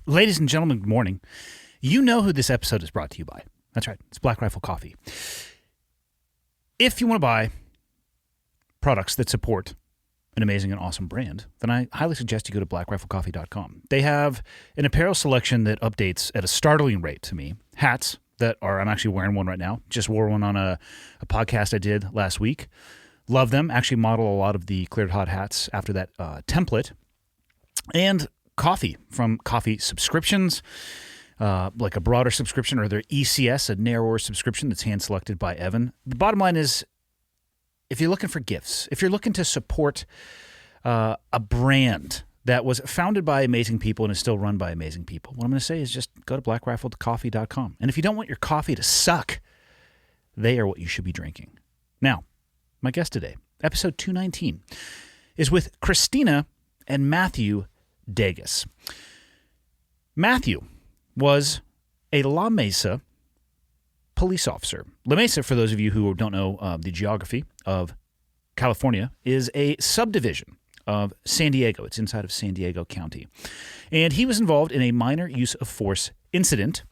Ladies and gentlemen, good morning. You know who this episode is brought to you by. That's right. It's Black Rifle Coffee. If you want to buy products that support an amazing and awesome brand, then I highly suggest you go to blackriflecoffee.com. They have an apparel selection that updates at a startling rate to me. Hats that are, I'm actually wearing one right now. Just wore one on a podcast I did last week. Love them. Actually model a lot of the Cleared Hot hats after that template. And coffee from coffee subscriptions, like a broader subscription, or their ECS, a narrower subscription that's hand-selected by Evan. The bottom line is, if you're looking for gifts, if you're looking to support a brand that was founded by amazing people and is still run by amazing people, what I'm going to say is just go to blackriflecoffee.com. And if you don't want your coffee to suck, they are what you should be drinking. Now, my guest today, episode 219, is with Christina and Matthew Dages. Matthew was a La Mesa police officer. La Mesa, for those of you who don't know the geography of California, is a subdivision of San Diego. It's inside of San Diego County. And he was involved in a minor use of force incident,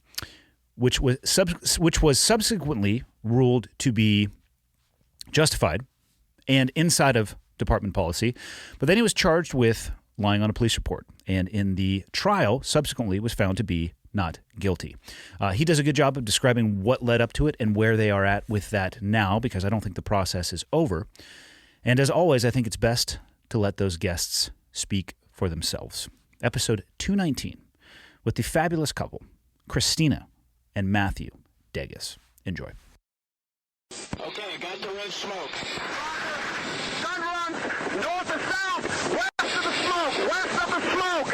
which was subsequently ruled to be justified and inside of department policy. But then he was charged with lying on a police report, and in the trial, subsequently was found to be not guilty. He does a good job of describing what led up to it and where they are at with that now, because I don't think the process is over. And as always, I think it's best to let those guests speak for themselves. Episode 219 with the fabulous couple, Christina and Matthew Dages. Enjoy. Okay, got the red smoke. Gun run, north or south, west of the smoke, west of the smoke.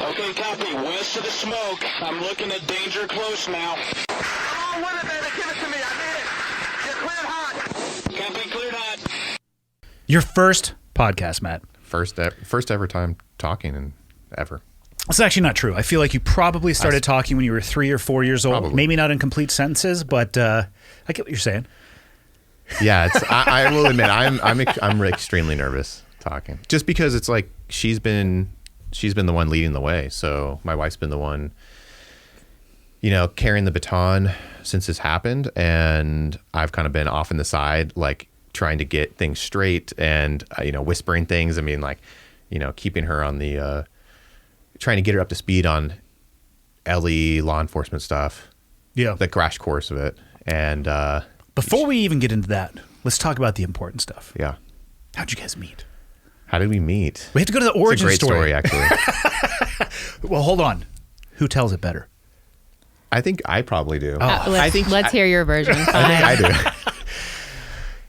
Okay, copy, west of the smoke. I'm looking at danger close now. Come on with it, baby, give it to me, I need it. You're cleared hot. Copy, cleared hot. Your first podcast, Matt. First ever time talking and ever. It's actually not true. I feel like you probably started talking when you were 3 or 4 years old. Probably. Maybe not in complete sentences, but I get what you're saying. Yeah, I will admit I'm extremely nervous talking, just because it's like she's been the one leading the way. So my wife's been the one, carrying the baton since this happened, and I've kind of been off in the side, like trying to get things straight and whispering things. I mean, like keeping her on the trying to get her up to speed on LE law enforcement stuff. Yeah, the crash course of it. And before we even get into that, let's talk about the important stuff. Yeah. How'd you guys meet? How did we meet? We have to go to the origin story. It's a great story, actually. Well, hold on. Who tells it better? I think I probably do. Let's hear your version. I think I do.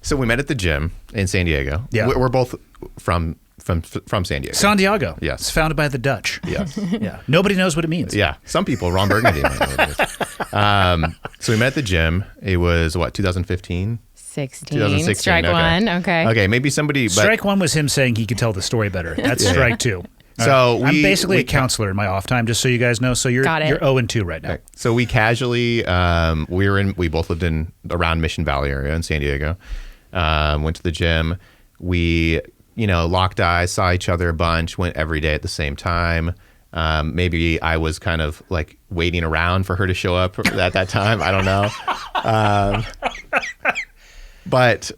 So we met at the gym in San Diego. Yeah. We're both from San Diego. San Diego. Yes. It's founded by the Dutch. Yes. Yeah. Nobody knows what it means. Yeah. Some people, Ron Burgundy might know what it is. So we met at the gym. It was 2015? 2016. Strike one. Okay. Okay. Maybe somebody. Strike one was him saying he could tell the story better. That's strike two. So I'm basically a counselor in my off time, just so you guys know. So you're 0-2 right now. Okay. So we casually, we both lived in around Mission Valley area in San Diego. Went to the gym. We, locked eyes, saw each other a bunch, went every day at the same time. Maybe I was kind of like waiting around for her to show up at that time. I don't know. But,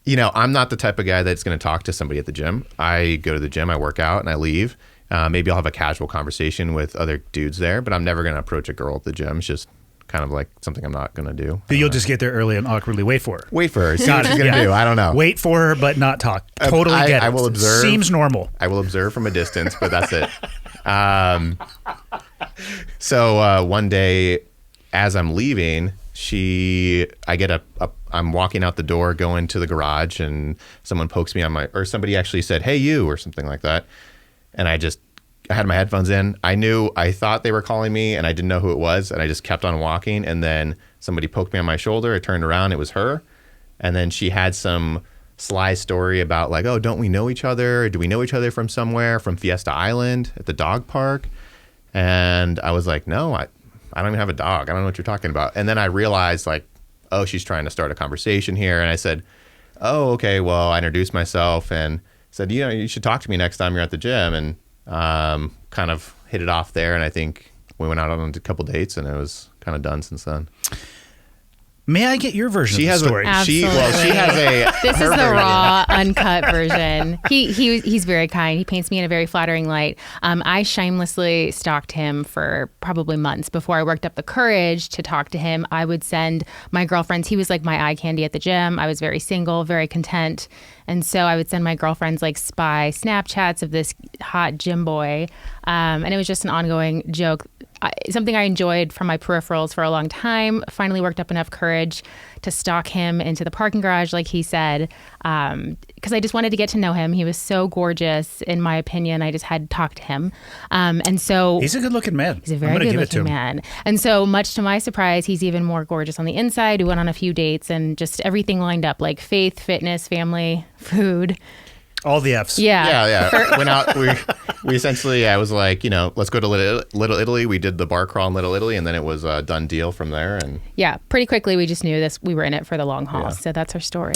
I'm not the type of guy that's going to talk to somebody at the gym. I go to the gym, I work out, and I leave. Maybe I'll have a casual conversation with other dudes there, but I'm never going to approach a girl at the gym. It's just kind of like something I'm not going to do. But you'll just get there early and awkwardly wait for her. Wait for her. See what she's going to do. I don't know. Wait for her, but not talk. Totally get it. I will observe. Seems normal. I will observe from a distance, but that's it. So one day, as I'm leaving, I'm walking out the door, going to the garage, and someone pokes me or somebody actually said, "Hey, you," or something like that. And I had my headphones in. I thought they were calling me, and I didn't know who it was, and I just kept on walking. And then somebody poked me on my shoulder. I turned around, it was her. And then she had some sly story about like, "Oh, don't we know each other? Do we know each other from somewhere, from Fiesta Island at the dog park?" And I was like, "No, I don't even have a dog. I don't know what you're talking about." And then I realized like, oh, she's trying to start a conversation here. And I said, "Oh, okay." Well, I introduced myself and said, "You should talk to me next time you're at the gym." And kind of hit it off there, and I think we went out on a couple dates, and it was kind of done since then. May I get your version of the story? Absolutely. She has a. This is the raw, uncut version. He's very kind. He paints me in a very flattering light. I shamelessly stalked him for probably months before I worked up the courage to talk to him. I would send my girlfriends. He was like my eye candy at the gym. I was very single, very content. And so I would send my girlfriends like spy Snapchats of this hot gym boy. And it was just an ongoing joke. Something I enjoyed from my peripherals for a long time. Finally worked up enough courage to stalk him into the parking garage, like he said, because I just wanted to get to know him. He was so gorgeous, in my opinion. I just had to talk to him. And so he's a good-looking man. He's a very good-looking man. And so much to my surprise, he's even more gorgeous on the inside. We went on a few dates and just everything lined up, like faith, fitness, family, food. All the F's. Yeah. Went out. We essentially, I was like, let's go to Little Italy. We did the bar crawl in Little Italy, and then it was a done deal from there. And yeah, pretty quickly we just knew we were in it for the long haul. Yeah. So that's our story.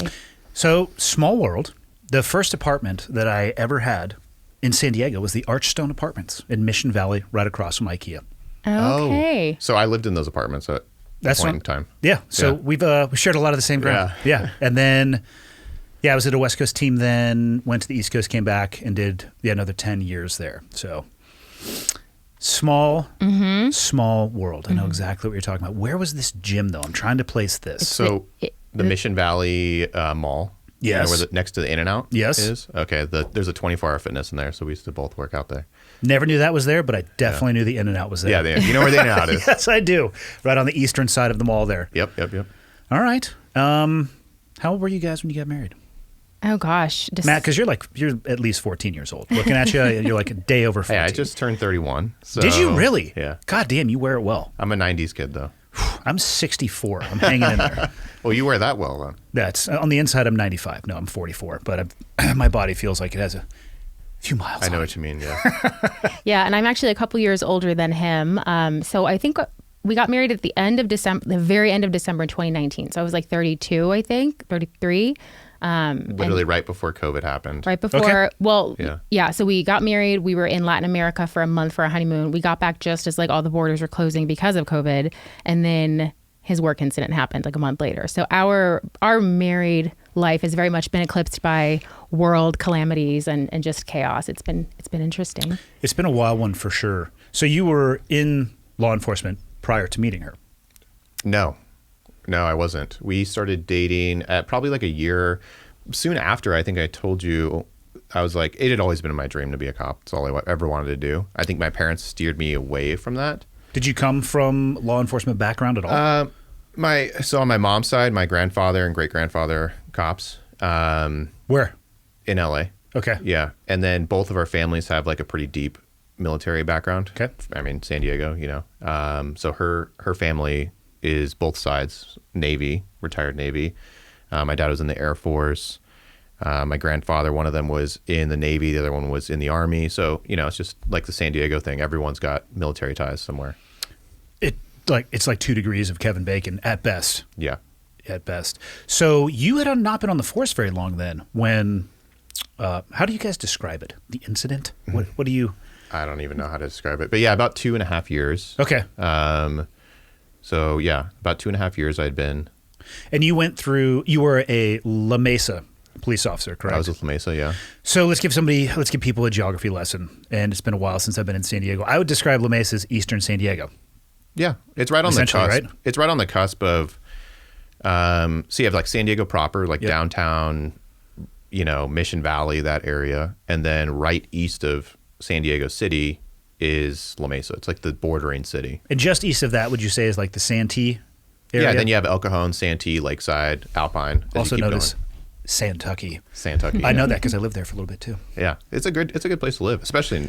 So, small world. The first apartment that I ever had in San Diego was the Archstone Apartments in Mission Valley, right across from IKEA. Okay. So I lived in those apartments at that point in time. Yeah. So we shared a lot of the same ground. Yeah. And then. Yeah, I was at a West Coast team then, went to the East Coast, came back, and did another 10 years there. So small world. I know exactly what you're talking about. Where was this gym, though? I'm trying to place this. So the Mission Valley Mall. Yes. Where next to the In-N-Out yes. is? Okay, there's a 24-hour fitness in there, so we used to both work out there. Never knew that was there, but I definitely knew the In-N-Out was there. Yeah, you know where the In-N-Out is? Yes, I do. Right on the eastern side of the mall there. Yep. All right. How old were you guys when you got married? Oh gosh, Matt, because you're at least 14 years old. Looking at you, you're like a day over 14. Hey, I just turned 31. So, did you really? Yeah. God damn, you wear it well. I'm a 90s kid though. I'm 64. I'm hanging in there. Well, you wear that well then. That's on the inside. I'm 95. No, I'm 44. But my body feels like it has a few miles. I know on what you mean. Yeah. Yeah, and I'm actually a couple years older than him. So I think we got married at the very end of December 2019. So I was like 32, I think, 33. Literally right before COVID happened. Right before, okay. Yeah. So we got married. We were in Latin America for a month for a honeymoon. We got back just as like all the borders were closing because of COVID. And then his work incident happened like a month later. So our married life has very much been eclipsed by world calamities and just chaos. It's been interesting. It's been a wild one for sure. So you were in law enforcement prior to meeting her? No, I wasn't. We started dating at probably like a year soon after. I think I told you, I was like, it had always been my dream to be a cop. It's all I ever wanted to do. I think my parents steered me away from that. Did you come from law enforcement background at all? So on my mom's side, my grandfather and great grandfather cops. Where? In LA. Okay. Yeah, and then both of our families have like a pretty deep military background. Okay. I mean, San Diego, So her family is both sides, Navy, retired Navy. My dad was in the Air Force. My grandfather, one of them was in the Navy. The other one was in the Army. So, it's just like the San Diego thing. Everyone's got military ties somewhere. It's like 2 degrees of Kevin Bacon at best. Yeah. At best. So you had not been on the force very long then when, how do you guys describe it? The incident? What do you? I don't even know how to describe it. But yeah, about 2.5 years. Okay. So yeah, about 2.5 years I'd been. And you were a La Mesa police officer, correct? I was with La Mesa, yeah. So let's give people a geography lesson. And it's been a while since I've been in San Diego. I would describe La Mesa as Eastern San Diego. Yeah, it's right on the cusp. Right? It's right on the cusp of, so you have like San Diego proper, like downtown, Mission Valley, that area. And then right east of San Diego City is La Mesa. It's like the bordering city. And just east of that, would you say is like the Santee area? Yeah, then you have El Cajon, Santee, Lakeside, Alpine. Also known as Santucky. Santucky. I know that because I lived there for a little bit too. Yeah, it's a good place to live, especially,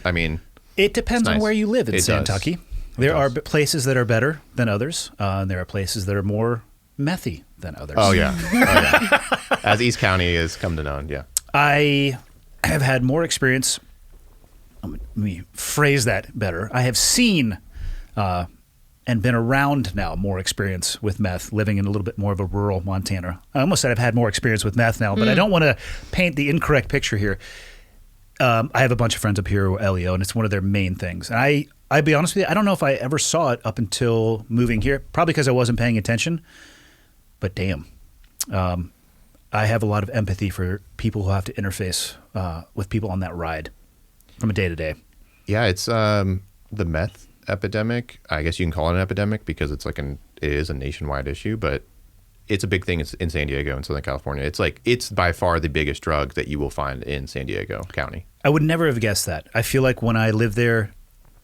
it depends on where you live in Santucky. There are places that are better than others, and there are places that are more methy than others. Oh, yeah. As East County has come to know, yeah. I have had more experience. Let me phrase that better. I have seen and been around now more experience with meth, living in a little bit more of a rural Montana. I almost said I've had more experience with meth now, but I don't want to paint the incorrect picture here. I have a bunch of friends up here who are LEO, and it's one of their main things. And I'll be honest with you, I don't know if I ever saw it up until moving here, probably because I wasn't paying attention. But damn, I have a lot of empathy for people who have to interface with people on that ride from a day to day. Yeah, it's the meth epidemic. I guess you can call it an epidemic because it is a nationwide issue, but it's a big thing in San Diego and Southern California. It's by far the biggest drug that you will find in San Diego County. I would never have guessed that. I feel like when I lived there,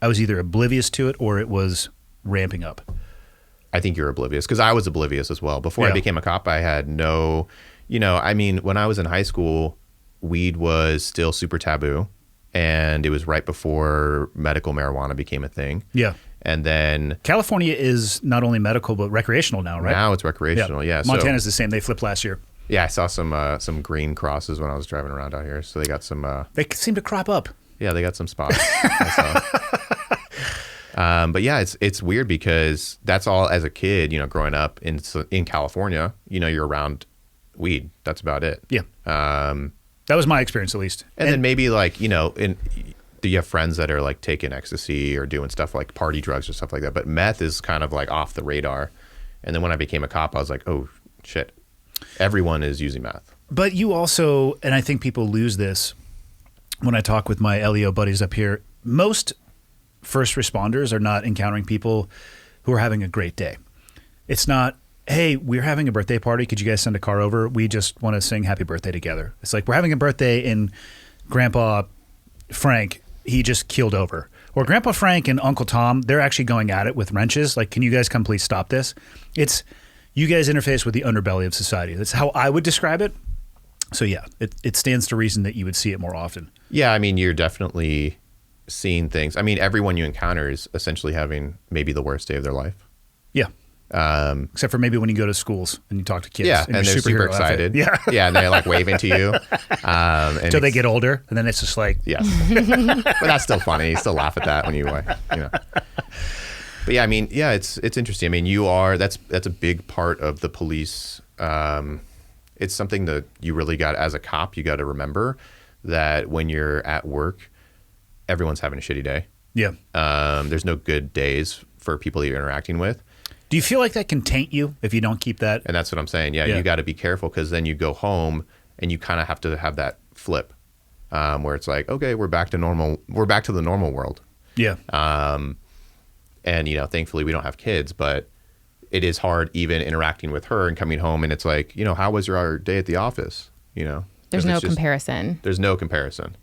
I was either oblivious to it or it was ramping up. I think you're oblivious because I was oblivious as well. Before I became a cop, I had no, when I was in high school, weed was still super taboo, and it was right before medical marijuana became a thing. Yeah. And then California is not only medical but recreational now, right? Now it's recreational, yeah. Montana's the same. They flipped last year. Yeah, I saw some green crosses when I was driving around out here. So they got some. They seem to crop up. Yeah, they got some spots. But yeah, it's weird because that's all as a kid, growing up in California, you're around weed. That's about it. Yeah. That was my experience, at least. And then maybe do you have friends that are like taking ecstasy or doing stuff like party drugs or stuff like that? But meth is kind of like off the radar. And then when I became a cop, I was like, oh shit, everyone is using meth. But you also, and I think people lose this when I talk with my LEO buddies up here, most first responders are not encountering people who are having a great day. It's not, hey, we're having a birthday party. Could you guys send a car over? We just want to sing happy birthday together. It's like, we're having a birthday and Grandpa Frank, he just keeled over. Or Grandpa Frank and Uncle Tom, they're actually going at it with wrenches. Like, can you guys come please stop this? It's, you guys interface with the underbelly of society. That's how I would describe it. So yeah, it stands to reason that you would see it more often. Yeah, I mean, you're definitely seeing things. I mean, everyone you encounter is essentially having maybe the worst day of their life. Yeah. Except for maybe when you go to schools and you talk to kids. Yeah, and they're super excited. Yeah. Yeah, and they're like waving to you. Until they get older, and then it's just like... Yeah. But that's still funny. You still laugh at that when you know. But yeah, I mean, yeah, it's interesting. I mean, that's a big part of the police. It's something that you really got, as a cop, you got to remember that when you're at work, everyone's having a shitty day. Yeah. There's no good days for people that you're interacting with. Do you feel like that can taint you if you don't keep that? And that's what I'm saying. Yeah. You got to be careful, because then you go home and you kind of have to have that flip where it's like, okay, we're back to normal. We're back to the normal world. Yeah. And, thankfully we don't have kids, but it is hard even interacting with her and coming home, and it's like, how was your day at the office? There's no comparison. There's no comparison.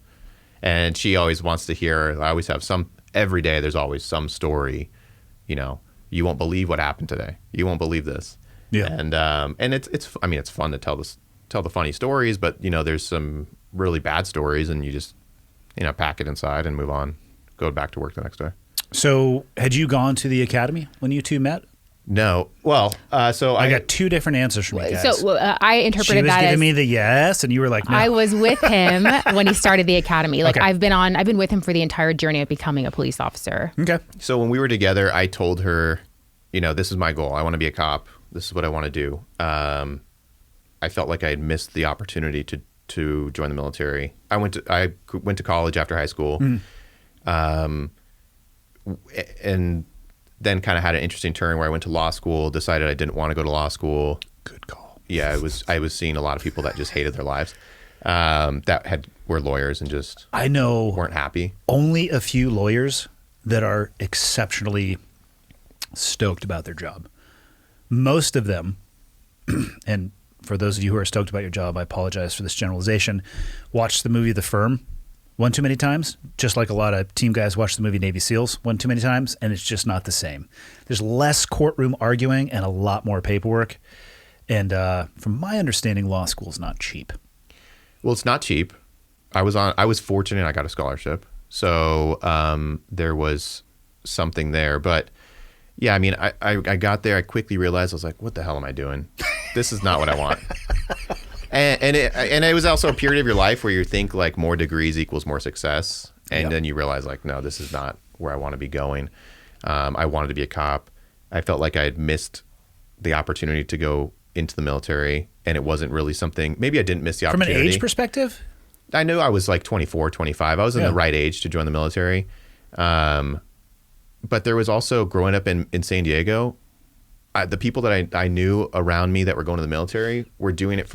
And she always wants to hear, I always have every day there's always some story, you won't believe what happened today. You won't believe this. Yeah. And it's fun to tell the funny stories, but there's some really bad stories, and you just, pack it inside and move on, go back to work the next day. So had you gone to the academy when you two met? No. Well, so I got two different answers from you guys. So I interpreted that as... She was giving me the yes, and you were like, no. I was with him when he started the academy. Like, okay. I've been with him for the entire journey of becoming a police officer. Okay. So when we were together, I told her, this is my goal. I want to be a cop. This is what I want to do. I felt like I had missed the opportunity to join the military. I went to college after high school. And then kind of had an interesting turn where I went to law school, decided I didn't want to go to law school. Good call. Yeah, I was seeing a lot of people that just hated their lives, were lawyers and just weren't happy. Only a few lawyers that are exceptionally stoked about their job. Most of them, and for those of you who are stoked about your job, I apologize for this generalization, watched the movie The Firm one too many times, just like a lot of team guys watch the movie Navy SEALs one too many times, and it's just not the same. There's less courtroom arguing and a lot more paperwork. And from my understanding, law school is not cheap. Well, it's not cheap. I was fortunate. I got a scholarship. So there was something there. But yeah, I mean, I got there. I quickly realized, I was like, what the hell am I doing? This is not what I want. And it was also a period of your life where you think like more degrees equals more success. And then you realize like, no, this is not where I want to be going. I wanted to be a cop. I felt like I had missed the opportunity to go into the military, and it wasn't really something, maybe I didn't miss the opportunity. From an age perspective? I knew I was like 24, 25. I was in the right age to join the military. but there was also growing up in San Diego, the people that I knew around me that were going to the military were doing it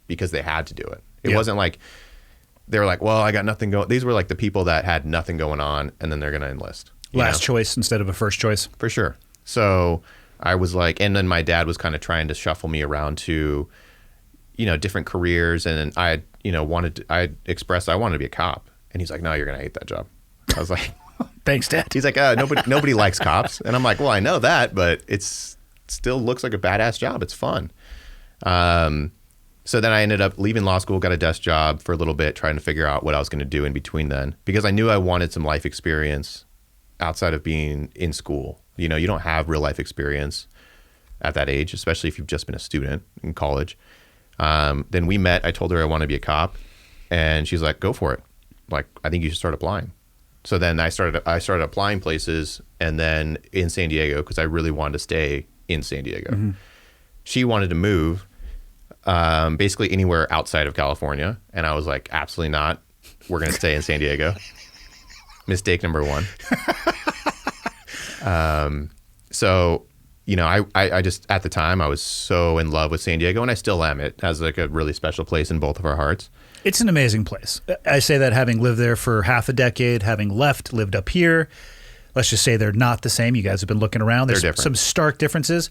because they had to do it. It wasn't like they were like, well, I got nothing going. These were like the people that had nothing going on, and then they're going to enlist. Last choice instead of a first choice. For sure. So I was like, and then my dad was kind of trying to shuffle me around to, different careers. And I, I expressed I wanted to be a cop. And he's like, no, you're going to hate that job. I was like, thanks, Dad. He's like, nobody likes cops. And I'm like, well, I know that, but it's still looks like a badass job. It's fun. So then I ended up leaving law school, got a desk job for a little bit, trying to figure out what I was going to do in between then, because I knew I wanted some life experience outside of being in school. You don't have real life experience at that age, especially if you've just been a student in college. Then we met. I told her I want to be a cop, and she's like, go for it. Like, I think you should start applying. So then I started applying places, and then in San Diego, because I really wanted to stay in San Diego. Mm-hmm. She wanted to move basically anywhere outside of California. And I was like, absolutely not. We're going to stay in San Diego. Mistake number one. So, I just, at the time, I was so in love with San Diego, and I still am. It has like a really special place in both of our hearts. It's an amazing place. I say that having lived there for half a decade, having lived up here. Let's just say they're not the same. You guys have been looking around. There's some stark differences,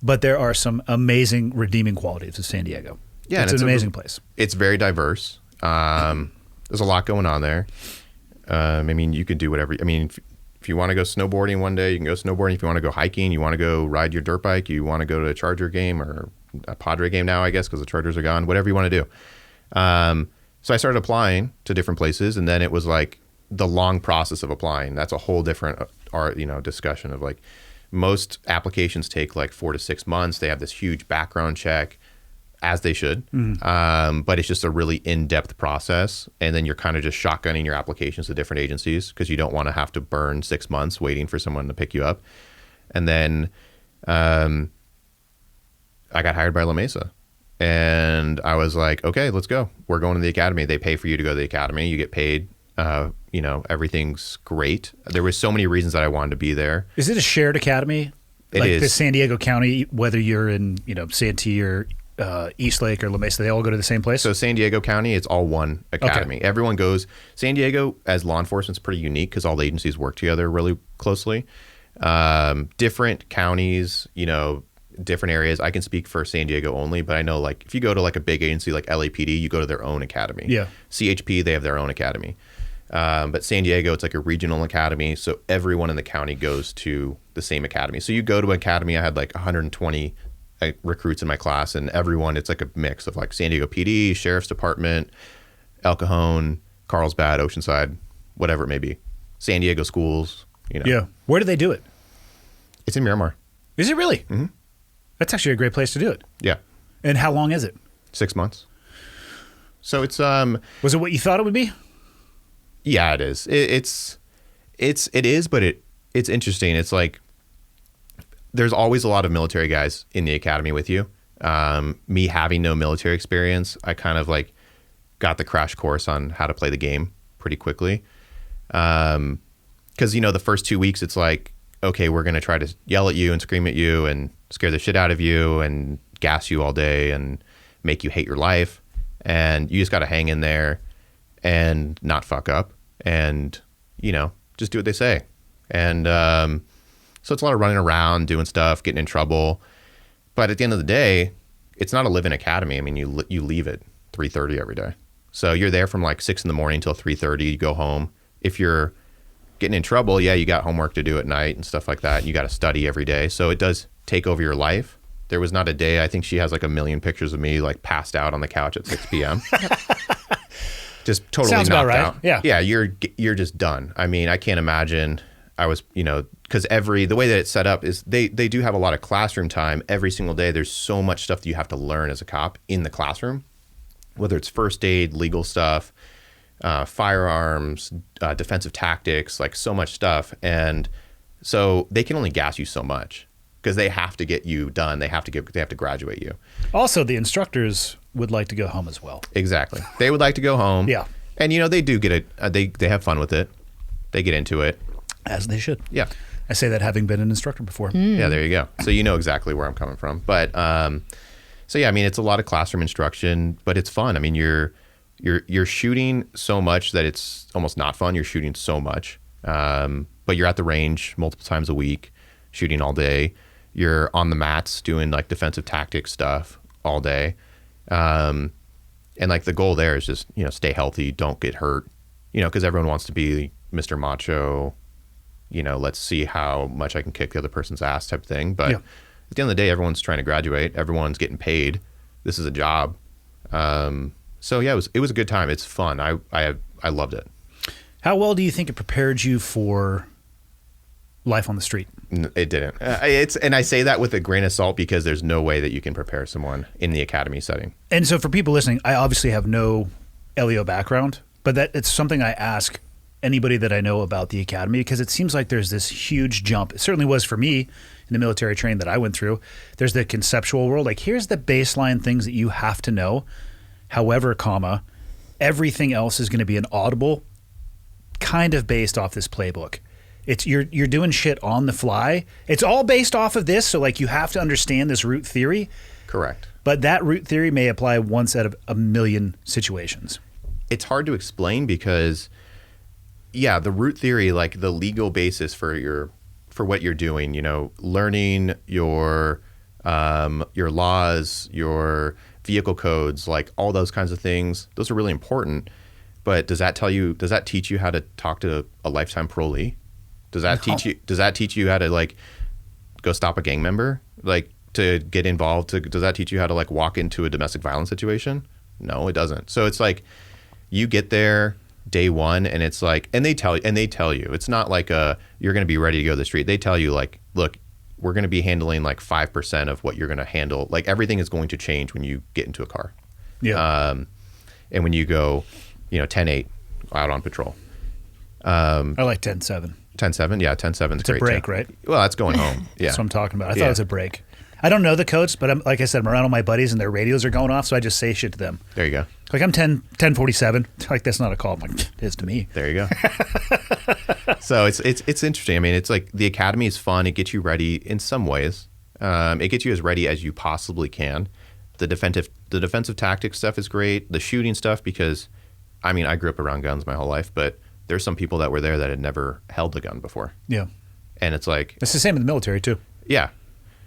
but there are some amazing redeeming qualities of San Diego. Yeah, it's an amazing place. It's very diverse. There's a lot going on there. You could do whatever. If you want to go snowboarding one day, you can go snowboarding. If you want to go hiking, you want to go ride your dirt bike, you want to go to a Charger game or a Padre game now, I guess, because the Chargers are gone, whatever you want to do. So I started applying to different places, and then it was like the long process of applying. That's a whole different discussion of like most applications take like 4 to 6 months. They have this huge background check, as they should. Mm-hmm. But it's just a really in-depth process. And then you're kind of just shotgunning your applications to different agencies because you don't want to have to burn 6 months waiting for someone to pick you up. And then I got hired by La Mesa. And I was like, okay, let's go. We're going to the academy. They pay for you to go to the academy. You get paid. Everything's great. There were so many reasons that I wanted to be there. Is it a shared academy? It is. The San Diego County, whether you're in, Santee or East Lake or La Mesa, they all go to the same place? So San Diego County, it's all one academy. Okay. Everyone goes. San Diego, as law enforcement, is pretty unique because all the agencies work together really closely. Different counties, different areas. I can speak for San Diego only, but I know like if you go to like a big agency like LAPD, you go to their own academy. Yeah. CHP, they have their own academy. But San Diego, it's like a regional academy. So everyone in the county goes to the same academy. So you go to an academy, I had like 120 recruits in my class, and everyone, it's like a mix of like San Diego PD, Sheriff's Department, El Cajon, Carlsbad, Oceanside, whatever it may be. San Diego schools, Yeah. Where do they do it? It's in Miramar. Is it really? Mm-hmm. That's actually a great place to do it. Yeah. And how long is it? 6 months. So it's Was it what you thought it would be? Yeah, it is. It is, but it's interesting. It's like there's always a lot of military guys in the academy with you. Me having no military experience, I kind of like got the crash course on how to play the game pretty quickly. Because the first 2 weeks, it's like, okay, we're gonna try to yell at you and scream at you and scare the shit out of you and gas you all day and make you hate your life, and you just got to hang in there and not fuck up and just do what they say. And so it's a lot of running around, doing stuff, getting in trouble, but at the end of the day, it's not a live-in academy. I mean, you leave at 3:30 every day, so you're there from like 6 a.m. until 3:30. You go home. If you're getting in trouble, you got homework to do at night and stuff like that, and you got to study every day, so it does take over your life. There was not a day, I think she has like a million pictures of me like passed out on the couch at 6 p.m. Just totally Sounds knocked about right. out. Yeah, you're just done. I mean, I can't imagine. I was, because the way that it's set up is they do have a lot of classroom time every single day. There's so much stuff that you have to learn as a cop in the classroom, whether it's first aid, legal stuff, firearms, defensive tactics, like so much stuff. And so they can only gas you so much because they have to get you done. They have to graduate you. Also, the instructors would like to go home as well. Exactly. They would like to go home. Yeah. And they do get it. They have fun with it. They get into it. As they should. Yeah. I say that having been an instructor before. Yeah, there you go. So you know exactly where I'm coming from. But so yeah, I mean, it's a lot of classroom instruction, but it's fun. I mean, you're shooting so much that it's almost not fun. You're shooting so much, but you're at the range multiple times a week, shooting all day. You're on the mats doing like defensive tactics stuff all day, and like the goal there is just stay healthy, don't get hurt, because everyone wants to be Mr. Macho. Let's see how much I can kick the other person's ass type of thing. But at the end of the day, everyone's trying to graduate. Everyone's getting paid. This is a job. So yeah, it was a good time. It's fun. I loved it. How well do you think it prepared you for life on the street? It didn't. And I say that with a grain of salt because there's no way that you can prepare someone in the academy setting. And so for people listening, I obviously have no LEO background, but it's something I ask anybody that I know about the academy, because it seems like there's this huge jump. It certainly was for me in the military training that I went through. There's the conceptual world. Like, here's the baseline things that you have to know. However, everything else is going to be an audible, kind of based off this playbook. It's you're doing shit on the fly. It's all based off of this, so like you have to understand this root theory. Correct. But that root theory may apply once out of a million situations. It's hard to explain because the root theory, like the legal basis for what you're doing, learning your laws, your vehicle codes, like all those kinds of things, those are really important. But does that teach you how to talk to a lifetime parolee? Does that teach you how to like go stop a gang member? Like to get involved? Does that teach you how to like walk into a domestic violence situation? No, it doesn't. So it's like you get there day one and it's like, and they tell you, it's not like you're going to be ready to go to the street. They tell you like, look, we're going to be handling like 5% of what you're going to handle. Like everything is going to change when you get into a car. Yeah. And when you go, 10-8 out on patrol. I like 10-7. 10-7, yeah, 10-7 is It's a great. break, too. right? Well, that's going home. Yeah, That's what I'm talking about. I thought it was a break. I don't know the codes, but like I said, I'm around all my buddies and their radios are going off, so I just say shit to them. There you go. Like I'm 1047. Like that's not a call. I'm like, it is to me. There you go. So it's interesting. I mean, it's like the academy is fun. It gets you ready in some ways. It gets you as ready as you possibly can. The defensive tactics stuff is great. The shooting stuff, because I mean, I grew up around guns my whole life, but there's some people that were there that had never held a gun before. Yeah. And it's like it's the same in the military too. Yeah.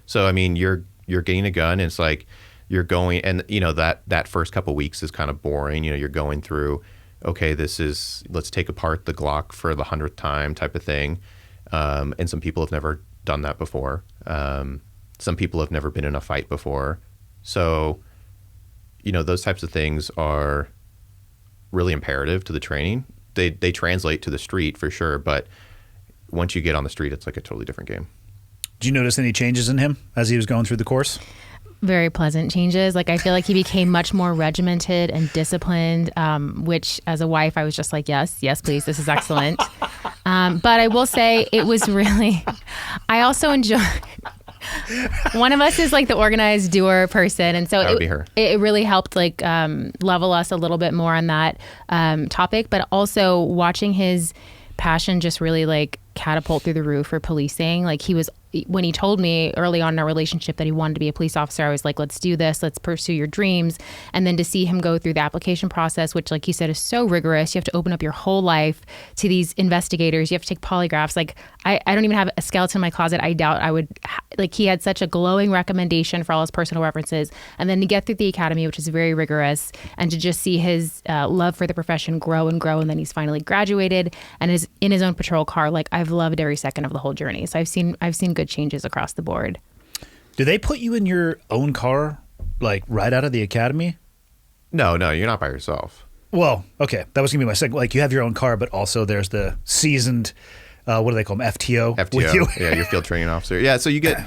So I mean, you're getting a gun, and it's like you're going, and that first couple weeks is kind of boring. You're going through, okay, let's take apart the Glock for the 100th time type of thing. And some people have never done that before. Some people have never been in a fight before. So, those types of things are really imperative to the training. They translate to the street for sure, but once you get on the street, it's like a totally different game. Did you notice any changes in him as he was going through the course? Very pleasant changes. Like I feel like he became much more regimented and disciplined, which as a wife, I was just like, yes, please. This is excellent. But I will say it was really, I also enjoy, one of us is like the organized doer person. And so that would be her. It really helped like level us a little bit more on that topic, but also watching his passion just really like catapult through the roof for policing. Like when he told me early on in our relationship that he wanted to be a police officer, I was like, let's do this. Let's pursue your dreams. And then to see him go through the application process, which like you said, is so rigorous. You have to open up your whole life to these investigators. You have to take polygraphs. Like I don't even have a skeleton in my closet. I doubt I would, like he had such a glowing recommendation for all his personal references. And then to get through the academy, which is very rigorous, and to just see his love for the profession grow and grow. And then he's finally graduated and is in his own patrol car. Like I've loved every second of the whole journey. So I've seen good changes across the board. Do they put you in your own car, like right out of the academy? No, you're not by yourself. Well, okay, that was gonna be my second. Like you have your own car, but also there's the seasoned, what do they call them, FTO with you? Yeah, your field training officer. Yeah, so you get,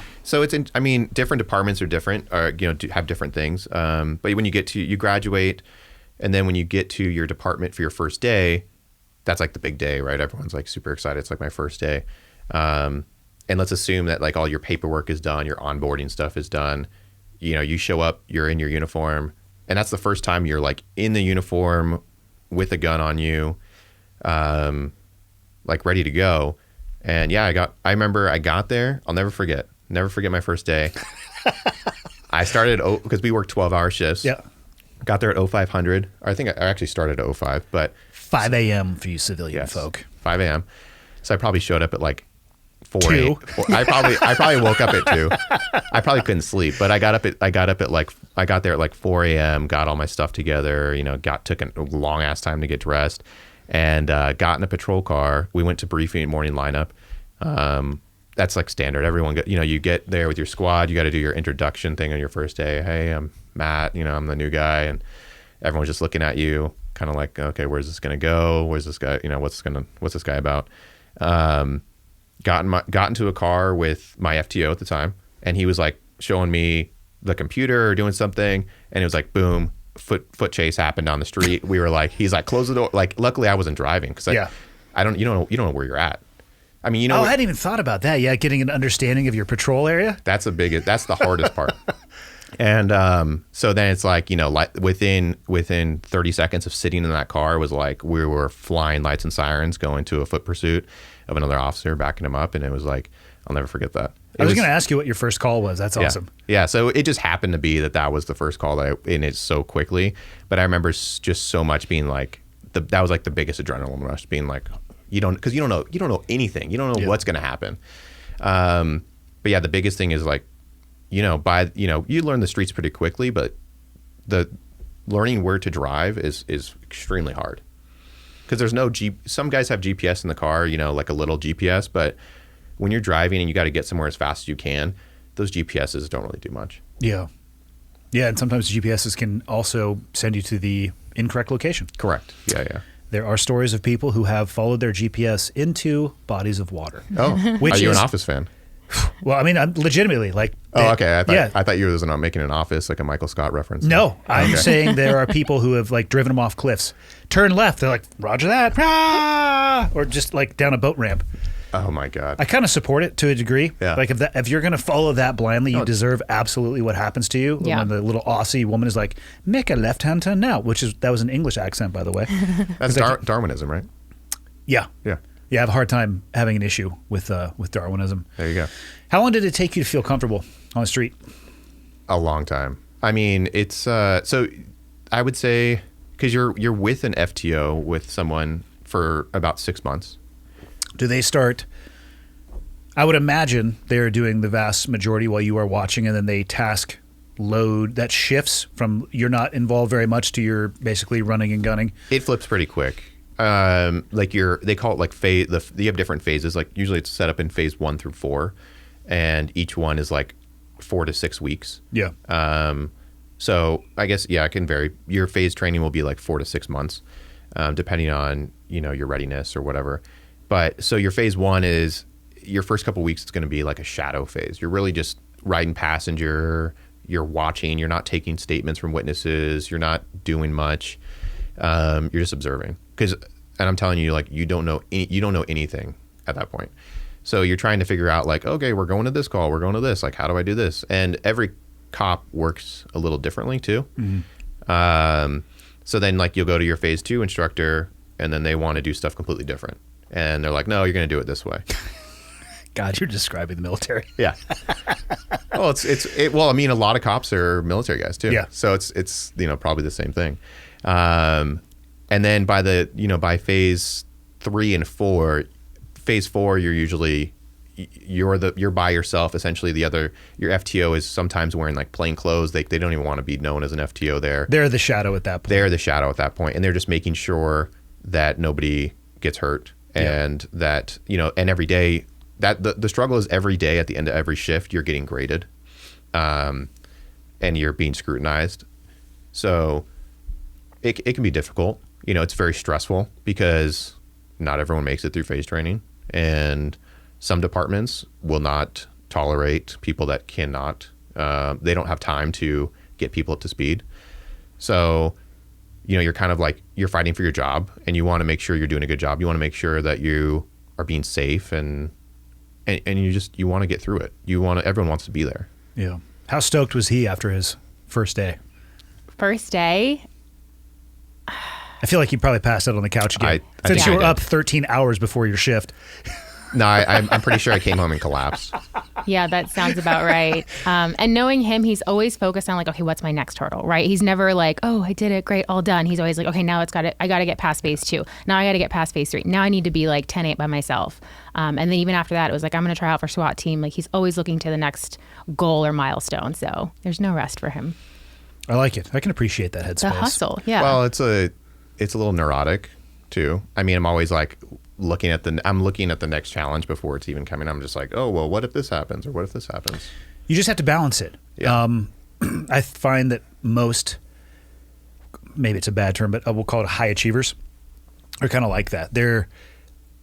I mean, different departments are different, or have different things. But when you graduate, and then when you get to your department for your first day, that's like the big day, right? Everyone's like super excited. It's like my first day. And let's assume that like all your paperwork is done, your onboarding stuff is done. You show up, you're in your uniform, and that's the first time you're like in the uniform with a gun on you, like ready to go. And yeah, I remember I got there. I'll never forget my first day. I started because we worked 12-hour shifts. Yeah. Got there at 0500. I think I actually started at 05, but 5 a.m. for you civilian folk. 5 a.m. So I probably showed up at like 4 2. I probably woke up at 2. I probably couldn't sleep, but I got there at like 4 a.m. Got all my stuff together. Took a long ass time to get dressed, and got in a patrol car. We went to briefing morning lineup. That's like standard. Everyone you get there with your squad. You got to do your introduction thing on your first day. Hey, I'm Matt. I'm the new guy, and everyone's just looking at you, kind of like, okay, where's this gonna go? Where's this guy? What's this guy about? Got into a car with my FTO at the time, and he was like showing me the computer or doing something, and it was like boom, foot chase happened down the street. We were like, he's like, close the door. Like, luckily I wasn't driving because I don't you don't know where you're at. I mean, I hadn't even thought about that. Yeah, getting an understanding of your patrol area. That's the hardest part. And so then it's like, within 30 seconds of sitting in that car was like we were flying lights and sirens going to a foot pursuit of another officer, backing him up. And it was like, I'll never forget that. I was going to ask you what your first call was. That's awesome. Yeah. So it just happened to be that was the first call and it's so quickly. But I remember just so much being like, that was like the biggest adrenaline rush, being like, because you don't know anything. You don't know what's going to happen. But yeah, the biggest thing is like, you learn the streets pretty quickly, but the learning where to drive is extremely hard. Because there's no some guys have GPS in the car, like a little GPS, but when you're driving and you got to get somewhere as fast as you can, those GPSs don't really do much. Yeah. Yeah, and sometimes GPSs can also send you to the incorrect location. Correct. Yeah. There are stories of people who have followed their GPS into bodies of water. Oh, are you an Office fan? Well, I mean, I'm legitimately like. Oh, okay. I thought you were making an Office, like a Michael Scott reference. No, I'm saying there are people who have like driven them off cliffs. Turn left. They're like, Roger that. Ah! Or just like down a boat ramp. Oh my God. I kind of support it to a degree. Yeah. Like if you're going to follow that blindly, you deserve absolutely what happens to you. Yeah. When the little Aussie woman is like, make a left-hand turn now, that was an English accent, by the way. That's Darwinism, right? Yeah. Yeah. Yeah, I have a hard time having an issue with Darwinism. There you go. How long did it take you to feel comfortable on the street? A long time. I mean, it's so I would say because you're with an FTO with someone for about 6 months. Do they start? I would imagine they're doing the vast majority while you are watching, and then they task load that shifts from you're not involved very much to you're basically running and gunning. It flips pretty quick. They call it like phase. You have different phases. Like usually it's set up in phase 1 through 4, and each one is like 4 to 6 weeks. Yeah. So I guess it can vary. Your phase training will be like 4 to 6 months, depending on your readiness or whatever. But so your phase 1 is your first couple weeks. It's going to be like a shadow phase. You're really just riding passenger. You're watching. You're not taking statements from witnesses. You're not doing much. You're just observing. And I'm telling you, like you don't know anything at that point. So you're trying to figure out like, okay, we're going to this call. We're going to this. Like, how do I do this? And every cop works a little differently too. Mm-hmm. So then like you'll go to your phase 2 instructor, and then they want to do stuff completely different. And they're like, no, you're going to do it this way. God, you're describing the military. Yeah. Well, well, I mean, a lot of cops are military guys too. Yeah. So it's probably the same thing. And then by phase 3 and 4, phase 4, you're by yourself. Essentially, your FTO is sometimes wearing like plain clothes. They don't even want to be known as an FTO there. They're the shadow at that point. And they're just making sure that nobody gets hurt. And that, and every day that the struggle is every day at the end of every shift, you're getting graded, and you're being scrutinized. So it can be difficult. It's very stressful because not everyone makes it through phase training, and some departments will not tolerate people that cannot, they don't have time to get people up to speed. So you're kind of like, you're fighting for your job, and you want to make sure you're doing a good job. You want to make sure that you are being safe, and you want to get through it. Everyone wants to be there. Yeah. How stoked was he after his first day? First day? I feel like he probably passed out on the couch again. Since you were up 13 hours before your shift. No, I'm pretty sure I came home and collapsed. Yeah, that sounds about right. And knowing him, he's always focused on like, okay, what's my next hurdle, right? He's never like, oh, I did it, great, all done. He's always like, okay, now I got to get past phase 2. Now I got to get past phase 3. Now I need to be like 10-8 by myself. And then even after that, it was like, I'm going to try out for SWAT team. Like he's always looking to the next goal or milestone. So there's no rest for him. I like it. I can appreciate that headspace. The hustle, yeah. Well, it's a little neurotic too. I mean, I'm always like looking at the next challenge before it's even coming. I'm just like, oh, well, what if this happens? Or what if this happens? You just have to balance it. Yeah. I find that most, maybe it's a bad term, but we'll call it high achievers, are kind of like that. They're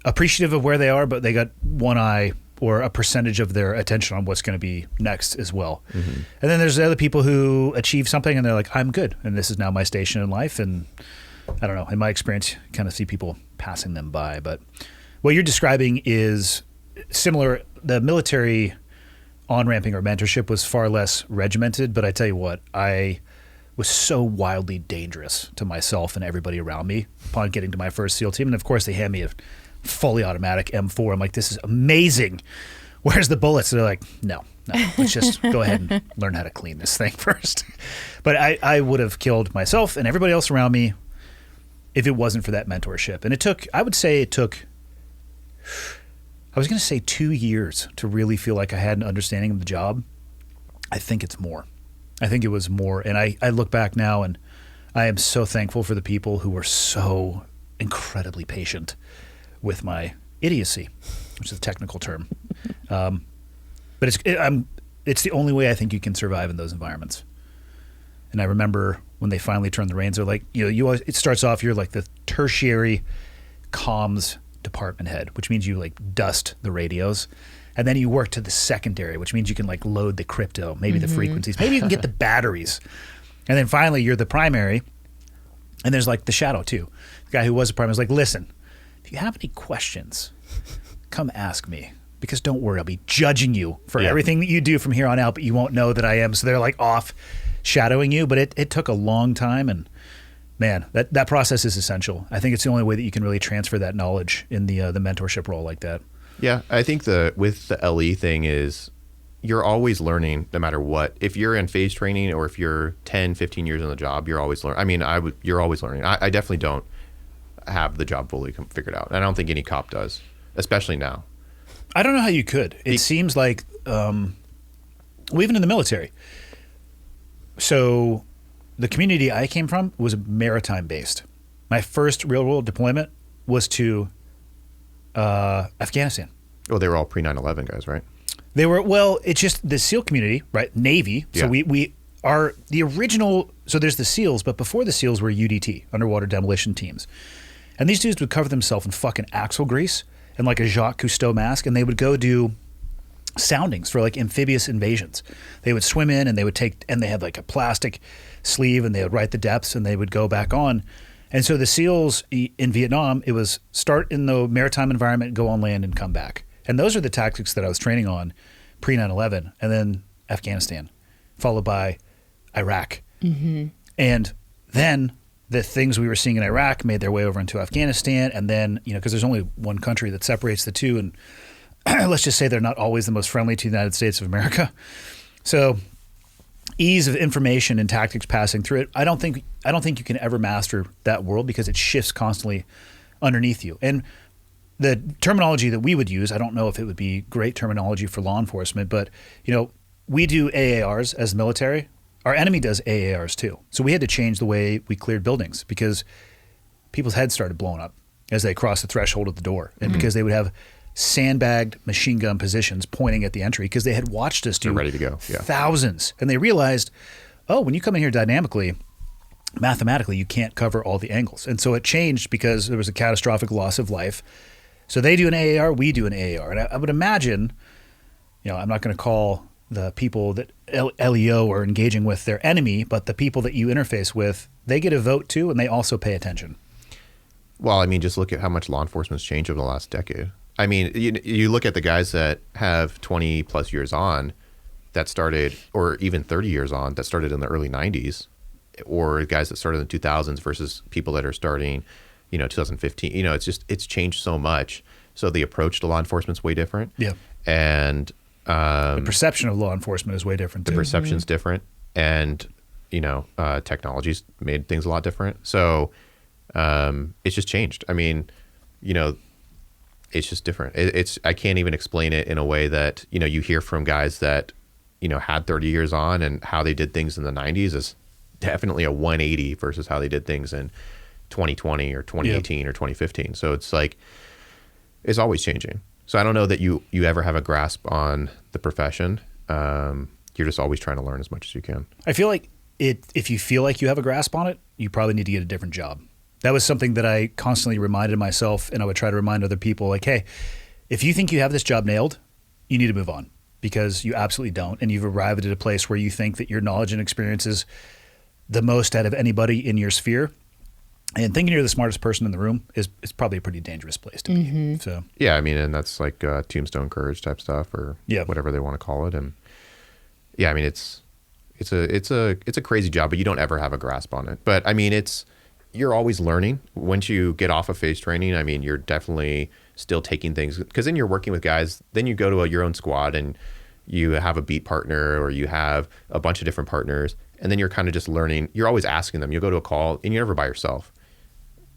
appreciative of where they are, but they got one eye or a percentage of their attention on what's going to be next as well. Mm-hmm. And then there's other people who achieve something and they're like, I'm good. And this is now my station in life. And I don't know, in my experience, you kind of see people passing them by. But what you're describing is similar. The military on-ramping or mentorship was far less regimented. But I tell you what, I was so wildly dangerous to myself and everybody around me upon getting to my first SEAL team. And of course, they hand me a fully automatic M4. I'm like, this is amazing. Where's the bullets? They're like, no, let's just go ahead and learn how to clean this thing first. But I would have killed myself and everybody else around me if it wasn't for that mentorship. And I was going to say 2 years to really feel like I had an understanding of the job. I think it's more. I think it was more. And I look back now and I am so thankful for the people who were so incredibly patient with my idiocy, which is a technical term. But it's the only way I think you can survive in those environments. And I remember when they finally turned the reins, they're like, it starts off, you're like the tertiary comms department head, which means you like dust the radios. And then you work to the secondary, which means you can like load the crypto, maybe the frequencies, maybe you can get the batteries. And then finally you're the primary. And there's like the shadow too. The guy who was the primary was like, listen, if you have any questions, come ask me. Because don't worry, I'll be judging you for everything that you do from here on out, but you won't know that I am. So they're like off shadowing you. But it took a long time. And man, that process is essential. I think it's the only way that you can really transfer that knowledge in the mentorship role like that. Yeah, I think with the LE thing is you're always learning no matter what. If you're in phase training or if you're 10, 15 years on the job, you're always learning. I mean, you're always learning. I definitely don't have the job fully figured out. I don't think any cop does, especially now. I don't know how you could. It seems like, even in the military. So the community I came from was maritime based. My first real world deployment was to Afghanistan. Oh, they were all pre 9/11 guys, right? They were, it's just the SEAL community, right? Navy. So we are the original, so there's the SEALs, but before the SEALs were UDT, underwater demolition teams. And these dudes would cover themselves in fucking axle grease and like a Jacques Cousteau mask, and they would go do soundings for like amphibious invasions. They would swim in and they had like a plastic sleeve and they would write the depths and they would go back on. And so the SEALs in Vietnam, it was start in the maritime environment, go on land and come back. And those are the tactics that I was training on pre 9/11, and then Afghanistan, followed by Iraq. Mm-hmm. And then the things we were seeing in Iraq made their way over into Afghanistan. And then, because there's only one country that separates the two. And let's just say they're not always the most friendly to the United States of America. So ease of information and tactics passing through it, I don't think you can ever master that world because it shifts constantly underneath you. And the terminology that we would use, I don't know if it would be great terminology for law enforcement, but we do AARs as the military. Our enemy does AARs too. So we had to change the way we cleared buildings because people's heads started blowing up as they crossed the threshold of the door. And because they would have sandbagged machine gun positions pointing at the entry because they had watched us do ready to go. Thousands. And they realized, when you come in here dynamically, mathematically, you can't cover all the angles. And so it changed because there was a catastrophic loss of life. So they do an AAR, we do an AAR. And I would imagine, I'm not going to call the people that LEO are engaging with their enemy, but the people that you interface with, they get a vote too, and they also pay attention. Well, I mean, just look at how much law enforcement's changed over the last decade. I mean, you look at the guys that have 20 plus years on that started, or even 30 years on that started in the early 90s, or guys that started in the 2000s versus people that are starting, 2015. It's changed so much. So the approach to law enforcement's way different. Yeah. And The perception of law enforcement is way different the too. perception's different. And, technology's made things a lot different. So it's just changed. I mean, it's just different. I can't even explain it in a way that, you hear from guys that, had 30 years on, and how they did things in the 90s is definitely a 180 versus how they did things in 2020 or 2018 or 2015. So it's like, it's always changing. So I don't know that you ever have a grasp on the profession. You're just always trying to learn as much as you can. I feel like if you feel like you have a grasp on it, you probably need to get a different job. That was something that I constantly reminded myself, and I would try to remind other people, like, hey, if you think you have this job nailed, you need to move on, because you absolutely don't. And you've arrived at a place where you think that your knowledge and experience is the most out of anybody in your sphere. And thinking you're the smartest person in the room is probably a pretty dangerous place to be. So yeah, I mean, and that's like tombstone courage type stuff, or whatever they want to call it. And yeah, I mean, it's a crazy job, but you don't ever have a grasp on it. But I mean, you're always learning. Once you get off of phase training, I mean, you're definitely still taking things, because then you're working with guys. Then you go to your own squad and you have a beat partner, or you have a bunch of different partners, and then you're kind of just learning. You're always asking them. You'll go to a call and you're never by yourself.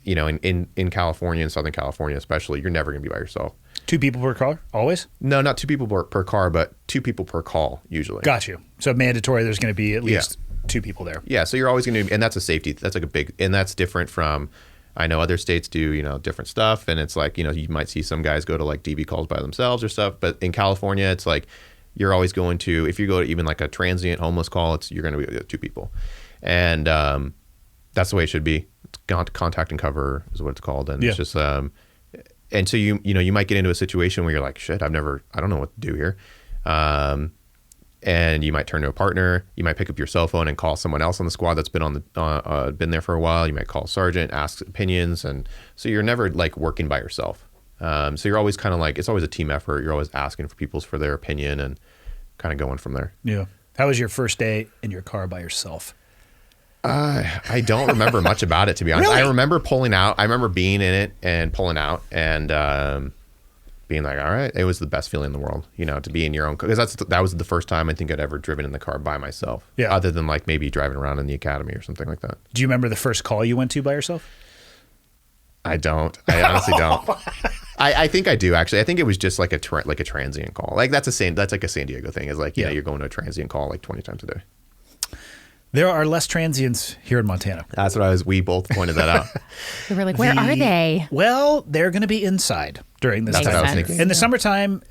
In California, in Southern California especially, you're never going to be by yourself. 2 people per car, always? No, not 2 people per car, but 2 people per call usually. Got you. So mandatory, there's going to be at least 2 people there. Yeah, so you're always going to, and that's a safety. That's like a big, and that's different from, I know other states do, different stuff, and it's like, you might see some guys go to like DV calls by themselves or stuff, but in California, it's like, you're always going to, if you go to even like a transient homeless call, you're going to be with 2 people. And that's the way it should be. It's contact and cover is what it's called. And it's just, and so you might get into a situation where you're like, shit, I don't know what to do here. And you might turn to a partner. You might pick up your cell phone and call someone else on the squad that's been been there for a while. You might call sergeant, ask opinions, and so you're never like working by yourself. So you're always kind of like, it's always a team effort. You're always asking for their opinion and kind of going from there. Yeah. How was your first day in your car by yourself? I don't remember much about it, to be honest. Really? I remember pulling out. I remember being in it and pulling out and being like, all right, it was the best feeling in the world, to be in your own car. Because that was the first time I think I'd ever driven in the car by myself. Yeah. Other than like maybe driving around in the academy or something like that. Do you remember the first call you went to by yourself? I don't. I honestly don't. I think I do, actually. I think it was just like a transient call. Like that's like a San Diego thing. Is like, you're going to a transient call like 20 times a day. There are less transients here in Montana. That's what we both pointed that out. We were like, where are they? Well, they're going to be inside during this That's time. what I was thinking. In the summertime,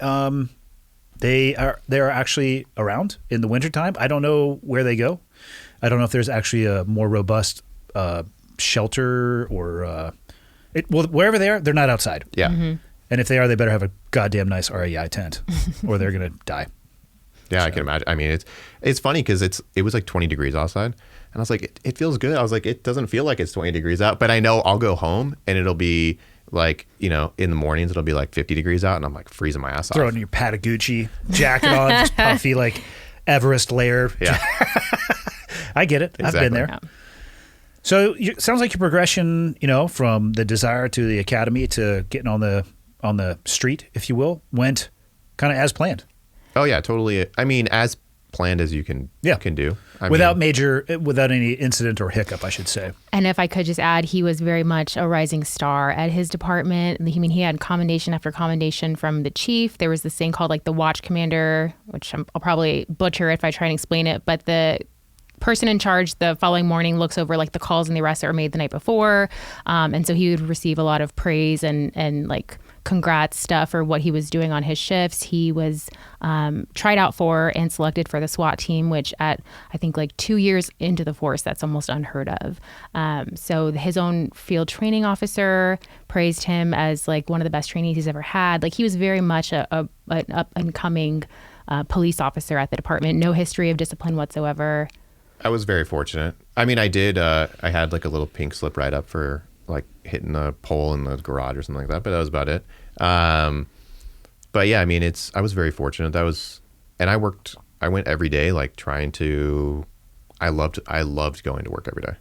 they are actually around. In the wintertime, I don't know where they go. I don't know if there's actually a more robust shelter or wherever they are, they're not outside. Yeah. Mm-hmm. And if they are, they better have a goddamn nice REI tent or they're going to die. Yeah, So. I can imagine. I mean, it's funny because it was like 20 degrees outside, and I was like, it feels good. I was like, it doesn't feel like it's 20 degrees out, but I know I'll go home and it'll be like, in the mornings it'll be like 50 degrees out, and I'm like freezing my ass off. Throwing your Patagucci jacket on, just puffy like Everest layer. Yeah, I get it. Exactly. I've been there. Yeah. So it sounds like your progression, from the desire to the academy to getting on the street, if you will, went kind of as planned. Oh yeah, totally. I mean, as planned as you can do. Without any incident or hiccup, I should say. And if I could just add, he was very much a rising star at his department. I mean, he had commendation after commendation from the chief. There was this thing called like the watch commander, which I'll probably butcher if I try and explain it, but the person in charge the following morning looks over like the calls and the arrests that were made the night before. And so he would receive a lot of praise and like congrats stuff for what he was doing on his shifts. He was tried out for and selected for the SWAT team, which at I think like 2 years into the force, that's almost unheard of. So his own field training officer praised him as like one of the best trainees he's ever had. Like he was very much an up and coming police officer at the department. No history of discipline whatsoever. I was very fortunate. I mean, I had like a little pink slip write up for like hitting a pole in the garage or something like that, but that was about it. But yeah, I mean, I was very fortunate. And I went every day, like trying to, I loved going to work every day.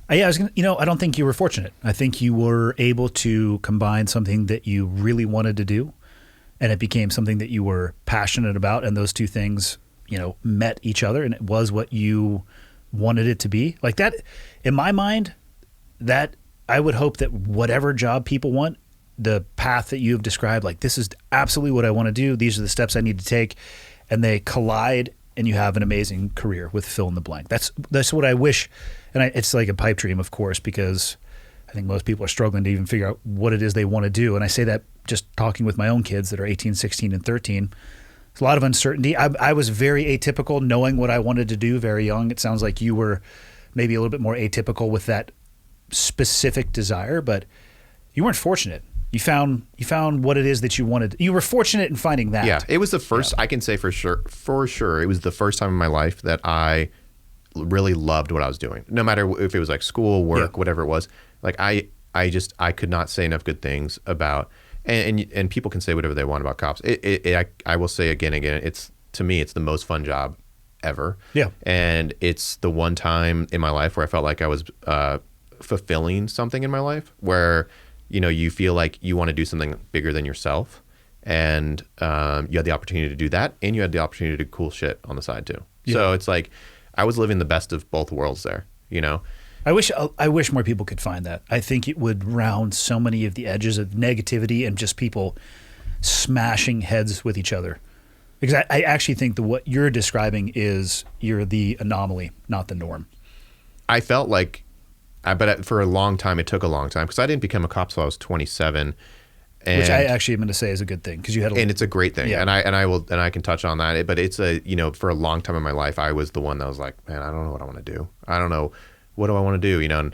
Yeah, I don't think you were fortunate. I think you were able to combine something that you really wanted to do, and it became something that you were passionate about, and those two things, met each other, and it was what you wanted it to be. Like that, in my mind, that I would hope that whatever job people want, the path that you have described, like this is absolutely what I want to do. These are the steps I need to take, and they collide, and you have an amazing career with fill in the blank. That's what I wish. And it's like a pipe dream, of course, because I think most people are struggling to even figure out what it is they want to do. And I say that just talking with my own kids that are 18, 16, and 13. There's a lot of uncertainty. I was very atypical, knowing what I wanted to do very young. It sounds like you were maybe a little bit more atypical with that specific desire, but you weren't fortunate. You found what it is that you wanted. You were fortunate in finding that. Yeah, it was the first, I can say for sure, it was the first time in my life that I really loved what I was doing. No matter if it was like school, work, whatever it was. Like I could not say enough good things about, and people can say whatever they want about cops. I will say again, to me, it's the most fun job ever. Yeah. And it's the one time in my life where I felt like I was fulfilling something in my life where, you feel like you want to do something bigger than yourself. And you had the opportunity to do that, and you had the opportunity to do cool shit on the side too. Yeah. So it's like I was living the best of both worlds there, I wish more people could find that. I think it would round so many of the edges of negativity and just people smashing heads with each other. Because I actually think what you're describing is you're the anomaly, not the norm. I felt like, but for a long time, it took a long time because I didn't become a cop until I was 27. Which I actually am going to say is a good thing because you had and it's a great thing. Yeah. And I can touch on that. But it's for a long time in my life, I was the one that was like, man, I don't know what I want to do. I don't know. What do I want to do? And,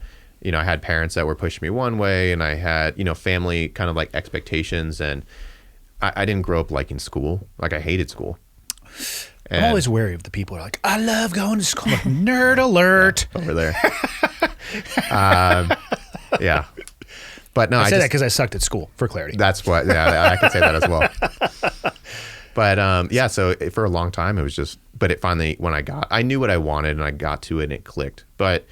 I had parents that were pushing me one way, and I had, family kind of like expectations. And I didn't grow up liking school. Like I hated school. I'm always wary of the people who are like, I love going to school. Nerd alert. Yeah, over there. Yeah. But no, I say that because I sucked at school, for clarity. That's what, I can say that as well. But so for a long time, it was just, but it finally, I knew what I wanted and I got to it and it clicked. But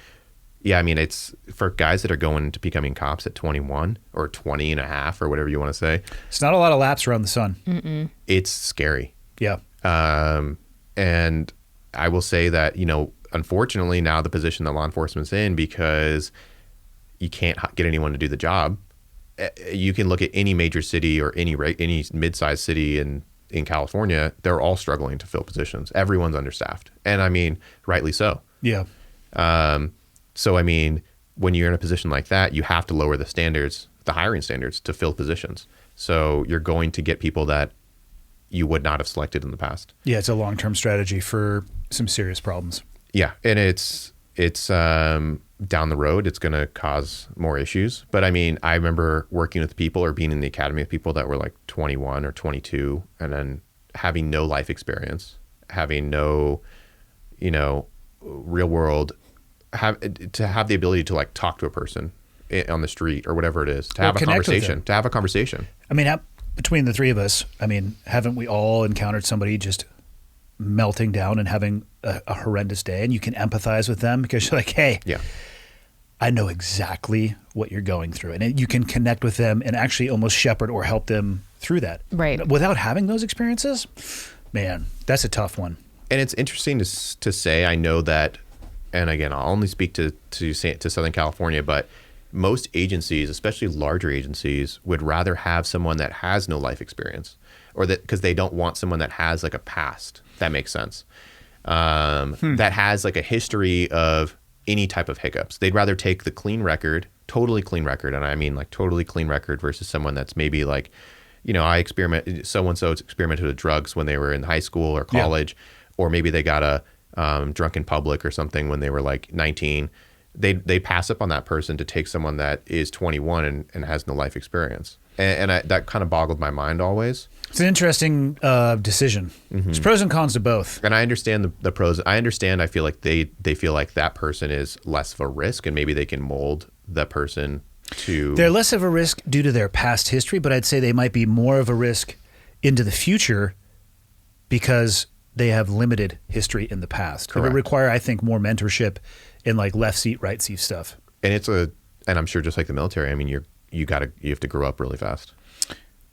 yeah, I mean, it's for guys that are going to becoming cops at 21 or 20 and a half or whatever you want to say. It's not a lot of laps around the sun. Mm-mm. It's scary. Yeah. And I will say that, unfortunately now the position that law enforcement's in, because you can't get anyone to do the job. You can look at any major city or any mid-sized city in California, they're all struggling to fill positions. Everyone's understaffed. And I mean, rightly so. Yeah. So, I mean, when you're in a position like that, you have to lower the standards, the hiring standards to fill positions. So you're going to get people that you would not have selected in the past. Yeah, it's a long-term strategy for some serious problems. Yeah, and it's down the road, it's going to cause more issues. But I mean, I remember working with people or being in the academy with people that were like 21 or 22 and then having no life experience, having no, real world, to have the ability to like talk to a person on the street or whatever it is, to have a conversation. I mean, between the three of us, I mean, haven't we all encountered somebody just melting down and having a horrendous day, and you can empathize with them because you're like, hey, yeah, I know exactly what you're going through, and you can connect with them and actually almost shepherd or help them through that. Right. Without having those experiences, man, that's a tough one. And it's interesting to say, I know that, and again, I'll only speak to Southern California, but most agencies, especially larger agencies, would rather have someone that has no life experience, or that because they don't want someone that has like a past. That makes sense. That has like a history of any type of hiccups. They'd rather take the clean record, totally clean record, and I mean like totally clean record versus someone that's maybe like, so-and-so experimented with drugs when they were in high school or college, or maybe they got drunk in public or something when they were like 19. They pass up on that person to take someone that is 21 and has no life experience. And that kind of boggled my mind always. It's an interesting decision. Mm-hmm. There's pros and cons to both. And I understand the pros. I feel like they feel like that person is less of a risk, and maybe they can mold that person to... They're less of a risk due to their past history, but I'd say they might be more of a risk into the future because they have limited history in the past. It Correct. would require, I think, more mentorship in like left seat, right seat stuff. And and I'm sure just like the military, I mean, you have to grow up really fast.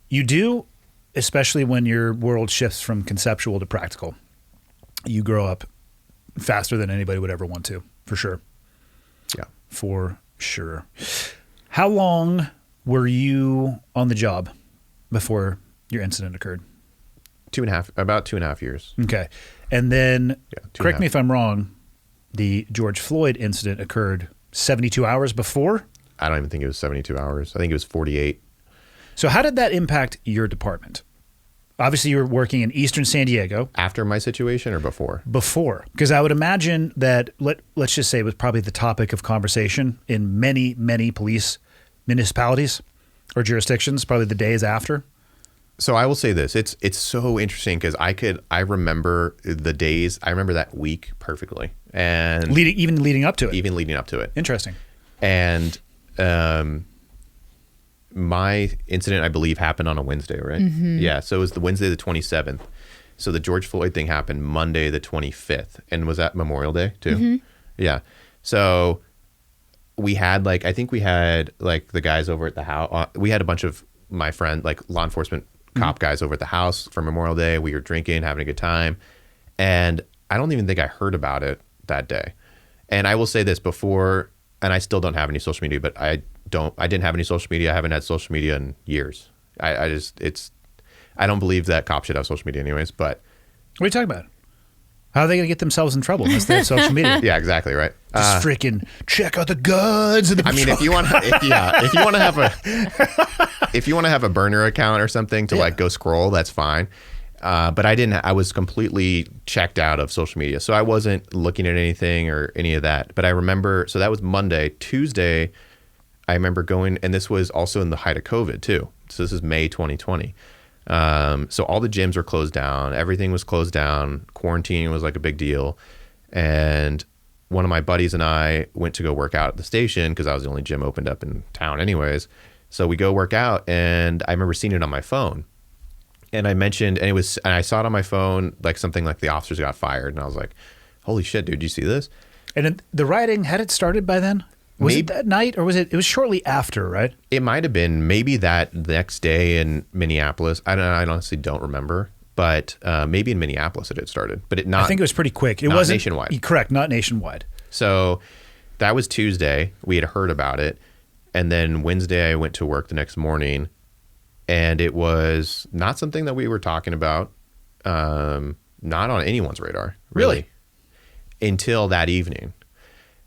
You do, especially when your world shifts from conceptual to practical. You grow up faster than anybody would ever want to, for sure. Yeah. For sure. How long were you on the job before your incident occurred? About 2.5 years. Okay. And then, Yeah, correct me if I'm wrong, the George Floyd incident occurred 72 hours before? I don't even think it was 72 hours. I think it was 48. So how did that impact your department? Obviously, you were working in Eastern San Diego. After my situation or before? Before. Because I would imagine that, let's just say it was probably the topic of conversation in many, many police municipalities or jurisdictions, probably the days after. So I will say this. It's so interesting because I remember the days. I remember that week perfectly. And Even leading up to it. even leading up to it. Interesting. And my incident, I believe, happened on a Wednesday, right? Yeah. So it was the Wednesday, the 27th. So the George Floyd thing happened Monday, the 25th. And was that Memorial Day too? Yeah. So we had I think we had the guys over at the house. We had a bunch of my friend, law enforcement cop guys over at the house for Memorial Day. We were drinking, having a good time. And I don't even think I heard about it that day. And I will say this before, and I still don't have any social media, but I didn't have any social media. I haven't had social media in years. I don't believe that cops should have social media anyways, but. What are you talking about? How are they going to get themselves in trouble unless they have social media? Yeah, exactly. Right. Just freaking check out the guns. In the if you want to have a burner account or something to go scroll, that's fine. But I was completely checked out of social media. So I wasn't looking at anything or any of that. But I remember, so that was Monday. Tuesday, I remember going, and this was also in the height of COVID too. So this is May 2020. So all the gyms were closed down. Everything was closed down. Quarantine was a big deal. And one of my buddies and I went to go work out at the station because I was the only gym opened up in town anyways. So we go work out, and I remember seeing it on my phone. And I mentioned, and I saw it on my phone, something like the officers got fired. And I was like, holy shit, dude, did you see this? And the rioting, had it started by then? Was it that night, or was it? It was shortly after, right? It might have been maybe that next day in Minneapolis. I honestly don't remember, but maybe in Minneapolis it had started. But I think it was pretty quick. It not wasn't nationwide. Correct, not nationwide. So that was Tuesday. We had heard about it, and then Wednesday I went to work the next morning, and it was not something that we were talking about. Not on anyone's radar, really, until that evening.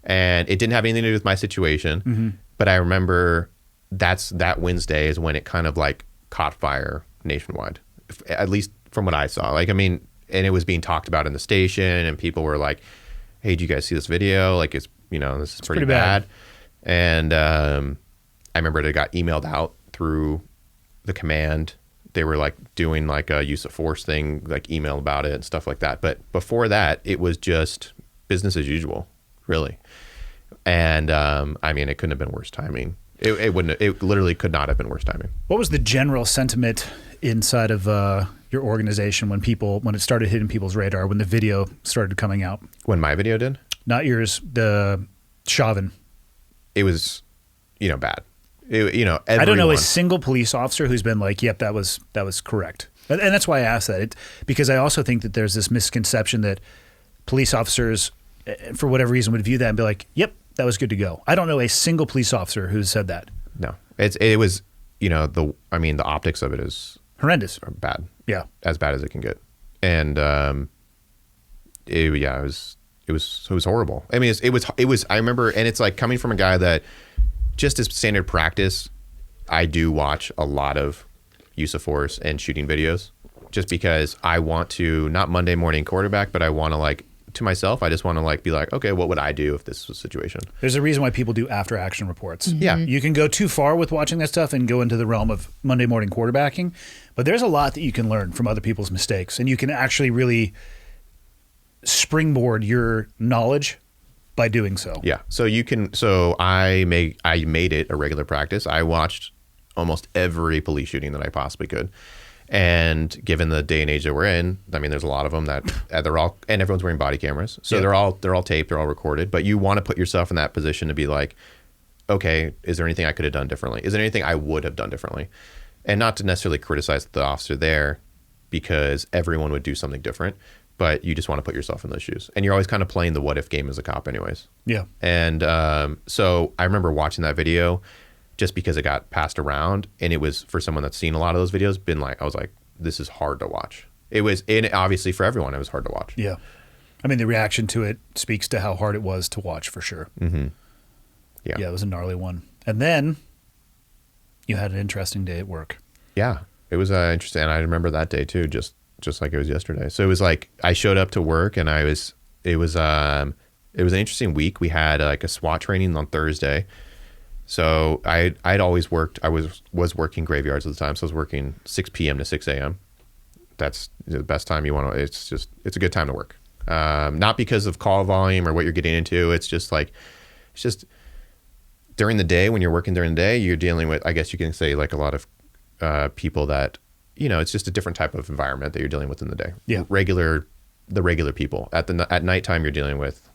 And it didn't have anything to do with my situation, but I remember that Wednesday is when it kind of caught fire nationwide, at least from what I saw. And it was being talked about in the station, and people were like, "Hey, did you guys see this video? This is pretty bad." And I remember it got emailed out through the command. They were doing a use of force thing, email about it and stuff like that. But before that, it was just business as usual. Really. And it couldn't have been worse timing. It literally could not have been worse timing. What was the general sentiment inside of your organization when it started hitting people's radar, when the video started coming out? When my video did? Not yours, the Chauvin. It was, bad. Everyone. I don't know a single police officer who's been like, yep, that was correct. And that's why I asked that. Because I also think that there's this misconception that police officers, for whatever reason, would view that and be like, yep, that was good to go. I don't know a single police officer who's said that. No, it was, the optics of it is horrendous, bad. Yeah. As bad as it can get. And, it was horrible. It was, I remember, and it's coming from a guy that just as standard practice, I do watch a lot of use of force and shooting videos just because I want to, not Monday morning quarterback, but I want to to myself, I just want to be okay, what would I do if this was a situation? There's a reason why people do after action reports. Yeah. You can go too far with watching that stuff and go into the realm of Monday morning quarterbacking, but there's a lot that you can learn from other people's mistakes, and you can actually really springboard your knowledge by doing so. Yeah. So I made it a regular practice. I watched almost every police shooting that I possibly could. And given the day and age that we're in, I mean, there's a lot of them that they're all, and everyone's wearing body cameras. So they're all taped, they're all recorded, but you want to put yourself in that position to be like, okay, is there anything I could have done differently? Is there anything I would have done differently? And not to necessarily criticize the officer there, because everyone would do something different, but you just want to put yourself in those shoes. And you're always kind of playing the what if game as a cop anyways. Yeah. And so I remember watching that video just because it got passed around, and it was, for someone that's seen a lot of those videos, I was like, this is hard to watch. It was, and obviously for everyone, it was hard to watch. Yeah. I mean, the reaction to it speaks to how hard it was to watch, for sure. Mm-hmm. Yeah. Yeah, it was a gnarly one. And then you had an interesting day at work. Yeah, it was interesting. And I remember that day too, just like it was yesterday. So it was like, I showed up to work, and it was an interesting week. We had like a SWAT training on Thursday. So I'd always worked, I was working graveyards at the time. So I was working 6 p.m. to 6 a.m. That's the best time you want to, it's a good time to work. Not because of call volume or what you're getting into. It's just during the day, when you're working during the day, you're dealing with, I guess you can say, like a lot of people that, it's just a different type of environment that you're dealing with in the day. Yeah. The regular people. At nighttime, you're dealing with,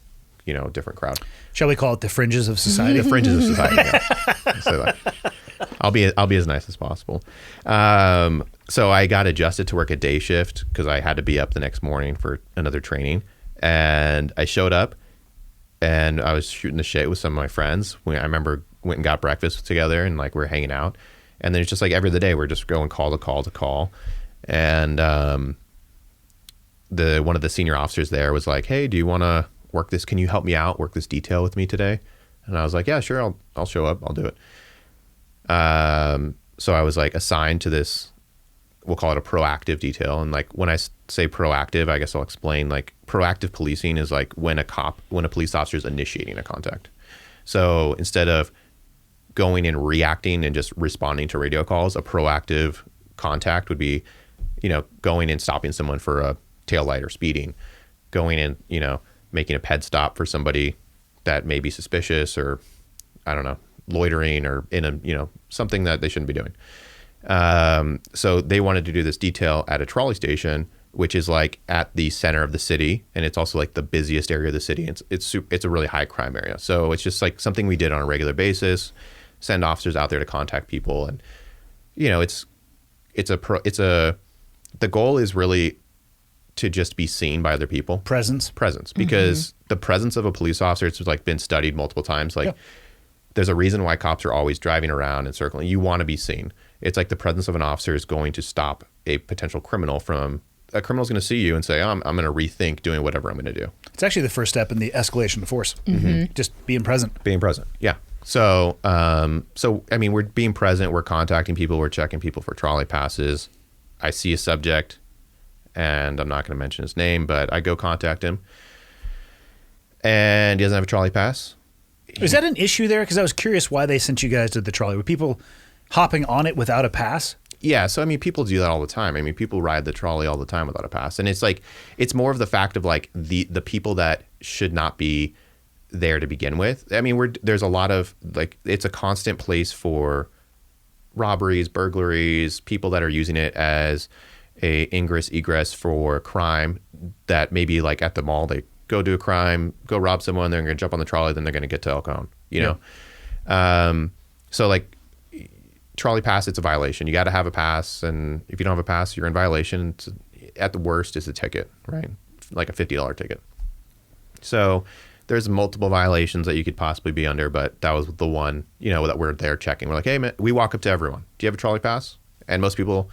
a different crowd. Shall we call it the fringes of society? The fringes of society. Yeah. So I'll be as nice as possible. So I got adjusted to work a day shift because I had to be up the next morning for another training. And I showed up, and I was shooting the shit with some of my friends. I remember went and got breakfast together, and like we're hanging out. And then it's just like every other day we're just going call to call to call. And one of the senior officers there was like, "Hey, do you want to work this? Can you help me out? Work this detail with me today?" And I was like, "Yeah, sure. I'll show up. I'll do it." So I was like assigned to this, we'll call it a proactive detail. And like when I say proactive, I guess I'll explain, like proactive policing is like when a police officer is initiating a contact. So instead of going and reacting and just responding to radio calls, a proactive contact would be, going and stopping someone for a tail light or speeding, going and, making a ped stop for somebody that may be suspicious, or I don't know, loitering, or in a, something that they shouldn't be doing. So they wanted to do this detail at a trolley station, which is like at the center of the city, and it's also like the busiest area of the city. It's a really high crime area. So it's just like something we did on a regular basis, send officers out there to contact people. And, the goal is really to just be seen by other people. Presence, because the presence of a police officer, it's like been studied multiple times. Like there's a reason why cops are always driving around and circling. You want to be seen. It's like the presence of an officer is going to stop a potential criminal from, a criminal's going to see you and say, I'm going to rethink doing whatever I'm going to do. It's actually the first step in the escalation of force. Just being present. Yeah. So, I mean, we're being present, we're contacting people, we're checking people for trolley passes. I see a subject, and I'm not going to mention his name, but I go contact him, and he doesn't have a trolley pass. Is that an issue there? Because I was curious why they sent you guys to the trolley. Were people hopping on it without a pass? Yeah, so I mean, people do that all the time. I mean, people ride the trolley all the time without a pass, and it's like, it's more of the fact of like the people that should not be there to begin with. I mean, there's a lot of like, it's a constant place for robberies, burglaries, people that are using it as a ingress egress for crime, that maybe like at the mall, they go do a crime, go rob someone, they're going to jump on the trolley, then they're going to get to El Cajon, know? So like trolley pass, it's a violation. You got to have a pass. And if you don't have a pass, you're in violation. At the worst, it's a ticket, right? Like a $50 ticket. So there's multiple violations that you could possibly be under, but that was the one, that we're there checking. We're like, hey, man, we walk up to everyone. Do you have a trolley pass? And most people,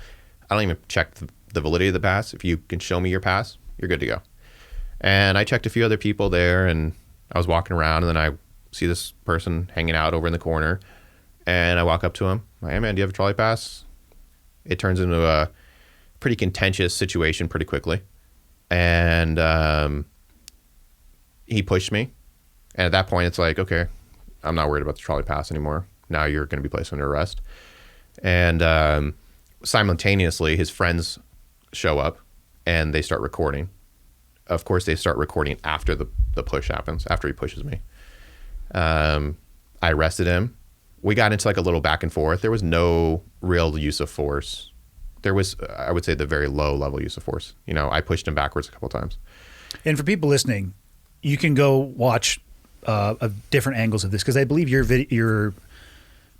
I don't even check the validity of the pass. If you can show me your pass, you're good to go. And I checked a few other people there, and I was walking around, and then I see this person hanging out over in the corner, and I walk up to him. I'm like, hey, man, do you have a trolley pass? It turns into a pretty contentious situation pretty quickly. And he pushed me. And at that point, it's like, okay, I'm not worried about the trolley pass anymore. Now you're going to be placed under arrest. And simultaneously, his friends show up, and they start recording. Of course, they start recording after the push happens, after he pushes me. I arrested him. We got into like a little back and forth. There was no real use of force there was, I would say, the very low level use of force. You know, I pushed him backwards a couple of times. And for people listening, you can go watch different angles of this because I believe your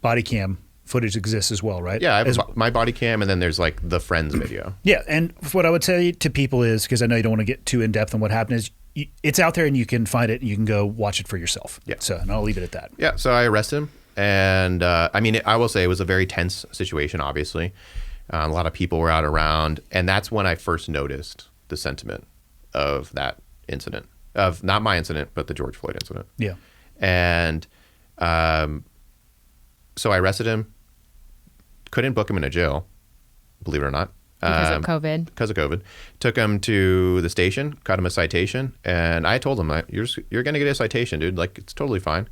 body cam footage exists as well, right? Yeah, I have my body cam, and then there's like the friends video. Yeah, and what I would say to people is, because I know you don't want to get too in depth on what happened, is it's out there and you can find it and you can go watch it for yourself. Yeah. So, and I'll leave it at that. Yeah, so I arrested him, and I mean, I will say it was a very tense situation, obviously. A lot of people were out around, and that's when I first noticed the sentiment of that incident, of not my incident, but the George Floyd incident. Yeah. And so I arrested him, couldn't book him in a jail, believe it or not. Because of COVID. Because of COVID. Took him to the station, cut him a citation, and I told him, you're going to get a citation, dude. Like, it's totally fine.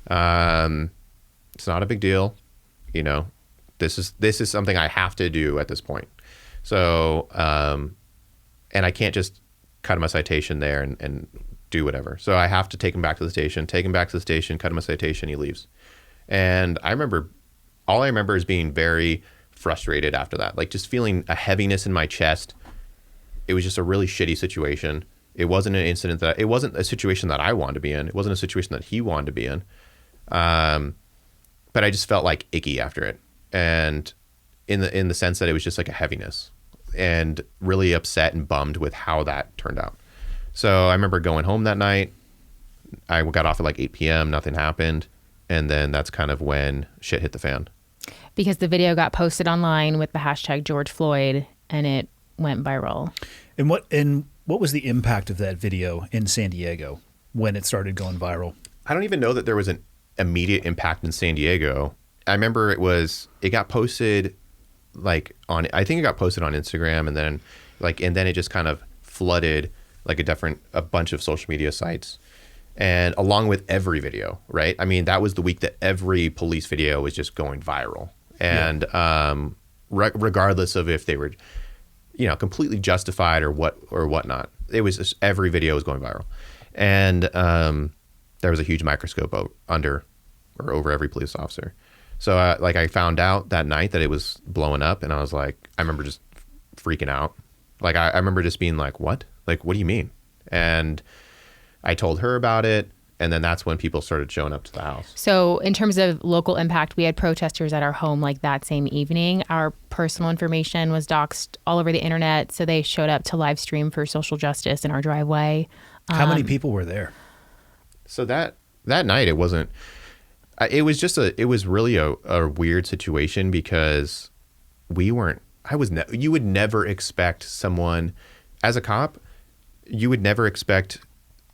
It's not a big deal. You know, this is something I have to do at this point. So, and I can't just cut him a citation there and do whatever. So I have to take him back to the station, cut him a citation, he leaves. And all I remember is being very frustrated after that, like just feeling a heaviness in my chest. It was just a really shitty situation. It wasn't it wasn't a situation that I wanted to be in. It wasn't a situation that he wanted to be in. But I just felt like icky after it. And in the sense that it was just like a heaviness and really upset and bummed with how that turned out. So I remember going home that night. I got off at like 8 p.m. Nothing happened. And then that's kind of when shit hit the fan. Because the video got posted online with the hashtag George Floyd and it went viral. And what was the impact of that video in San Diego when it started going viral? I don't even know that there was an immediate impact in San Diego. I remember it got posted I think it got posted on Instagram and then it just kind of flooded like a bunch of social media sites. And along with every video, right? I mean, that was the week that every police video was just going viral. And regardless of if they were, you know, completely justified or whatnot, it was just every video was going viral. And there was a huge microscope under or over every police officer. So I found out that night that it was blowing up, and I was like, I remember just freaking out. Like I remember just being like, what? Like, what do you mean? And I told her about it, and then that's when people started showing up to the house. So in terms of local impact, we had protesters at our home like that same evening. Our personal information was doxxed all over the internet, so they showed up to live stream for social justice in our driveway. How many people were there? So that night, it wasn't. It was really a weird situation because you would never expect someone, as a cop, you would never expect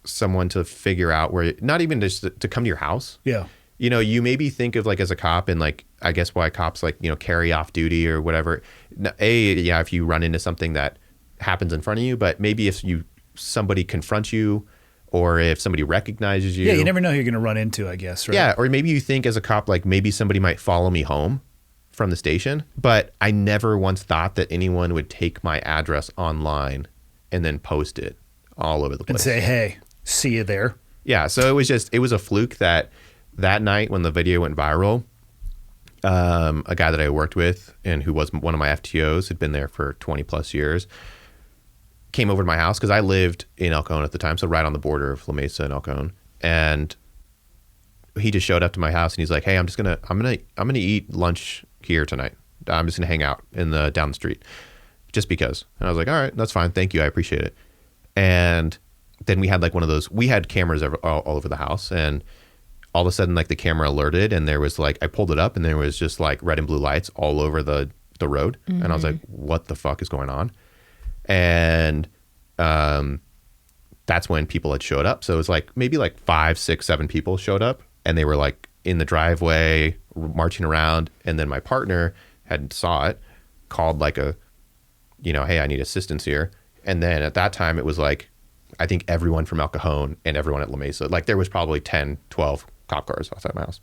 someone to figure out where, not even just to come to your house. Yeah. You know, you maybe think of like as a cop and like, I guess why cops like, you know, carry off duty or whatever. If you run into something that happens in front of you, but maybe if somebody confronts you or if somebody recognizes you. Yeah, you never know who you're going to run into, I guess, right? Yeah, or maybe you think as a cop, like maybe somebody might follow me home from the station, but I never once thought that anyone would take my address online and then post it all over the place. And say, hey, see you there. Yeah, so it was a fluke that night when the video went viral, a guy that I worked with and who was one of my FTOs, had been there for 20 plus years, came over to my house because I lived in El Cajon at the time, so right on the border of La Mesa and El Cajon, and he just showed up to my house and he's like, "Hey, I'm gonna eat lunch here tonight. I'm just gonna hang out down the street, just because." And I was like, "All right, that's fine. Thank you. I appreciate it." And then we had like one of those. We had cameras all over the house, and all of a sudden, like the camera alerted, and there was like I pulled it up, and there was just like red and blue lights all over the road, and I was like, "What the fuck is going on?" And that's when people had showed up. So it was like maybe like 5, 6, 7 people showed up, and they were like in the driveway marching around. And then my partner saw it, called like hey, I need assistance here. And then at that time it was like, I think everyone from El Cajon and everyone at La Mesa, like there was probably 10, 12 cop cars outside my house.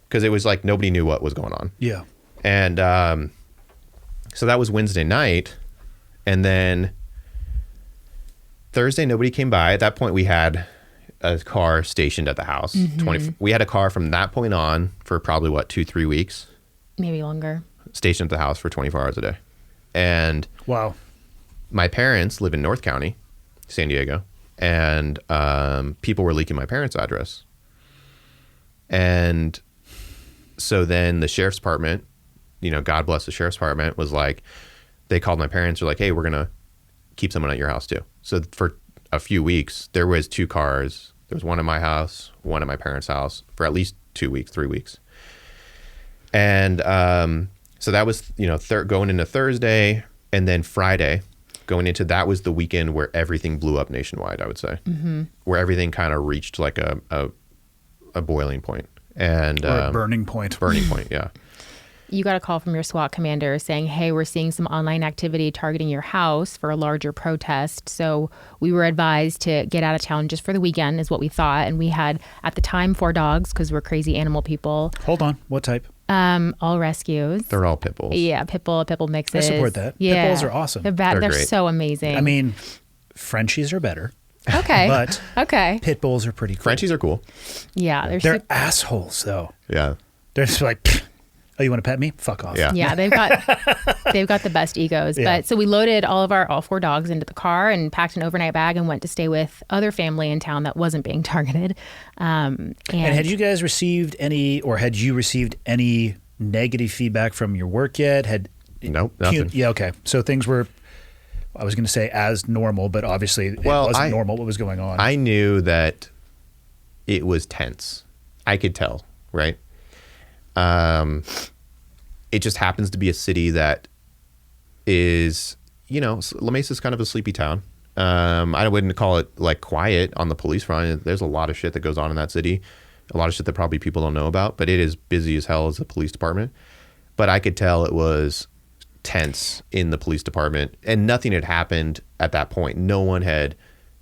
Cause it was like, nobody knew what was going on. Yeah. And so that was Wednesday night. And then Thursday, nobody came by. At that point, we had a car stationed at the house. We had a car from that point on for probably 2-3 weeks. Maybe longer. Stationed at the house for 24 hours a day. And Wow. my parents live in North County, San Diego, and people were leaking my parents' address. And so then the sheriff's department, you know, God bless the sheriff's department, was like, they called my parents. They're like, hey, we're going to keep someone at your house too. So for a few weeks, there was 2 cars. There was one at my house, one at my parents' house for at least 2 weeks, 3 weeks. And so that was, you know, going into Thursday, and then Friday going into, that was the weekend where everything blew up nationwide, I would say, where everything kind of reached like a boiling point. And Or a burning point. Burning point, yeah. You got a call from your SWAT commander saying, hey, we're seeing some online activity targeting your house for a larger protest. So we were advised to get out of town just for the weekend is what we thought. And we had, at the time, 4 dogs because we're crazy animal people. Hold on. What type? All rescues. They're all pit bulls. Yeah, pit bull mixes. I support that. Yeah. Pit bulls are awesome. They're They're great. so amazing. I mean, Frenchies are better. Okay. But okay. pit bulls are pretty cool. Frenchies are cool. Yeah. They're assholes, though. Yeah. They're just like, "Pfft, oh, you want to pet me? Fuck off. Yeah. Yeah, they've got the best egos. Yeah. But so we loaded all 4 dogs into the car and packed an overnight bag and went to stay with other family in town that wasn't being targeted. And had you guys received any, or had you received any negative feedback from your work yet? Nope, nothing. Yeah, okay. So things were, I was going to say as normal, but obviously it wasn't normal what was going on. I knew that it was tense. I could tell, right? It just happens to be a city that is, you know, La Mesa is kind of a sleepy town. I wouldn't call it like quiet on the police front. There's a lot of shit that goes on in that city. A lot of shit that probably people don't know about, but it is busy as hell as a police department. But I could tell it was tense in the police department, and nothing had happened at that point. No one had,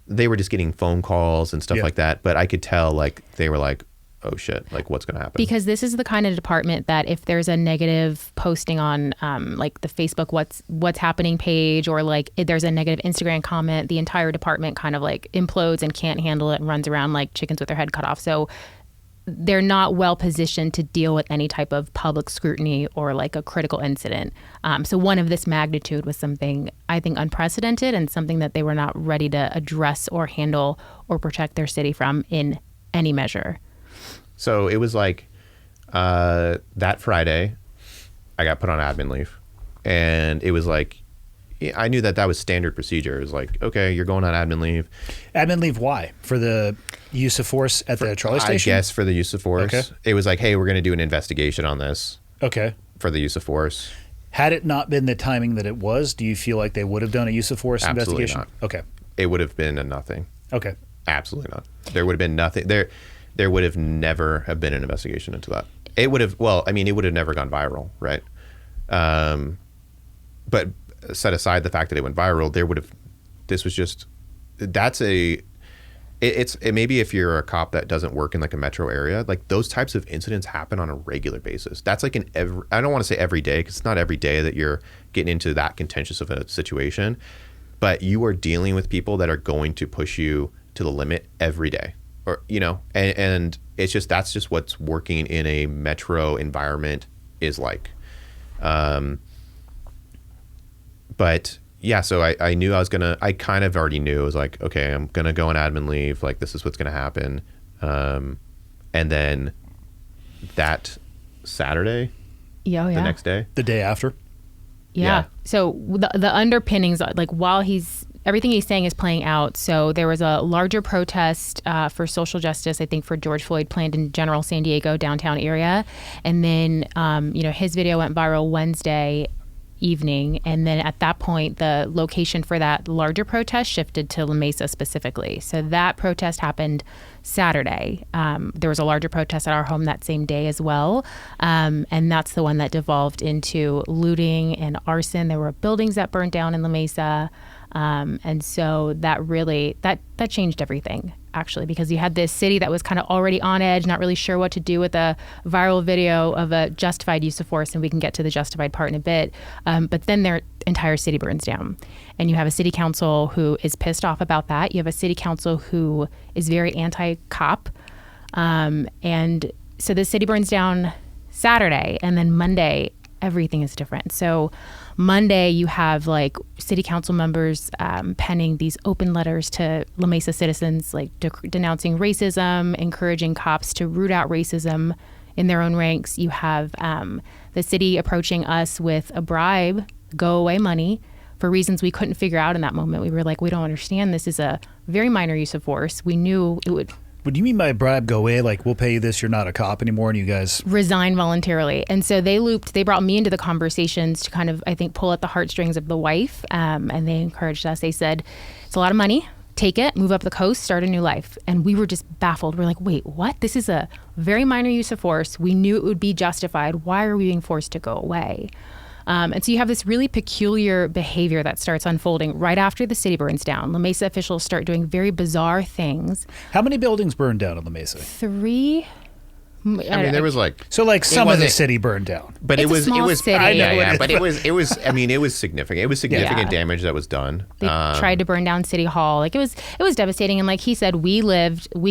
they were just getting phone calls and stuff like that. But I could tell like they were like, oh shit, like what's going to happen? Because this is the kind of department that if there's a negative posting on like the Facebook what's happening page, or like if there's a negative Instagram comment, the entire department kind of like implodes and can't handle it and runs around like chickens with their head cut off. So they're not well positioned to deal with any type of public scrutiny or like a critical incident. So one of this magnitude was something I think unprecedented and something that they were not ready to address or handle or protect their city from in any measure. So it was like that Friday, I got put on admin leave, and it was like, I knew that was standard procedure. It was like, okay, you're going on admin leave. Admin leave, why? For the use of force at the trolley station? I guess for the use of force. Okay. It was like, hey, we're going to do an investigation on this. Okay. For the use of force. Had it not been the timing that it was, do you feel like they would have done a use of force Absolutely investigation? Not. Okay. It would have been a nothing. Okay. Absolutely not. There would have been nothing. There would have never have been an investigation into that. It would have, well, I mean, it would have never gone viral, right? But set aside the fact that it went viral, there would have, this was just, that's a, it maybe if you're a cop that doesn't work in like a metro area, like those types of incidents happen on a regular basis. That's like I don't want to say every day, because it's not every day that you're getting into that contentious of a situation, but you are dealing with people that are going to push you to the limit every day, or, you know, and it's just, that's just what's working in a metro environment is like. But yeah, so I knew I kind of already knew. It was like, okay, I'm going to go on admin leave. Like, this is what's going to happen. And then that Saturday, the next day. The day after? Yeah. So the underpinnings, like while everything he's saying is playing out. So there was a larger protest for social justice, I think for George Floyd, planned in general San Diego downtown area. And then, his video went viral Wednesday evening, and then at that point the location for that larger protest shifted to La Mesa specifically. So that protest happened Saturday. There was a larger protest at our home that same day as well, and that's the one that devolved into looting and arson. There were buildings that burned down in La Mesa, and so that really that changed everything, actually, because you had this city that was kind of already on edge, not really sure what to do with a viral video of a justified use of force, and we can get to the justified part in a bit. But then their entire city burns down. And you have a city council who is pissed off about that. You have a city council who is very anti-cop. And so the city burns down Saturday, and then Monday, everything is different. So Monday, you have like city council members penning these open letters to La Mesa citizens, like denouncing racism, encouraging cops to root out racism in their own ranks. You have the city approaching us with a bribe, go away money, for reasons we couldn't figure out in that moment. We were like, we don't understand. This is a very minor use of force. We knew it would What do you mean by bribe go away? Like, we'll pay you this, you're not a cop anymore, and you guys... resign voluntarily. And so they brought me into the conversations to kind of, I think, pull at the heartstrings of the wife. And they encouraged us. They said, it's a lot of money. Take it, move up the coast, start a new life. And we were just baffled. We're like, wait, what? This is a very minor use of force. We knew it would be justified. Why are we being forced to go away? And so you have this really peculiar behavior that starts unfolding right after the city burns down. La Mesa officials start doing very bizarre things. How many buildings burned down on La Mesa? 3. I mean, there was like... So like some of the wasn't- city burned down. But It's a small city. I know, Yeah, but it was I mean, it was significant. It was significant Yeah. damage that was done. They tried to burn down City Hall. Like it was devastating. And like he said, we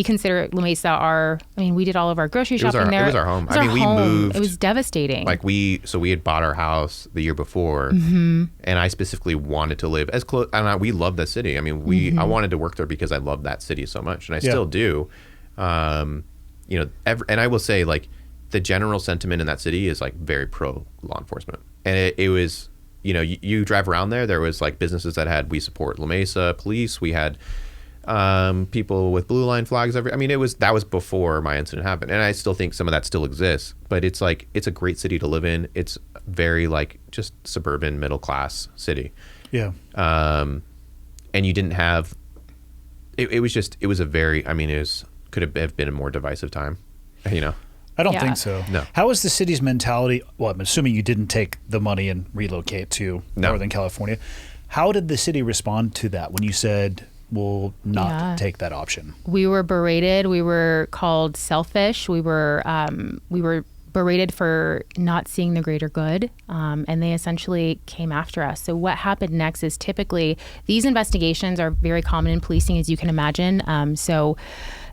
consider La Mesa we did all of our grocery shopping there. It was our home. It was I mean, our we home. moved. It was devastating. Like we had bought our house the year before, Mm-hmm. and I specifically wanted to live as close. And we love that city. I mean, Mm-hmm. I wanted to work there because I love that city so much, and I still do. And I will say, like, the general sentiment in that city is like very pro law enforcement, and it was. You drive around there was like businesses that had, we support La Mesa Police. We had people with blue line flags. That was before my incident happened. And I still think some of that still exists, but it's like, it's a great city to live in. It's very like just suburban middle class city. Yeah. And you didn't have, it was a very, could have been a more divisive time, I don't Yeah. think so. No. How was the city's mentality? Well, I'm assuming you didn't take the money and relocate to No. Northern California. How did the city respond to that when you said, we'll not Yeah. take that option? We were berated. We were called selfish. We were berated for not seeing the greater good, and they essentially came after us. So what happened next is typically these investigations are very common in policing, as you can imagine. So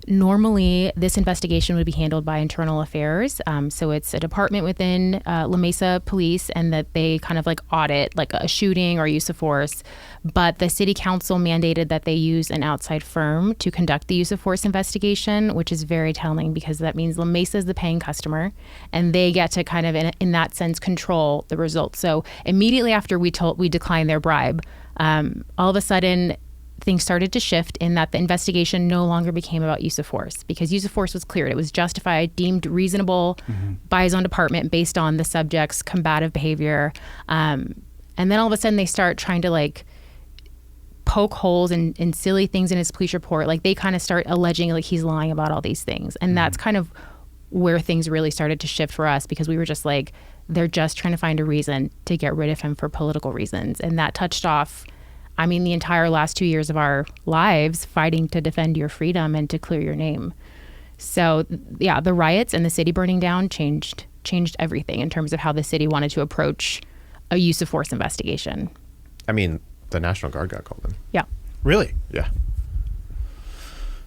normally this investigation would be handled by internal affairs. So it's a department within La Mesa Police, and that they kind of like audit like a shooting or use of force. But the city council mandated that they use an outside firm to conduct the use of force investigation, which is very telling because that means La Mesa is the paying customer, and they get to kind of in that sense control the results. So immediately after we declined their bribe, all of a sudden things started to shift in that the investigation no longer became about use of force, because use of force was cleared. It was justified, deemed reasonable by his own department based on the subject's combative behavior. And then all of a sudden they start trying to like poke holes in silly things in his police report. Like they kind of start alleging like he's lying about all these things. And that's kind of where things really started to shift for us, because we were just like, they're just trying to find a reason to get rid of him for political reasons. And that touched off the entire last 2 years of our lives fighting to defend your freedom and to clear your name. So yeah, the riots and the city burning down changed everything in terms of how the city wanted to approach a use of force investigation. The National Guard got called in. Yeah. Really? Yeah.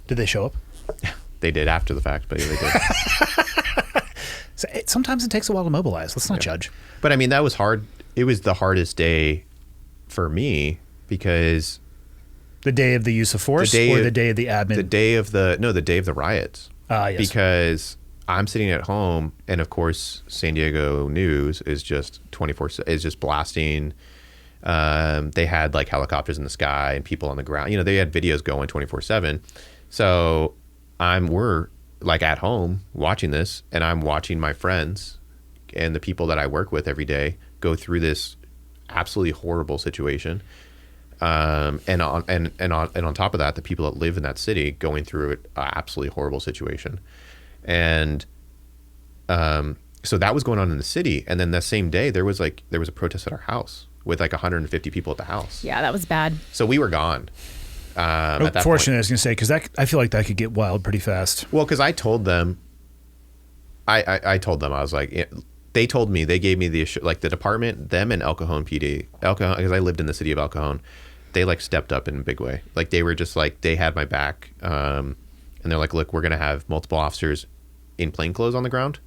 Did they show up? They did after the fact, but yeah, they did. Sometimes it takes a while to mobilize. Let's not judge. But that was hard. It was the hardest day for me because The day of the use of force or the day of the admin? the day of the riots. Yes. Because I'm sitting at home, and of course, San Diego news is just 24/7, is just blasting. They had like helicopters in the sky and people on the ground. They had videos going 24/7. So we're like at home watching this, and I'm watching my friends and the people that I work with every day go through this absolutely horrible situation. And on top of that, the people that live in that city going through an absolutely horrible situation. And so that was going on in the city. And then that same day, there was a protest at our house with like 150 people at the house. Yeah, that was bad. So we were gone. At that Fortunately, I point. was going to say, because I feel like that could get wild pretty fast. Well, because I told them, I told them, I was like, they told me, they gave me the department, them and El Cajon PD, because I lived in the city of El Cajon, they like stepped up in a big way. Like they were just like, they had my back. And they're like, look, we're going to have multiple officers in plain clothes on the ground,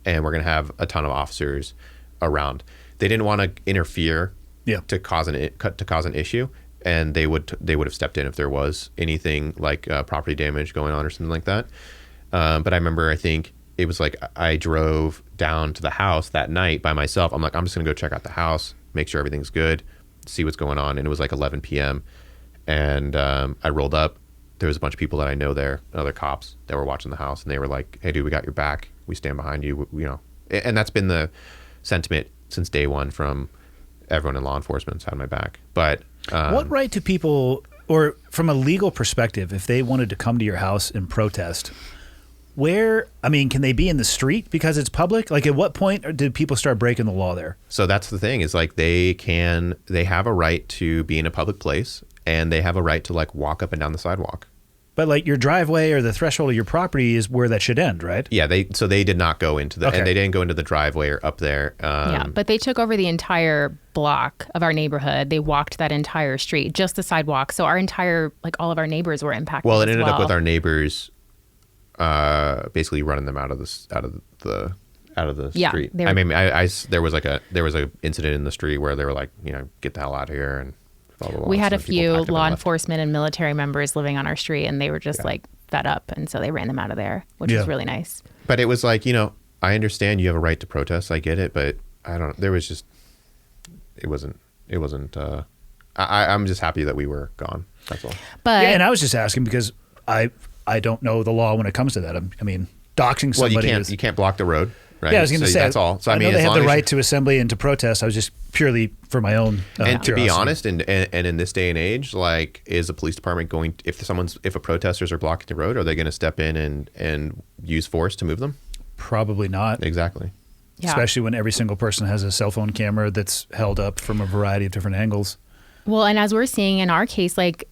and we're going to have a ton of officers around. They didn't want to interfere to cause an issue, and they would have stepped in if there was anything like property damage going on or something like that. But I remember, I think it was like I drove down to the house that night by myself. I'm like, I'm just gonna go check out the house, make sure everything's good, see what's going on. And it was like 11 p.m. and I rolled up. There was a bunch of people that I know there, other cops that were watching the house, and they were like, "Hey, dude, we got your back. We stand behind you." You know, and that's been the sentiment since day one from everyone in law enforcement's had my back. But what right do people, or from a legal perspective, if they wanted to come to your house and protest, can they be in the street because it's public? Like, at what point did people start breaking the law there? So that's the thing, is like they have a right to be in a public place, and they have a right to like walk up and down the sidewalk. But like your driveway or the threshold of your property is where that should end, right? Yeah, they did not go into and they didn't go into the driveway or up there. But they took over the entire block of our neighborhood. They walked that entire street, just the sidewalk. So our entire, like, all of our neighbors were impacted. Well, it ended up with our neighbors basically running them out of the street. I mean, there was a incident in the street where they were like, you know, get the hell out of here, and blah, blah, blah. We had a few law enforcement and military members living on our street, and they were just like fed up, and so they ran them out of there, which was really nice. But it was like, you know, I understand you have a right to protest, I get it, but there was just, it wasn't. I'm just happy that we were gone. That's all. But and I was just asking because I don't know the law when it comes to that. I mean, doxing somebody. Well, you can't block the road, right? Yeah, I was going to say that's all. So I mean, know they as have the long as right to assembly and to protest. I was just purely for my own. And to be curiosity. honest, and in this day and age, like, is the police department going? If a protesters are blocking the road, are they going to step in and use force to move them? Probably not. Exactly. Yeah. Especially when every single person has a cell phone camera that's held up from a variety of different angles. Well, and as we're seeing in our case, like,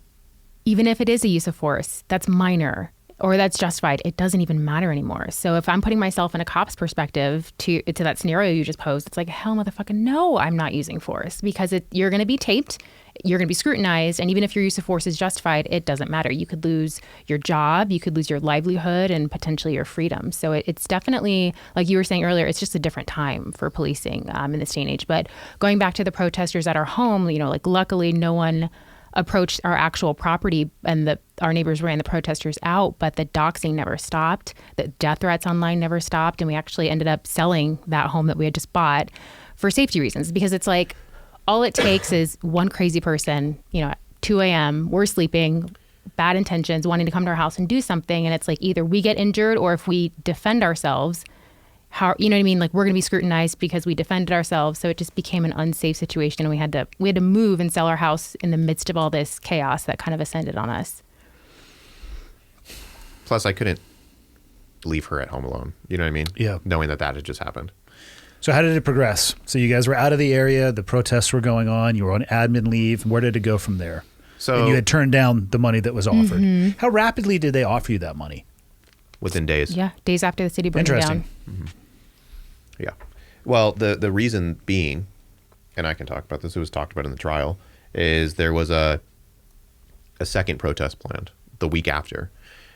even if it is a use of force, that's minor or that's justified, it doesn't even matter anymore. So if I'm putting myself in a cop's perspective to that scenario you just posed, it's like, hell motherfucking no, I'm not using force, because you're going to be taped, you're going to be scrutinized, and even if your use of force is justified, it doesn't matter. You could lose your job, you could lose your livelihood, and potentially your freedom. So it's definitely, like you were saying earlier, it's just a different time for policing in this day and age. But going back to the protesters at our home, you know, like, luckily no one approached our actual property, and our neighbors ran the protesters out, but the doxing never stopped. The death threats online never stopped. And we actually ended up selling that home that we had just bought for safety reasons, because it's like, all it takes is one crazy person, you know, at 2 a.m., we're sleeping, bad intentions, wanting to come to our house and do something. And it's like, either we get injured, or if we defend ourselves, you know what I mean? Like, we're going to be scrutinized because we defended ourselves. So it just became an unsafe situation. And we had to move and sell our house in the midst of all this chaos that kind of ascended on us. Plus, I couldn't leave her at home alone. You know what I mean? Yeah. Knowing that had just happened. So how did it progress? So you guys were out of the area, the protests were going on, you were on admin leave. Where did it go from there? And you had turned down the money that was offered. Mm-hmm. How rapidly did they offer you that money? Within days. Yeah, days after the city burned down. Interesting. Mm-hmm. Yeah. Well, the reason being, and I can talk about this, it was talked about in the trial, is there was a second protest planned the week after.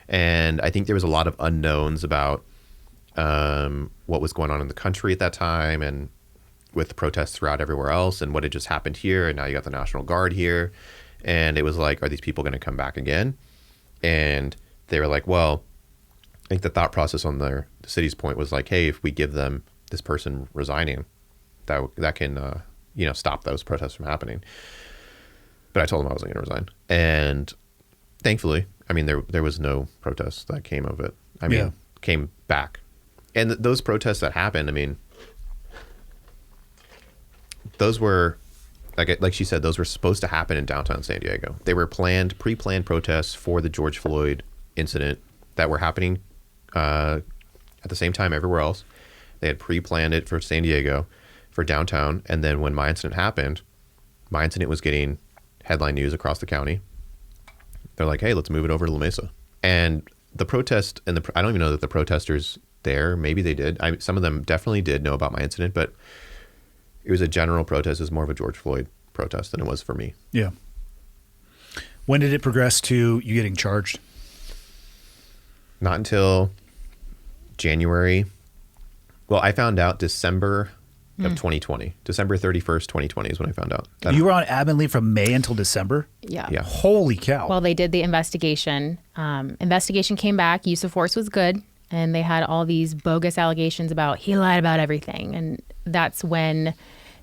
And I think there was a lot of unknowns about what was going on in the country at that time, and with the protests throughout everywhere else, and what had just happened here, and now you got the National Guard here. And it was like, are these people going to come back again? And they were like, well, I think the thought process on the city's point was like, hey, if we give them this person resigning, that can stop those protests from happening. But I told them I wasn't going to resign, and thankfully, I mean, there was no protests that came of it. I mean, came back, and those protests that happened, I mean, those were like she said, those were supposed to happen in downtown San Diego. They were pre-planned protests for the George Floyd incident that were happening at the same time everywhere else. They had pre-planned it for San Diego, for downtown, and then when my incident happened, my incident was getting headline news across the county. They're like, hey, let's move it over to La Mesa. And the protest, and I don't even know that the protesters there, maybe they did. Some of them definitely did know about my incident, but it was a general protest. It was more of a George Floyd protest than it was for me. Yeah. When did it progress to you getting charged? Not until January. Well, I found out December of 2020. December 31st, 2020 is when I found out. You were on admin leave from May until December? Yeah. Yeah. Holy cow. Well, they did the investigation. Investigation came back. Use of force was good. And they had all these bogus allegations about he lied about everything. And that's when,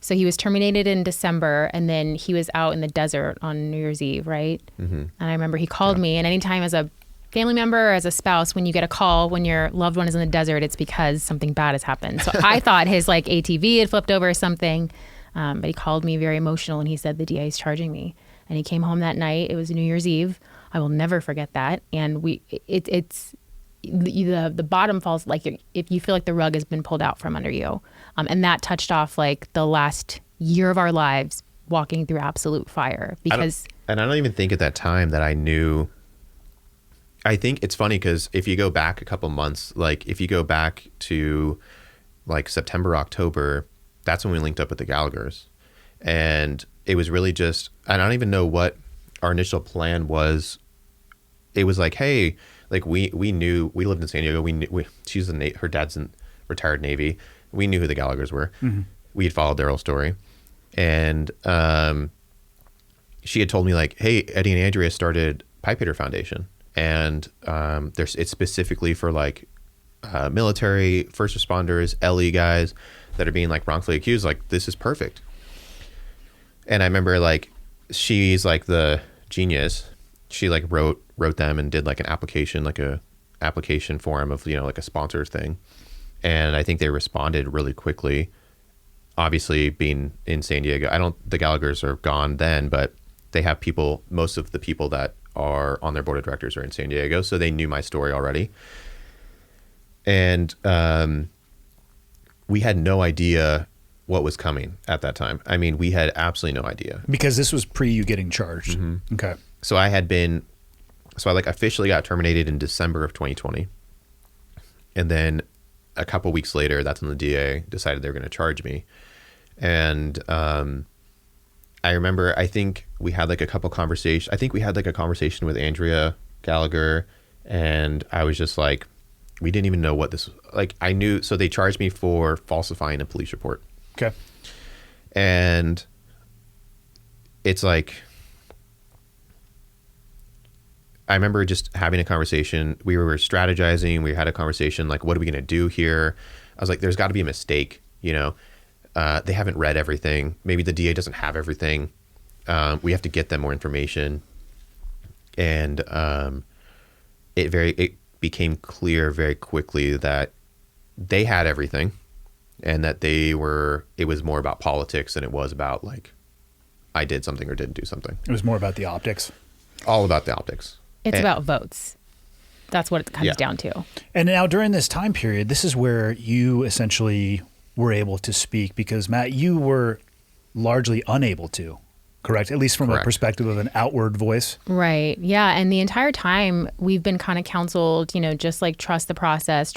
so he was terminated in December, and then he was out in the desert on New Year's Eve, right? And I remember he called me, and anytime as a family member or as a spouse, when you get a call when your loved one is in the desert, it's because something bad has happened. So I thought his like ATV had flipped over or something. But he called me very emotional, and he said the DA is charging me. And he came home that night. It was New Year's Eve. I will never forget that. And it's the bottom falls, like if you feel like the rug has been pulled out from under you. And that touched off like the last year of our lives walking through absolute fire. Because I don't even think at that time that I knew. I think it's funny because if you go back a couple months, like if you go back to like September, October, that's when we linked up with the Gallaghers. And it was really just, and I don't even know what our initial plan was. It was like, hey, like we knew, we lived in San Diego. Her dad's in retired Navy. We knew who the Gallaghers were. We had followed their whole story. And she had told me like, hey, Eddie and Andrea started Pipe Hitter Foundation. And it's specifically for like military, first responders, LE guys that are being like wrongfully accused. Like, this is perfect. And I remember like she's like the genius. She like wrote them and did like an application, like a application form of, like a sponsor thing. And I think they responded really quickly. Obviously, being in San Diego, the Gallaghers are gone then, but they have people. Most of the people that are on their board of directors are in San Diego, so they knew my story already. And we had no idea what was coming at that time. I mean, we had absolutely no idea. Because this was pre you getting charged. Okay. So I like officially got terminated in December of 2020. And then a couple weeks later, that's when the DA decided they were going to charge me. And I remember, I think we had like a couple conversations. I think we had like a conversation with Andrea Gallagher, and I was just like, we didn't even know what this, like I knew. So they charged me for falsifying a police report. Okay. And it's like, I remember just having a conversation. We were strategizing. We had a conversation like, what are we going to do here? I was like, there's got to be a mistake, They haven't read everything. Maybe the DA doesn't have everything. We have to get them more information. And it became clear very quickly that they had everything, and that it was more about politics than it was about like I did something or didn't do something. It was more about the optics. All about the optics. it's about votes. That's what it comes down to. And now during this time period, this is where you essentially were able to speak, because Matt, you were largely unable to, correct? At least from a perspective of an outward voice. Right. Yeah. And the entire time we've been kind of counseled, just like trust the process.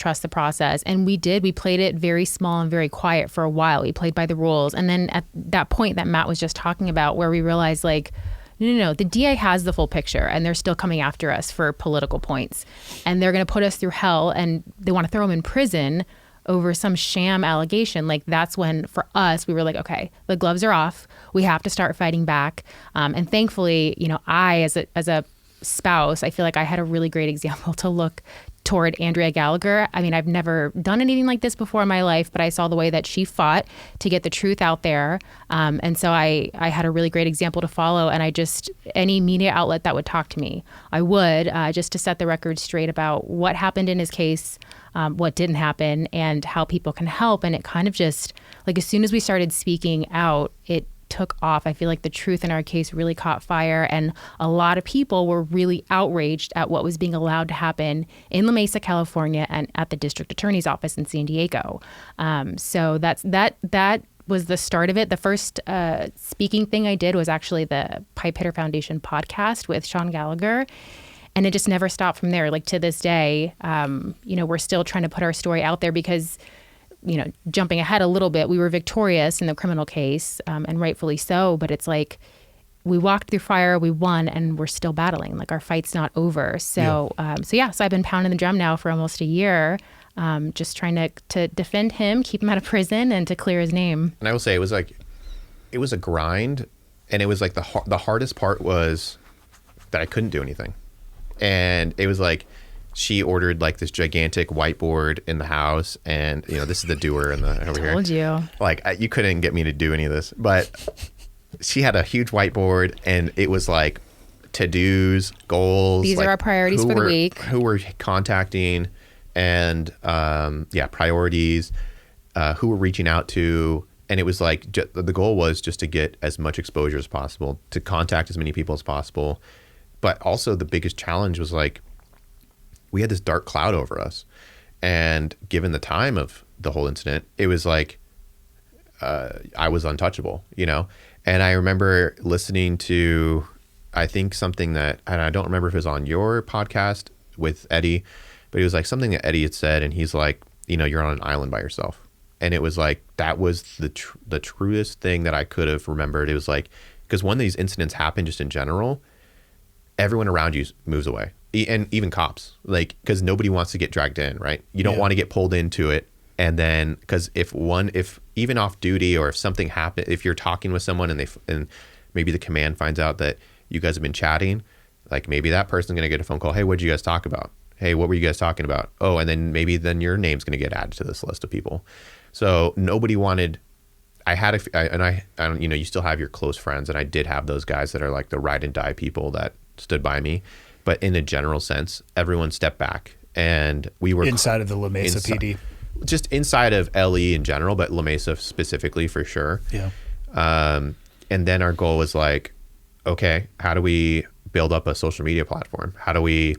And we played it very small and very quiet for a while. We played by the rules. And then at that point that Matt was just talking about, where we realized like, no, the DA has the full picture, and they're still coming after us for political points, and they're going to put us through hell, and they want to throw them in prison over some sham allegation. Like, that's when for us, we were like, okay, the gloves are off. We have to start fighting back. And thankfully, I, as a spouse, I feel like I had a really great example to look toward Andrea Gallagher. I mean, I've never done anything like this before in my life, but I saw the way that she fought to get the truth out there. And so I had a really great example to follow. And any media outlet that would talk to me, I would, just to set the record straight about what happened in his case, what didn't happen, and how people can help. And it kind of just, like, as soon as we started speaking out, it took off. I feel like the truth in our case really caught fire, and a lot of people were really outraged at what was being allowed to happen in La Mesa, California, and at the district attorney's office in San Diego. So that was the start of it. The first speaking thing I did was actually the Pipe Hitter Foundation podcast with Sean Gallagher. And it just never stopped from there. Like, to this day, we're still trying to put our story out there because, jumping ahead a little bit, we were victorious in the criminal case, and rightfully so. But it's like, we walked through fire, we won, and we're still battling. Like, our fight's not over. So, so I've been pounding the drum now for almost a year. just trying to defend him, keep him out of prison, and to clear his name. And I will say it was a grind, and it was like the hardest part was that I couldn't do anything. And it was like she ordered like this gigantic whiteboard in the house, and this is the doer over here. Told you. Like you couldn't get me to do any of this, but she had a huge whiteboard, and it was like to-dos, goals. These are our priorities for the week. Who we're contacting, and priorities, who we're reaching out to. And it was like the goal was just to get as much exposure as possible, to contact as many people as possible. But also the biggest challenge was like we had this dark cloud over us. And given the time of the whole incident, it was like I was untouchable, And I remember listening to, I think something that, and I don't remember if it was on your podcast with Eddie, but it was like something that Eddie had said, and he's like, you're on an island by yourself. And it was like, that was the truest thing that I could have remembered. It was like, because when these incidents happen just in general, everyone around you moves away, and even cops, like, because nobody wants to get dragged in, right? You don't want to get pulled into it. And then, because if even off duty, or if something happened, if you're talking with someone and maybe the command finds out that you guys have been chatting, like maybe that person's going to get a phone call. Hey, what did you guys talk about? Hey, what were you guys talking about? Oh, and then maybe your name's going to get added to this list of people. So nobody wanted, you still have your close friends, and I did have those guys that are like the ride and die people that stood by me. But in a general sense, everyone stepped back, and we were inside of the La Mesa PD. Just inside of LE in general, but La Mesa specifically for sure. Yeah. And then our goal was like, okay, how do we build up a social media platform? How do we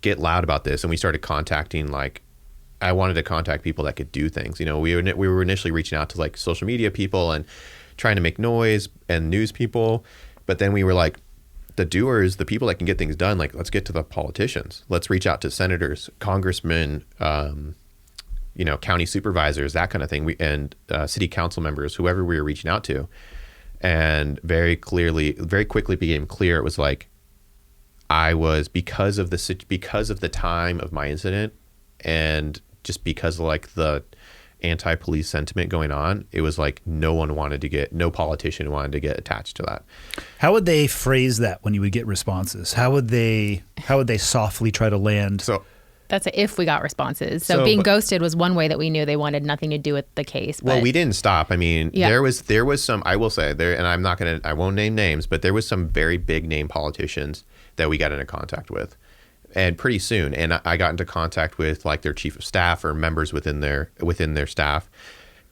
get loud about this? And we started contacting, like, I wanted to contact people that could do things. We were initially reaching out to like social media people and trying to make noise, and news people. But then we were like, the doers, the people that can get things done, like, let's get to the politicians. Let's reach out to senators, congressmen, county supervisors, that kind of thing. And city council members, whoever we were reaching out to. And very quickly became clear. It was like, I was, because of the time of my incident, and just because of like the anti-police sentiment going on, it was like no politician wanted to get attached to that. How would they phrase that when you would get responses? How would they softly try to land? So that's if we got responses. So being ghosted was one way that we knew they wanted nothing to do with the case. Well, we didn't stop. I mean, there was some, I will say there, and I won't name names, but there was some very big name politicians that we got into contact with. And pretty soon, and I got into contact with like their chief of staff or members within their staff,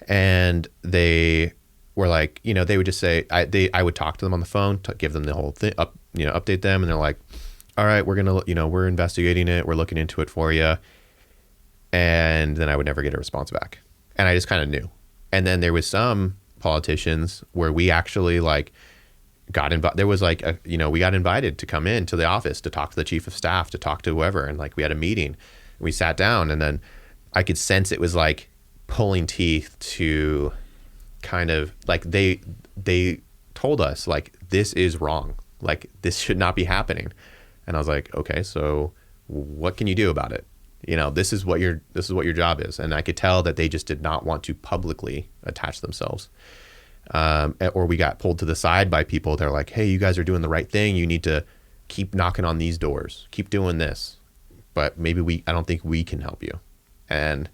and they were like, they would just say, I would talk to them on the phone to give them the whole thing, update them, and they're like, all right, we're investigating it, we're looking into it for you, and then I would never get a response back, and I just kind of knew. And then there was some politicians where we actually like there was like we got invited to come in to the office to talk to the chief of staff, to talk to whoever, and like we had a meeting, we sat down, and then I could sense it was like pulling teeth to kind of like they told us like, this is wrong, like this should not be happening. And I was like, okay, so what can you do about it? This is what your job is. And I could tell that they just did not want to publicly attach themselves. Or we got pulled to the side by people that are like, hey, you guys are doing the right thing. You need to keep knocking on these doors, keep doing this. But maybe I don't think we can help you. And,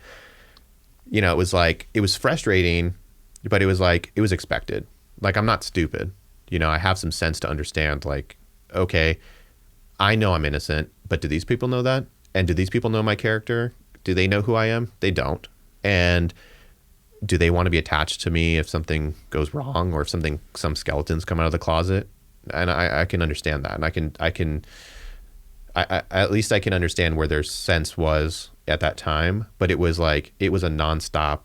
it was like, it was frustrating, but it was like, it was expected. Like, I'm not stupid. I have some sense to understand, like, okay, I know I'm innocent, but do these people know that? And do these people know my character? Do they know who I am? They don't. And do they want to be attached to me if something goes wrong, or if some skeletons come out of the closet? And I can understand that. And I at least I can understand where their sense was at that time. But it was like, it was a nonstop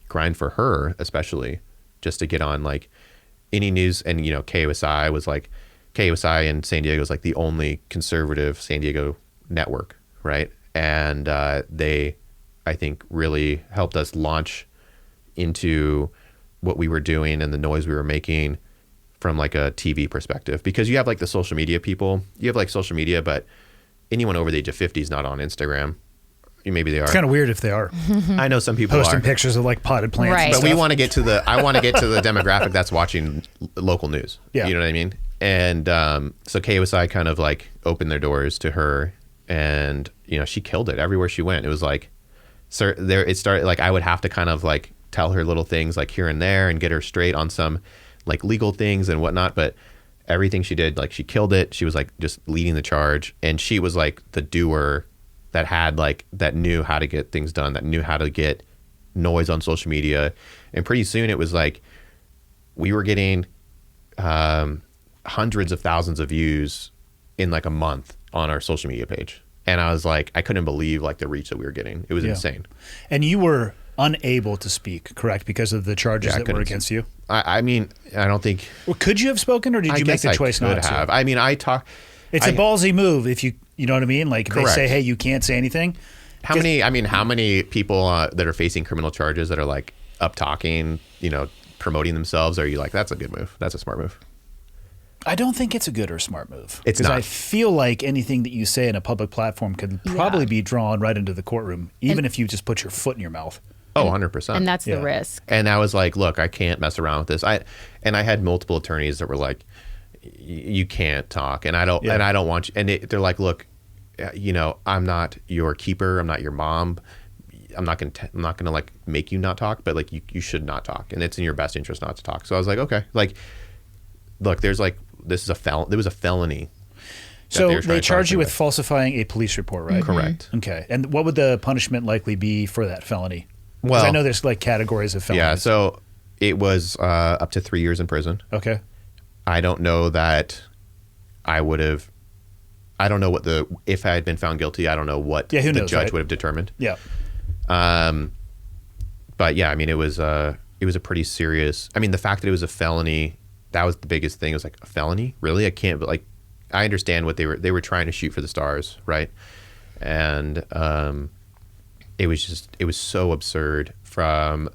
grind for her, especially, just to get on like any news. And, KUSI in San Diego is like the only conservative San Diego network, right? And they, I think, really helped us launch into what we were doing and the noise we were making from like a TV perspective. Because you have like the social media people, but anyone over the age of 50 is not on Instagram. maybe they are. It's kind of weird if they are I know some people posting are. pictures of like potted plants. Right. And But stuff. we want to get to the. I want to get to the demographic that's watching local news. Yeah. You know what I mean? And so KOSI kind of like opened their doors to her, and she killed it everywhere she went. It was like, sir, there it started. Like I would have to kind of like tell her little things like here and there and get her straight on some like legal things and whatnot. But everything she did, like she killed it. She was like just leading the charge, and she was like the doer that had like that knew how to get things done, that knew how to get noise on social media. And pretty soon it was like we were getting hundreds of thousands of views in like a month on our social media page. And I was like, I couldn't believe like the reach that we were getting. It was insane. And you were unable to speak, correct, because of the charges that were against you? I mean, I don't think. Well, could you have spoken, or did you make the choice not to? I mean, I talk. It's a ballsy move if you know what I mean? Like if they say, hey, you can't say anything. How many people that are facing criminal charges that are like up talking, promoting themselves? Are you like, that's a good move? That's a smart move? I don't think it's a good or smart move. It's because not. I feel like anything that you say in a public platform could probably be drawn right into the courtroom, even if you just put your foot in your mouth. Oh, 100%. And that's the risk. And I was like, look, I can't mess around with this. I had multiple attorneys that were like, you can't talk, and I don't want you. And they're like, look, I'm not your keeper. I'm not your mom. I'm not gonna like make you not talk, but like you should not talk, and it's in your best interest not to talk. So I was like, okay, like, look, there was a felony. So they charge you with falsifying a police report, right? Correct. Okay. And what would the punishment likely be for that felony? Well, I know there's like categories of felonies. Yeah. So it was up to 3 years in prison. Okay. I don't know that I would have. I don't know if I had been found guilty. I don't know what the judge would have determined. Yeah. But yeah, I mean, it was a pretty serious. I mean, the fact that it was a felony, that was the biggest thing. It was like, a felony, really? I can't. But like, I understand what they were trying to shoot for the stars, right? And it was so absurd from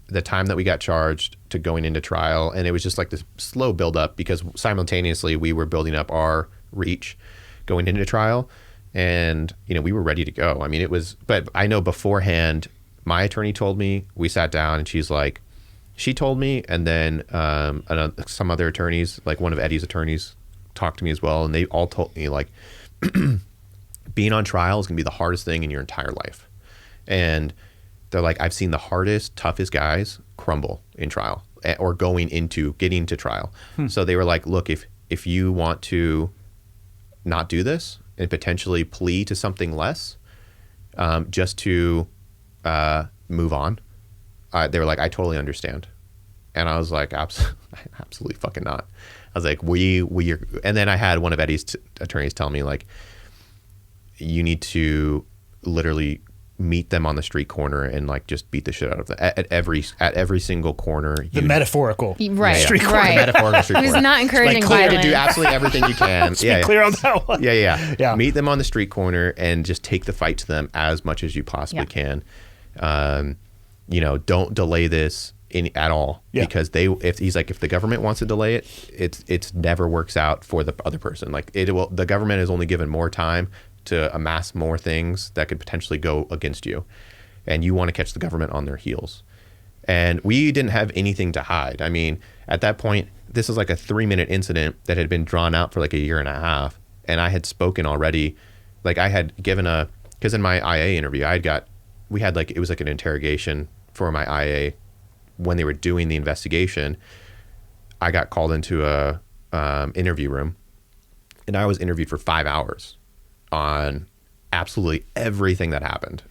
the time that we got charged to going into trial, and it was just like this slow build up because simultaneously we were building up our reach going into trial, and we were ready to go. I mean, it was, but I know beforehand my attorney told me, we sat down and she told me, and then some other attorneys, like one of Eddie's attorneys, talked to me as well, and they all told me like being on trial is gonna be the hardest thing in your entire life. And they're like, I've seen the hardest, toughest guys crumble in trial or getting to trial. So they were like, look, if you want to not do this and potentially plea to something less, just to move on, they were like, I totally understand. And I was like, absolutely fucking not. I was like, and then I had one of Eddie's attorneys tell me like, you need to literally meet them on the street corner and like just beat the shit out of them at every single corner. The metaphorical street corner. Right. Metaphorical street He was corner. not encouraging You violence. can do absolutely everything you can. Be clear on that one. Yeah. Meet them on the street corner and just take the fight to them as much as you possibly can. Don't delay this at all, because if the government wants to delay it, it's never works out for the other person. Like the government is only given more time to amass more things that could potentially go against you, and you want to catch the government on their heels. And we didn't have anything to hide. I mean, at that point, this is like a 3-minute incident that had been drawn out for like a year and a half, and I had spoken already. Like I had given because in my IA interview, it was like an interrogation for my IA when they were doing the investigation. I got called into a interview room, and I was interviewed for 5 hours on absolutely everything that happened,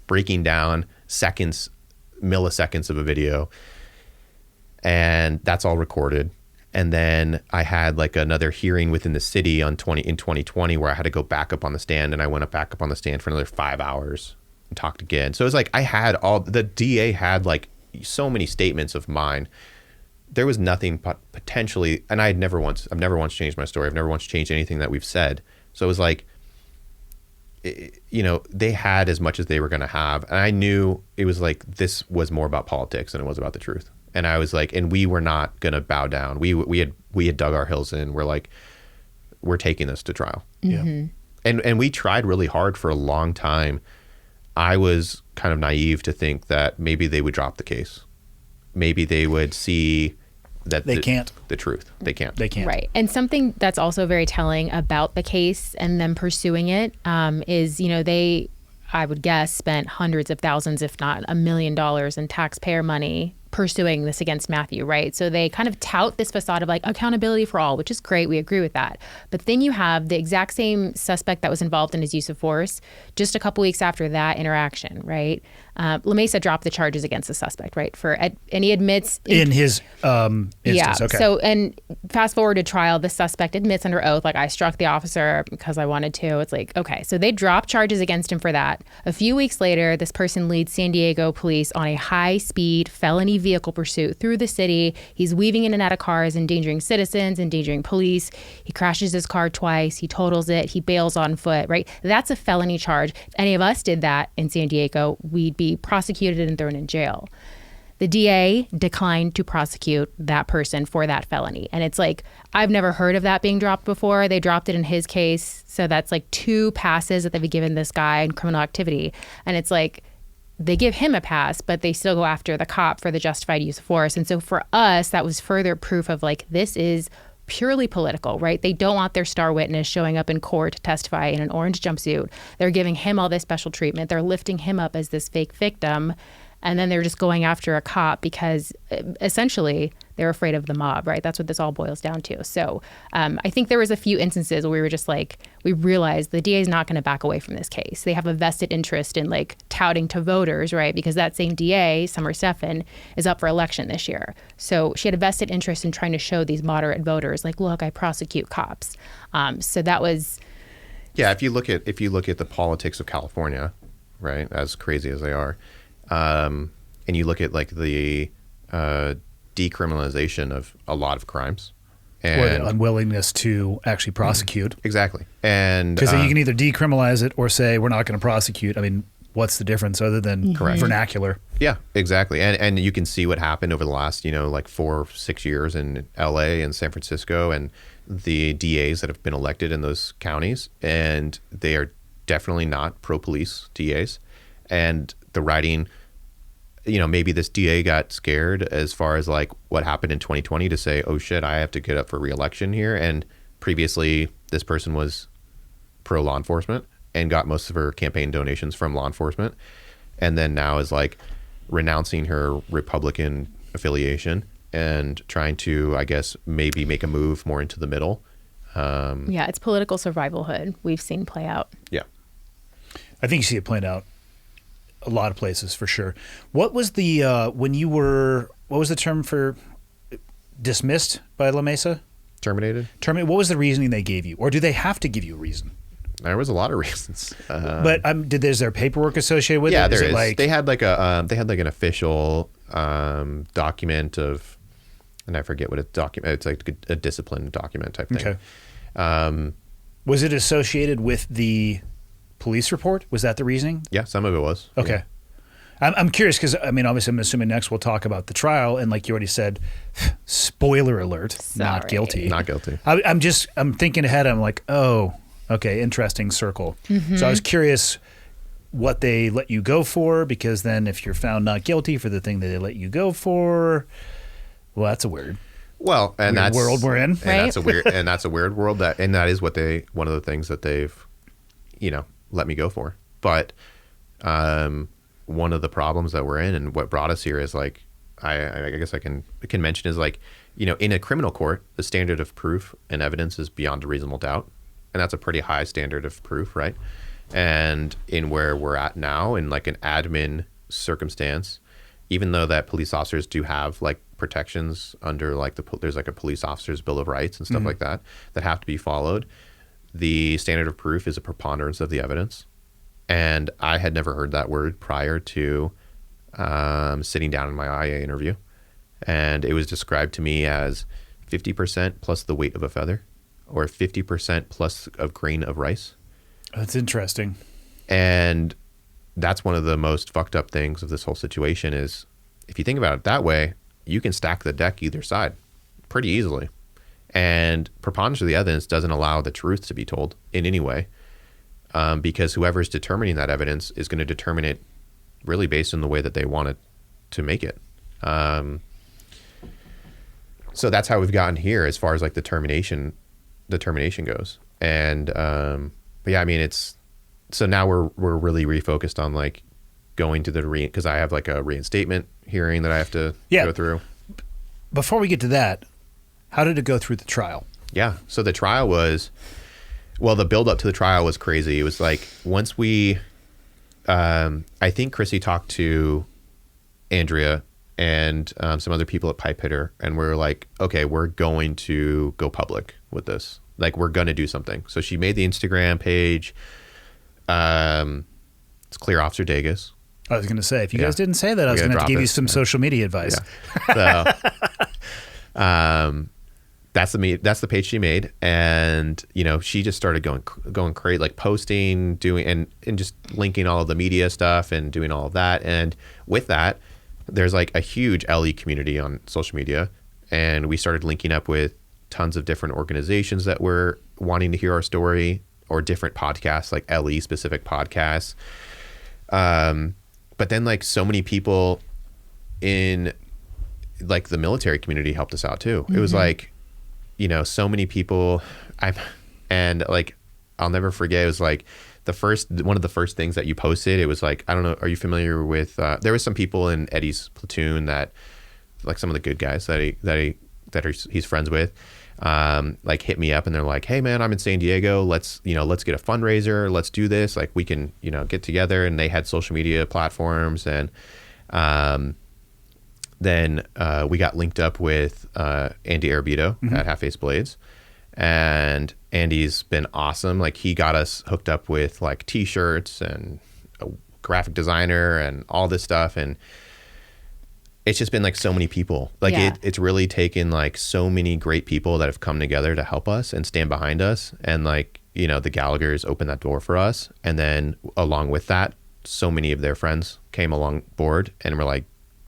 breaking down milliseconds of a video, and that's all recorded. And then I had like another hearing within the city in 2020 where I had to go back up on the stand, and I went back up on the stand for another 5 hours and talked again. So it was like the DA had like so many statements of mine. There was nothing potentially, and I've never once changed my story. I've never once changed anything that we've said. So it was like, they had as much as they were going to have. And I knew it was like, this was more about politics than it was about the truth. And I was like, and we were not going to bow down. We had dug our heels in. We're like, we're taking this to trial. Yeah. And we tried really hard for a long time I was kind of naive to think that maybe they would drop the case. Maybe they would see that They can't. the truth. They can't. They can't. Right. And something that's also very telling about the case and them pursuing it is, they, I would guess, spent hundreds of thousands, if not $1 million in taxpayer money pursuing this against Matthew, right? So they kind of tout this facade of like accountability for all, which is great. We agree with that. But then you have the exact same suspect that was involved in his use of force just a couple weeks after that interaction, right? La Mesa dropped the charges against the suspect, right? And he admits In his instance, yeah. okay. So, and fast forward to trial, the suspect admits under oath, like, I struck the officer because I wanted to. It's like, okay. So they dropped charges against him for that. A few weeks later, this person leads San Diego police on a high-speed felony vehicle pursuit through the city. He's weaving in and out of cars, endangering citizens, endangering police. He crashes his car twice. He totals it. He bails on foot, right? That's a felony charge. If any of us did that in San Diego, we'd be prosecuted and thrown in jail. The DA declined to prosecute that person for that felony. And it's like, I've never heard of that being dropped before. They dropped it in his case. So that's like 2 passes that they've given this guy in criminal activity. And it's like, they give him a pass, but they still go after the cop for the justified use of force. And so for us, that was further proof of like, this is purely political, right? They don't want their star witness showing up in court to testify in an orange jumpsuit. They're giving him all this special treatment. They're lifting him up as this fake victim. And then they're just going after a cop because essentially they're afraid of the mob, right? That's what this all boils down to. So I think there was a few instances where we were just like, we realized the DA is not going to back away from this case. They have a vested interest in like touting to voters, right? Because that same DA, Summer Stephan, is up for election this year. So she had a vested interest in trying to show these moderate voters, like, look, I prosecute cops. So that was... Yeah, if you look at the politics of California, right, as crazy as they are, and you look at like the decriminalization of a lot of crimes, and Or the unwillingness to actually prosecute. exactly, and Because you can either decriminalize it or say we're not going to prosecute. I mean, what's the difference other than vernacular? yeah, exactly, and you can see what happened over the last like 4 or 6 years in L.A. and San Francisco, and the DAs that have been elected in those counties, and they are definitely not pro-police DAs, and the writing. Maybe this DA got scared as far as like what happened in 2020 to say, oh shit, I have to get up for re-election here. And previously this person was pro law enforcement and got most of her campaign donations from law enforcement. And then now is like renouncing her Republican affiliation and trying to, I guess, maybe make a move more into the middle. Yeah, it's political survivalhood we've seen play out. Yeah. I think you see it playing out a lot of places for sure. What was the what was the term for dismissed by La Mesa? Terminated. What was the reasoning they gave you, or do they have to give you a reason? There was a lot of reasons. But is there paperwork associated with it? Yeah, there is. Like, they had like an official document of, and I forget what it's document. It's like a discipline document type thing. Okay. Was it associated with the police report? Was that the reasoning? Yeah, some of it was. Okay. Yeah. I'm curious because, I mean, obviously I'm assuming next we'll talk about the trial. And like you already said, spoiler alert, not guilty. Not guilty. I'm thinking ahead. I'm like, oh, okay, interesting circle. Mm-hmm. So I was curious what they let you go for, because then if you're found not guilty for the thing that they let you go for, well, that's a weird. Well, and that's world we're in. And right? that's a weird world and that is one of the things that they've, let me go for. But one of the problems that we're in and what brought us here is like, I guess I can mention is like, in a criminal court, the standard of proof and evidence is beyond a reasonable doubt. And that's a pretty high standard of proof, right? And in where we're at now, in like an admin circumstance, even though that police officers do have like protections under like there's like a police officer's bill of rights and stuff like that have to be followed, the standard of proof is a preponderance of the evidence. And I had never heard that word prior to sitting down in my IA interview. And it was described to me as 50% plus the weight of a feather, or 50% plus a grain of rice. That's interesting. And that's one of the most fucked up things of this whole situation is, if you think about it that way, you can stack the deck either side pretty easily. And preponderance of the evidence doesn't allow the truth to be told in any way. because whoever's determining that evidence is going to determine it really based on the way that they want it to make it. So that's how we've gotten here as far as like the termination goes. And but yeah, I mean, so now we're really refocused on like going to because I have like a reinstatement hearing that I have to go through. Before we get to that, how did it go through the trial? Yeah. So the trial the build up to the trial was crazy. It was like once we, I think Chrissy talked to Andrea and some other people at Pipe Hitter, and we're like, okay, we're going to go public with this. Like, we're going to do something. So she made the Instagram page. It's Clear Officer Dages. I was going to say, if you guys didn't say that, I was going to have to give you some social media advice. Yeah. So, that's the page she made, and she just started going crazy, like posting, doing, and just linking all of the media stuff and doing all of that. And with that, there's like a huge LE community on social media, and we started linking up with tons of different organizations that were wanting to hear our story, or different podcasts, like LE specific podcasts. But then like so many people in like the military community helped us out too. Mm-hmm. It was like, so many people. And like, I'll never forget. It was like one of the first things that you posted. It was like, I don't know. Are you familiar with? There was some people in Eddie's platoon that, like some of the good guys that he's friends with, like hit me up, and they're like, "Hey man, I'm in San Diego. Let's get a fundraiser. Let's do this. Like we can get together." And they had social media platforms, and then we got linked up with Andy Arabito at Half Ace Blades, and Andy's been awesome. Like he got us hooked up with like T-shirts and a graphic designer and all this stuff, and it's just been like so many people. Like it's really taken like so many great people that have come together to help us and stand behind us, and like the Gallaghers opened that door for us, and then along with that, so many of their friends came along board and were like,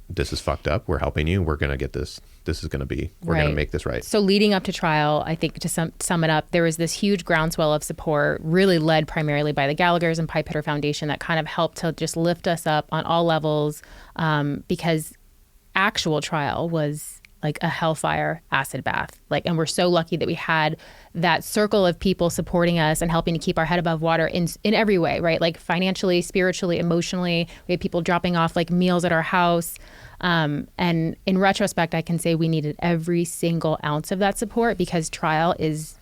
this is fucked up. We're helping you. We're going to get this. We're going to make this right. So leading up to trial, I think to sum it up, there was this huge groundswell of support, really led primarily by the Gallaghers and Pipe Hitter Foundation, that kind of helped to just lift us up on all levels, because actual trial was like a hellfire acid bath. Like, and we're so lucky that we had that circle of people supporting us and helping to keep our head above water in every way, right? Like financially, spiritually, emotionally. We had people dropping off like meals at our house. And in retrospect, I can say we needed every single ounce of that support, because trial is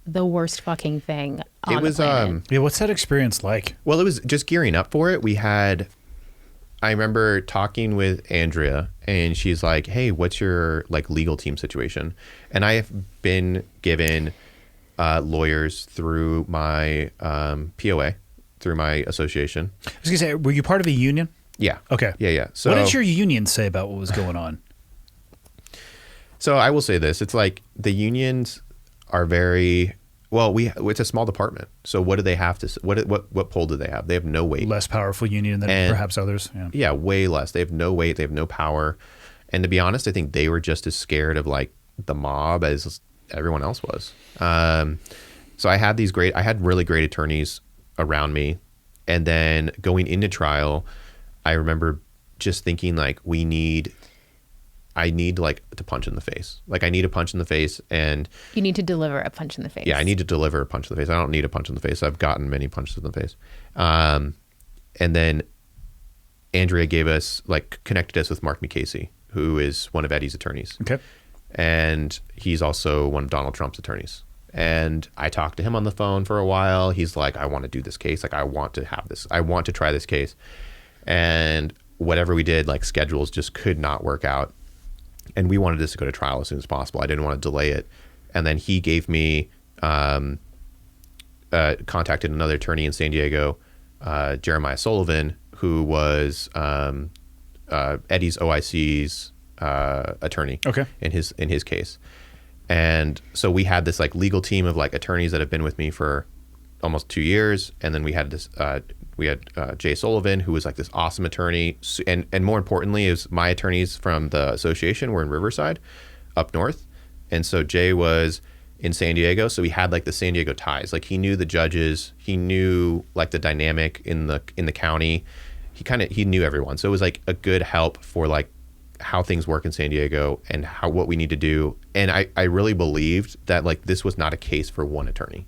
the worst fucking thing on the planet. What's that experience like? Well, it was just gearing up for it. I remember talking with Andrea, and she's like, "Hey, what's your like legal team situation?" And I have been given lawyers through my POA, through my association. I was gonna say, were you part of a union? Yeah. Okay. Yeah. So, what did your union say about what was going on? So I will say this: it's like the unions are very. Well, it's a small department. So what do they have to? What poll do they have? They have no weight. Less powerful union than perhaps others. Yeah, way less. They have no weight. They have no power. And to be honest, I think they were just as scared of like the mob as everyone else was. So I had really great attorneys around me, and then going into trial, I remember just thinking like I need like to punch in the face. Like I need a punch in the face, and you need to deliver a punch in the face. Yeah, I need to deliver a punch in the face. I don't need a punch in the face. I've gotten many punches in the face. And then Andrea connected us with Mark McCasey, who is one of Eddie's attorneys. Okay. And he's also one of Donald Trump's attorneys. And I talked to him on the phone for a while. He's like, I want to do this case. Like I want to have this. I want to try this case. And whatever we did, like schedules just could not work out. And we wanted this to go to trial as soon as possible. I didn't want to delay it. And then he gave me, contacted another attorney in San Diego, Jeremiah Sullivan, who was Eddie's OIC's attorney in his case. And so we had this like legal team of like attorneys that have been with me for almost 2 years. And then we had this, Jay Sullivan, who was like this awesome attorney. And more importantly, is my attorneys from the association were in Riverside up north. And so Jay was in San Diego, so he had like the San Diego ties. Like he knew the judges, he knew like the dynamic in the county. He knew everyone, so it was like a good help for like how things work in San Diego and what we need to do. And I really believed that like this was not a case for one attorney.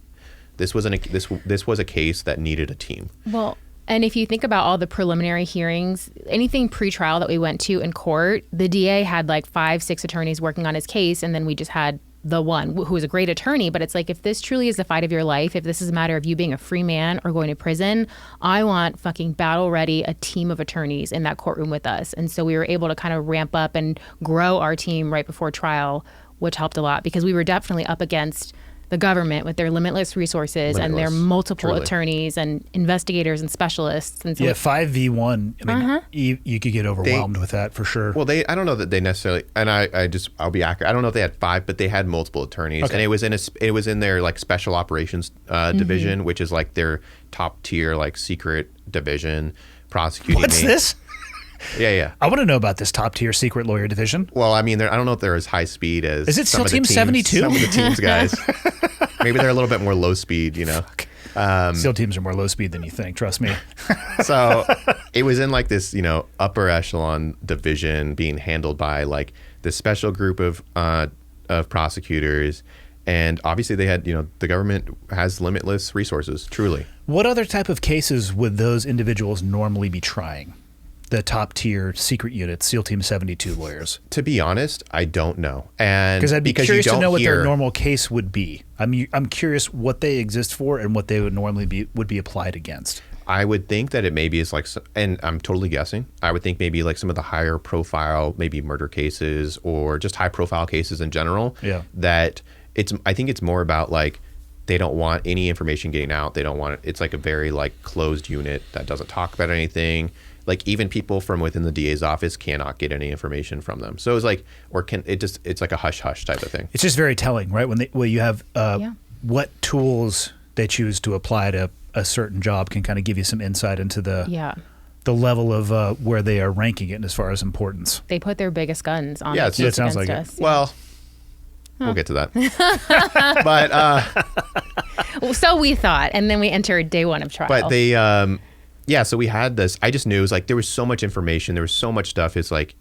This was a case that needed a team. Well, and if you think about all the preliminary hearings, anything pre-trial that we went to in court, the DA had like 5-6 attorneys working on his case, and then we just had the one who was a great attorney. But it's like, if this truly is the fight of your life, if this is a matter of you being a free man or going to prison, I want fucking battle ready, a team of attorneys in that courtroom with us. And so we were able to kind of ramp up and grow our team right before trial, which helped a lot, because we were definitely up against the government with their limitless resources and their multiple attorneys and investigators and specialists. And so 5v1. I mean, you could get overwhelmed with that for sure. Well, I don't know that they necessarily, and I'll be accurate. I don't know if they had 5, but they had multiple attorneys, and it was in their like special operations division, which is like their top tier like secret division prosecuting. What's this? Yeah. I want to know about this top tier secret lawyer division. Well, I mean, I don't know if they're as high speed as Is it SEAL Team 72? Some of the teams guys. Maybe they're a little bit more low speed, you know. SEAL teams are more low speed than you think. Trust me. So it was in like this, you know, upper echelon division being handled by like this special group of prosecutors. And obviously they had, you know, the government has limitless resources, truly. What other type of cases would those individuals normally be trying? The top tier secret unit, SEAL Team 72 lawyers? To be honest, I don't know. And I'd be curious to know what hear, their normal case would be. I'm curious what they exist for and what they would normally be applied against. I would think that it maybe is like, and I'm totally guessing, I would think maybe like some of the higher profile, maybe murder cases or just high profile cases in general. Yeah. That I think it's more about like, they don't want any information getting out. They don't want it. It's like a very like closed unit that doesn't talk about anything. Like even people from within the DA's office cannot get any information from them. So it's like, it's like a hush hush type of thing. It's just very telling, right? When you have what tools they choose to apply to a certain job can kind of give you some insight into the level of where they are ranking it as far as importance. They put their biggest guns on it sounds like us. it. Well, we'll get to that. But so we thought, and then we entered day one of trial. But they so we had this. I just knew it was like there was so much information, there was so much stuff. It's like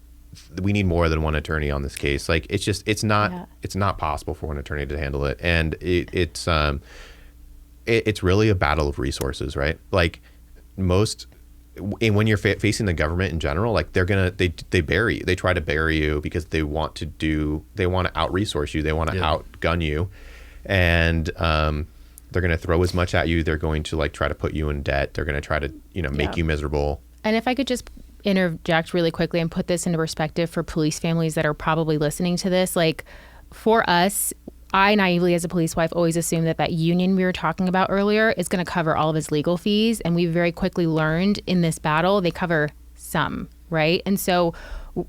we need more than one attorney on this case. Like it's not possible for one attorney to handle it, and it's really a battle of resources, right? Like when you're facing the government in general, like they try to bury you because they want to out resource you, they want to outgun you, and they're going to throw as much at you. They're going to like try to put you in debt. They're going to try to, make you miserable. And if I could just interject really quickly and put this into perspective for police families that are probably listening to this, like for us, I naively as a police wife always assumed that union we were talking about earlier is going to cover all of his legal fees. And we very quickly learned in this battle, they cover some, right? And so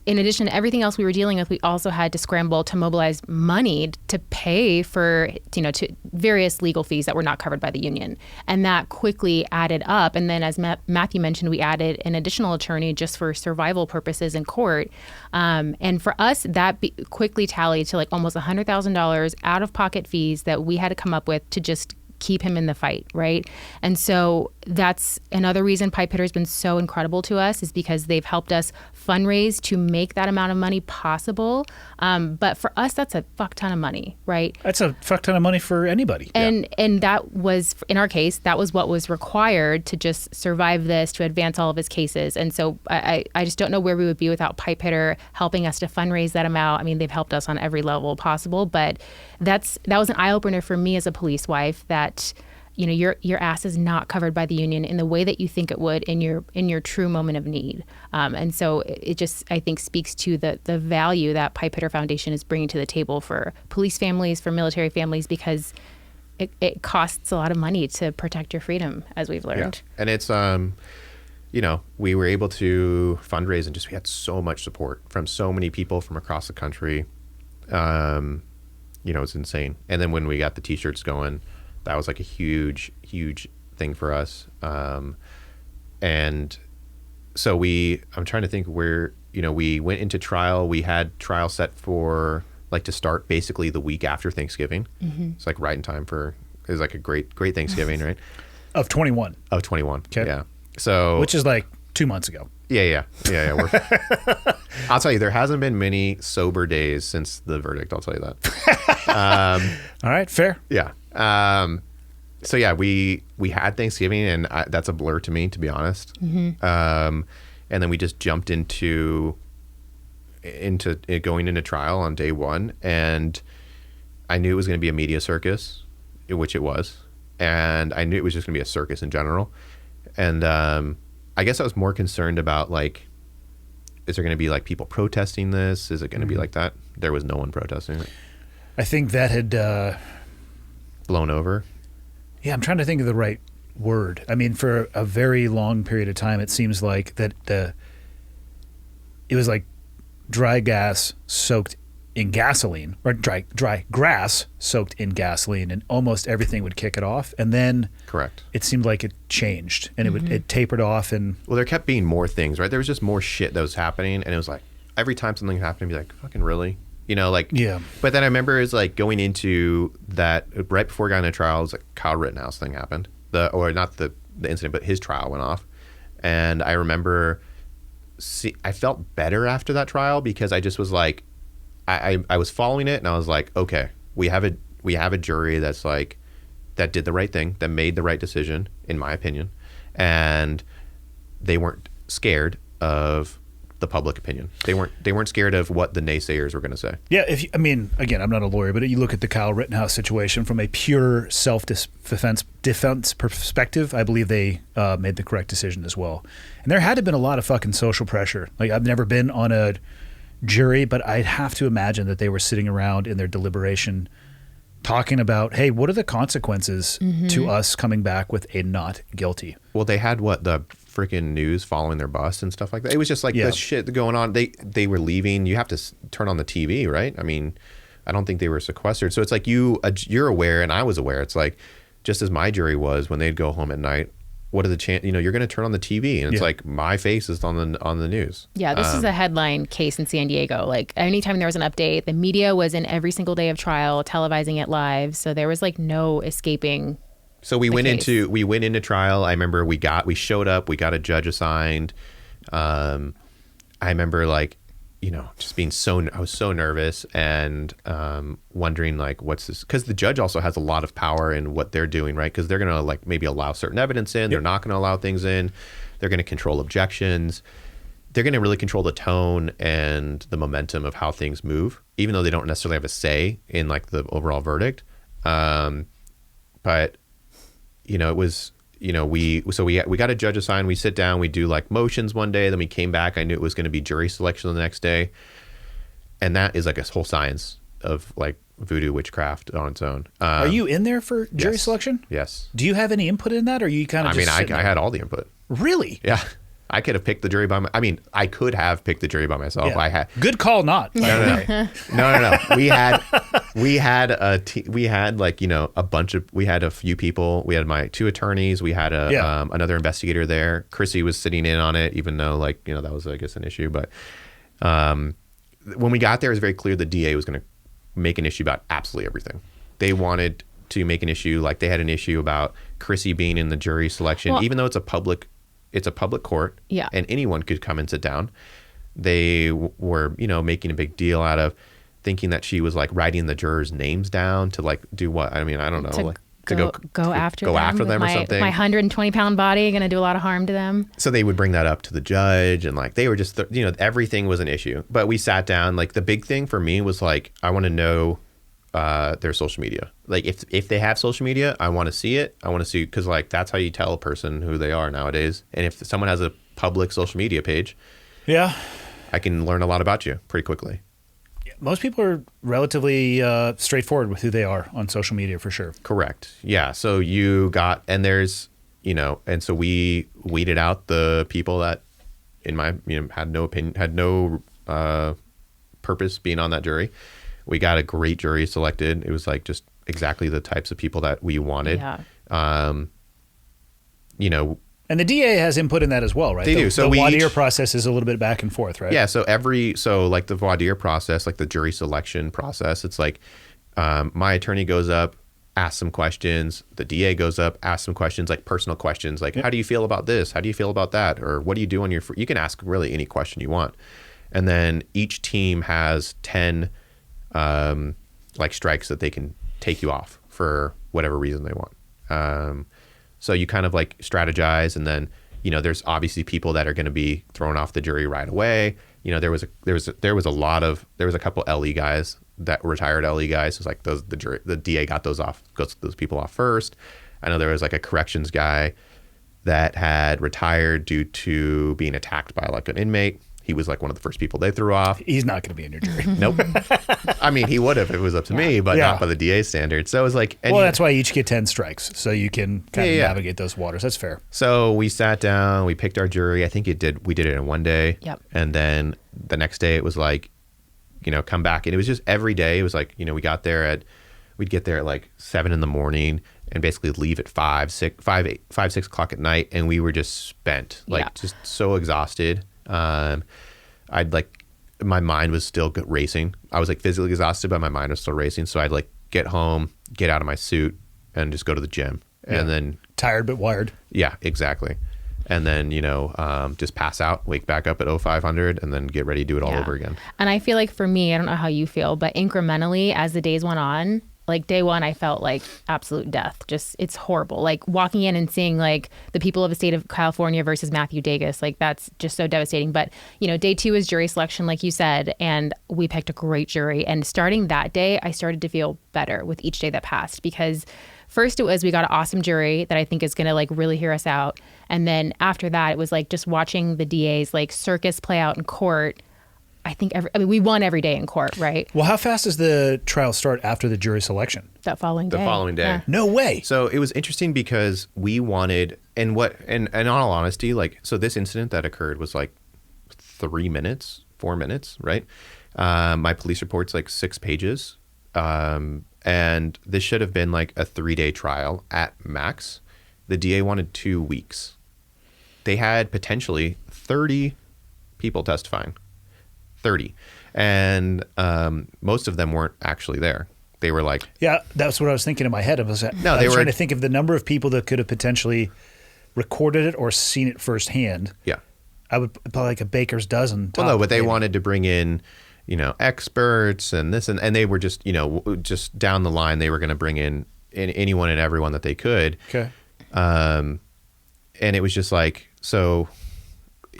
in addition to everything else we were dealing with, we also had to scramble to mobilize money to pay for, to various legal fees that were not covered by the union. And that quickly added up. And then as Matthew mentioned, we added an additional attorney just for survival purposes in court. And for us, that quickly tallied to like almost $100,000 out of pocket fees that we had to come up with to just keep him in the fight, right? And so that's another reason Pipe Hitter has been so incredible to us, is because they've helped us fundraise to make that amount of money possible. But for us, that's a fuck ton of money, right? That's a fuck ton of money for anybody. And that was, in our case, that was what was required to just survive this, to advance all of his cases. And so I just don't know where we would be without Pipe Hitter helping us to fundraise that amount. I mean, they've helped us on every level possible, but that was an eye-opener for me as a police wife, that your ass is not covered by the union in the way that you think it would in your true moment of need. And so it just, I think, speaks to the value that Pipe Hitter Foundation is bringing to the table for police families, for military families, because it costs a lot of money to protect your freedom, as we've learned. Yeah. And it's, we were able to fundraise, and we had so much support from so many people from across the country. It's insane. And then when we got the t-shirts going, that was like a huge, huge thing for us. And so I'm trying to think where, we went into trial. We had trial set for like to start basically the week after Thanksgiving. It's like right in time for, it was like a great Thanksgiving, right? Of 21. Of 21. Okay. Yeah. So, Which is like 2 months ago. yeah. I'll tell you, there hasn't been many sober days since the verdict. I'll tell you that. All right, fair. Yeah. So yeah, we had Thanksgiving, and that's a blur to me, to be honest. And then we just jumped into going into trial on day one, and I knew it was going to be a media circus, which it was, and I knew it was just going to be a circus in general. And I guess I was more concerned about, like, is there going to be like people protesting this? Is it going to be like that? There was no one protesting it. I think that had Blown over. yeah, I'm trying to think of the right word. I mean, for a very long period of time, it seems like that it was like dry gas soaked in gasoline, or dry grass soaked in gasoline, and almost everything would kick it off. And then Correct. it seemed like it changed, and it tapered off. And Well, there kept being more things, right? There was just more shit that was happening, and it was like every time something happened, I'd be like, "Fucking really?" You know, like. yeah, But then I remember it was like going into that right before I got into trial, it was like Kyle Rittenhouse thing happened. Or not the incident, but his trial went off, and I remember I felt better after that trial because I just was like, I was following it, and I was like, okay, we have a jury that's like, that did the right thing, that made the right decision, in my opinion, and they weren't scared of the public opinion. They weren't scared of what the naysayers were going to say. yeah. I mean, again, I'm not a lawyer, but you look at the Kyle Rittenhouse situation from a pure self-defense perspective. I believe they made the correct decision as well. And there had to have been a lot of fucking social pressure. Like, I've never been on a jury, but I'd have to imagine that they were sitting around in their deliberation talking about, hey, what are the consequences to us coming back with a not guilty? Well, they had the freaking news following their bus and stuff like that. It was just like this shit going on. They were leaving. You have to turn on the TV, right? I mean, I don't think they were sequestered. So it's like you're aware, and I was aware. It's like, just as my jury was when they'd go home at night, what are the chance? You know, you're going to turn on the TV, and it's like my face is on the news. Yeah, this is a headline case in San Diego. Like, anytime there was an update, the media was in every single day of trial, televising it live. So there was like no escaping. So we went into trial. I remember we showed up. We got a judge assigned. I remember, like, you know, just being I was so nervous and wondering, like, what's this? Because the judge also has a lot of power in what they're doing, right? Because they're going to, like, maybe allow certain evidence in. Yep. They're not going to allow things in. They're going to control objections. They're going to really control the tone and the momentum of how things move, even though they don't necessarily have a say in, like, the overall verdict. But, you know, it was... You know, we got a judge assigned. We sit down, we do like motions one day. Then we came back. I knew it was going to be jury selection the next day, and that is like a whole science of like voodoo witchcraft on its own. Are you in there for jury selection? Yes. Do you have any input in that, or are you kind of? I had all the input. Really? Yeah. I could have picked the jury I could have picked the jury by myself. Yeah. I had good call, not. No. We had like, you know, we had a few people. We had my 2 attorneys. We had another investigator there. Chrissy was sitting in on it, even though, like, you know, that was, I guess, an issue. But when we got there, it was very clear the DA was going to make an issue about absolutely everything. They wanted to make an issue, like they had an issue about Chrissy being in the jury selection, even though it's a public court, and anyone could come and sit down. They were, you know, making a big deal out of thinking that she was like writing the jurors' names down to like do what? I mean, I don't know. To go after them or something. My 120-pound body going to do a lot of harm to them. So they would bring that up to the judge, and like they were just, you know, everything was an issue. But we sat down. Like the big thing for me was like, I want to know their social media. Like if they have social media, I want to see it. I want to see, because like that's how you tell a person who they are nowadays. And if someone has a public social media page, I can learn a lot about you pretty quickly. Most people are relatively straightforward with who they are on social media, for sure. Correct. Yeah. So there's, you know, and so we weeded out the people that, had no opinion, had no purpose being on that jury. We got a great jury selected. It was like just exactly the types of people that we wanted. Yeah. You know, And the DA has input in that as well, right? They do. So the we voir dire each- process is a little bit back and forth, right? Yeah. So like the voir dire process, like the jury selection process, it's like my attorney goes up, asks some questions. The DA goes up, asks some questions, like personal questions, like how do you feel about this? How do you feel about that? Or what do you do on your? You can ask really any question you want, and then each team has 10 like strikes that they can take you off for whatever reason they want. So you kind of like strategize, and then there's obviously people that are going to be thrown off the jury right away. There was a couple LE guys, that retired LE guys. It's like the DA got those people off first. I know there was like a corrections guy that had retired due to being attacked by like an inmate. He was like one of the first people they threw off. He's not going to be in your jury. Nope. I mean, he would have if it was up to me, but not by the DA standards. So it was like, well, that's why you each get 10 strikes, so you can kind of navigate those waters. That's fair. So we sat down, we picked our jury. I think we did it in one day. Yep. And then the next day it was like, come back. And it was just every day. It was like, we'd get there at like 7 a.m. and basically leave at 5, 6 o'clock at night. And we were just spent, just so exhausted. My mind was still racing. I was like physically exhausted, but my mind was still racing. So I'd like get home, get out of my suit, and just go to the gym. And then tired but wired. Yeah, exactly. And then, just pass out, wake back up at 0500, and then get ready to do it all over again. And I feel like for me, I don't know how you feel, but incrementally as the days went on, like day one, I felt like absolute death. Just, it's horrible. Like walking in and seeing like the people of the state of California versus Matthew Dages, like that's just so devastating. But, day 2 is jury selection, like you said, and we picked a great jury. And starting that day, I started to feel better with each day that passed, because first it was, we got an awesome jury that I think is going to like really hear us out. And then after that, it was like just watching the DA's like circus play out in court. I think we won every day in court, right? Well, how fast does the trial start after the jury selection? That following day. The following day. Yeah. No way. So it was interesting because we wanted, and in all honesty, like, so this incident that occurred was like 4 minutes, right? My police report's like 6 pages. And this should have been like a 3-day trial at max. The DA wanted 2 weeks. They had potentially 30 people testifying. 30. And most of them weren't actually there. They were like... Yeah, that's what I was thinking in my head. I was trying to think of the number of people that could have potentially recorded it or seen it firsthand. Yeah. I would probably like a baker's dozen. Well, no, but they wanted to bring in, experts and this, and they were just, just down the line, they were going to bring in anyone and everyone that they could. Okay. And it was just like, so,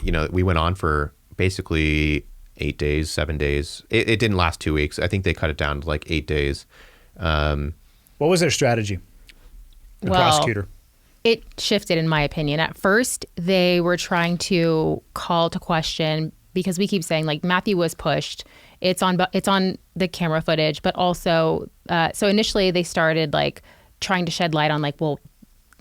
we went on for basically 8 days, 7 days. It didn't last 2 weeks. I think they cut it down to like 8 days. What was their strategy? The Well, prosecutor. It shifted, in my opinion. At first, they were trying to call to question, because we keep saying like Matthew was pushed. It's on the camera footage, but also, so initially they started like trying to shed light on like, well,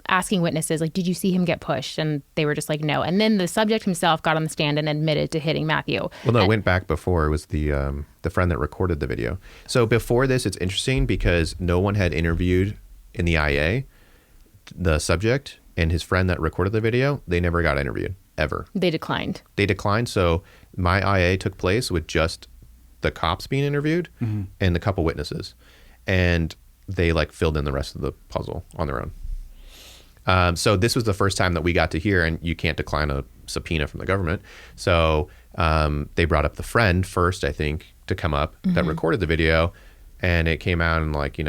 asking witnesses, like, did you see him get pushed? And they were just like, no. And then the subject himself got on the stand and admitted to hitting Matthew. Well, no, it went back before. It was the friend that recorded the video. So before this, it's interesting because no one had interviewed in the IA the subject, and his friend that recorded the video, they never got interviewed, ever. They declined. So my IA took place with just the cops being interviewed and the couple witnesses. And they like filled in the rest of the puzzle on their own. So this was the first time that we got to hear, and you can't decline a subpoena from the government. So they brought up the friend first, I think, to come up that recorded the video. And it came out and like,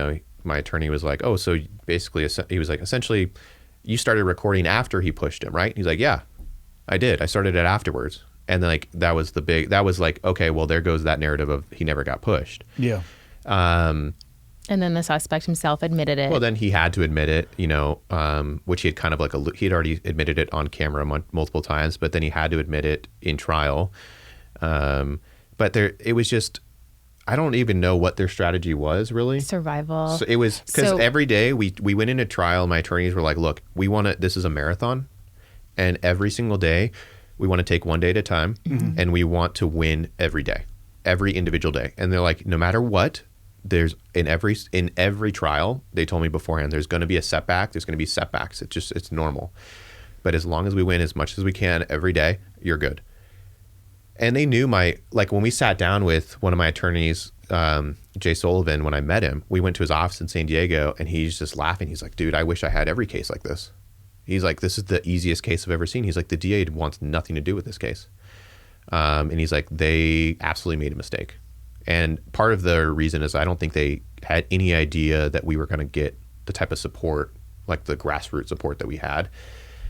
my attorney was like, oh, so basically he was like, essentially you started recording after he pushed him, right? He's like, yeah, I did. I started it afterwards. And then like, that was like, okay, well, there goes that narrative of he never got pushed. Yeah. And then the suspect himself admitted it. Well, then he had to admit it, which he had kind of like he had already admitted it on camera multiple times, but then he had to admit it in trial. But it was just, I don't even know what their strategy was really. Survival. So it was because every day we went into trial. My attorneys were like, look, this is a marathon, and every single day we want to take one day at a time, and we want to win every day, every individual day. And they're like, no matter what, there's in every trial, they told me beforehand, there's going to be a setback. There's going to be setbacks. It's normal. but as long as we win as much as we can every day, you're good. And they knew when we sat down with one of my attorneys, Jay Sullivan, when I met him, we went to his office in San Diego, and he's just laughing. He's like, dude, I wish I had every case like this. He's like, this is the easiest case I've ever seen. He's like, the DA wants nothing to do with this case. And he's like, they absolutely made a mistake. And part of the reason is I don't think they had any idea that we were going to get the type of support, like the grassroots support that we had.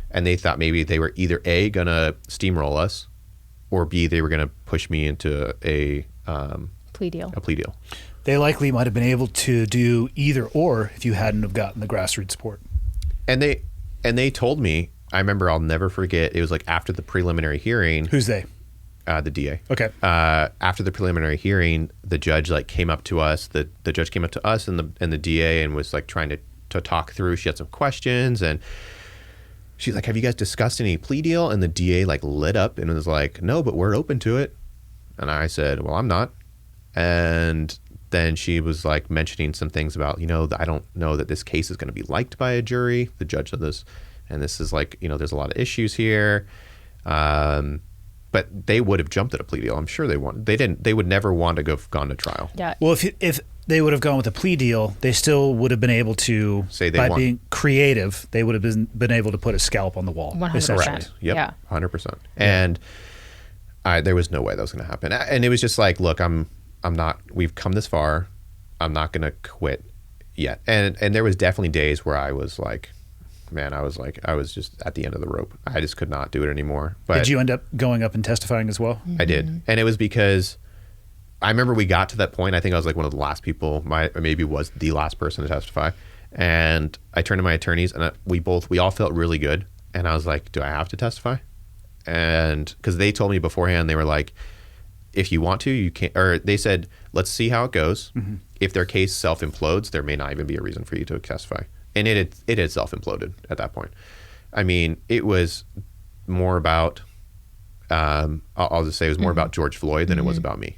And they thought maybe they were either A, going to steamroll us, or B, they were going to push me into a plea deal. They likely might have been able to do either or if you hadn't have gotten the grassroots support. And they told me, I remember, I'll never forget, it was like after the preliminary hearing. Who's they? The DA. Okay. After the preliminary hearing, the judge came up to us. The judge came up to us and the DA and was like trying to talk through. She had some questions and she's like, "Have you guys discussed any plea deal?" And the DA lit up and was like, "No, but we're open to it." And I said, "Well, I'm not." And then she was like mentioning some things about, I don't know that this case is going to be liked by a jury. The judge said this, and this is there's a lot of issues here. But they would have jumped at a plea deal. I'm sure they want. They didn't. They would never want to gone to trial. Yeah. Well, if they would have gone with a plea deal, they still would have been able to say they by won. being creative. They would have been able to put a scalp on the wall. 100%. Correct. Yep. Yeah. 100%. And there was no way that was going to happen. And it was just like, look, I'm not. We've come this far. I'm not going to quit yet. And there was definitely days where I was like, man, I was just at the end of the rope. I just could not do it anymore. But did you end up going up and testifying as well? I did. And it was because I remember we got to that point. I think I was like one of the last people, maybe was the last person to testify. And I turned to my attorneys and we all felt really good. And I was like, do I have to testify? And because they told me beforehand, they were like, if you want to, you can't, or they said, let's see how it goes. Mm-hmm. If their case self-implodes, there may not even be a reason for you to testify. And it had self-imploded at that point. I mean, it was more about, I'll just say it was more about George Floyd than it was about me.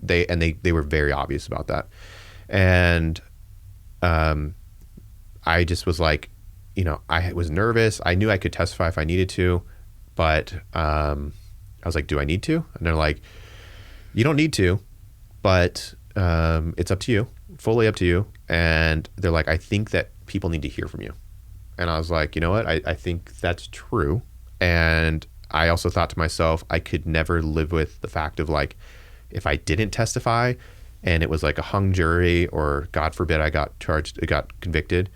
They were very obvious about that. And I just was like, I was nervous. I knew I could testify if I needed to, but I was like, do I need to? And they're like, you don't need to, but it's up to you, fully up to you. And they're like, I think that people need to hear from you. And I was like, you know what? I think that's true. And I also thought to myself, I could never live with the fact of if I didn't testify and it was like a hung jury or God forbid I got convicted,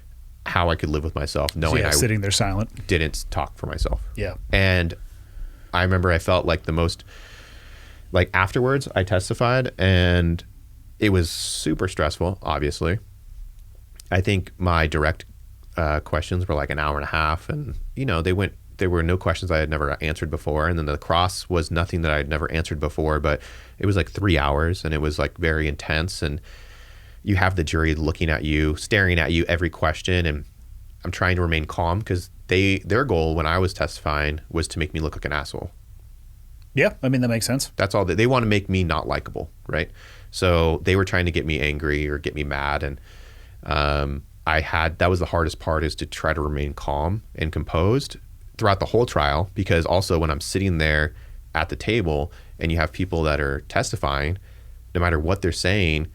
how I could live with myself knowing I sitting there silent, didn't talk for myself. Yeah. And I remember I felt like the most, afterwards I testified and it was super stressful, obviously. I think my direct questions were like an hour and a half, and there were no questions I had never answered before, and then the cross was nothing that I had never answered before, but it was like 3 hours, and it was like very intense, and you have the jury looking at you, staring at you every question, and I'm trying to remain calm because their goal when I was testifying was to make me look like an asshole. Yeah, I mean that makes sense. That's all. They want to make me not likable, right? So they were trying to get me angry or get me mad, and that was the hardest part, is to try to remain calm and composed throughout the whole trial, because also when I'm sitting there at the table and you have people that are testifying, no matter what they're saying,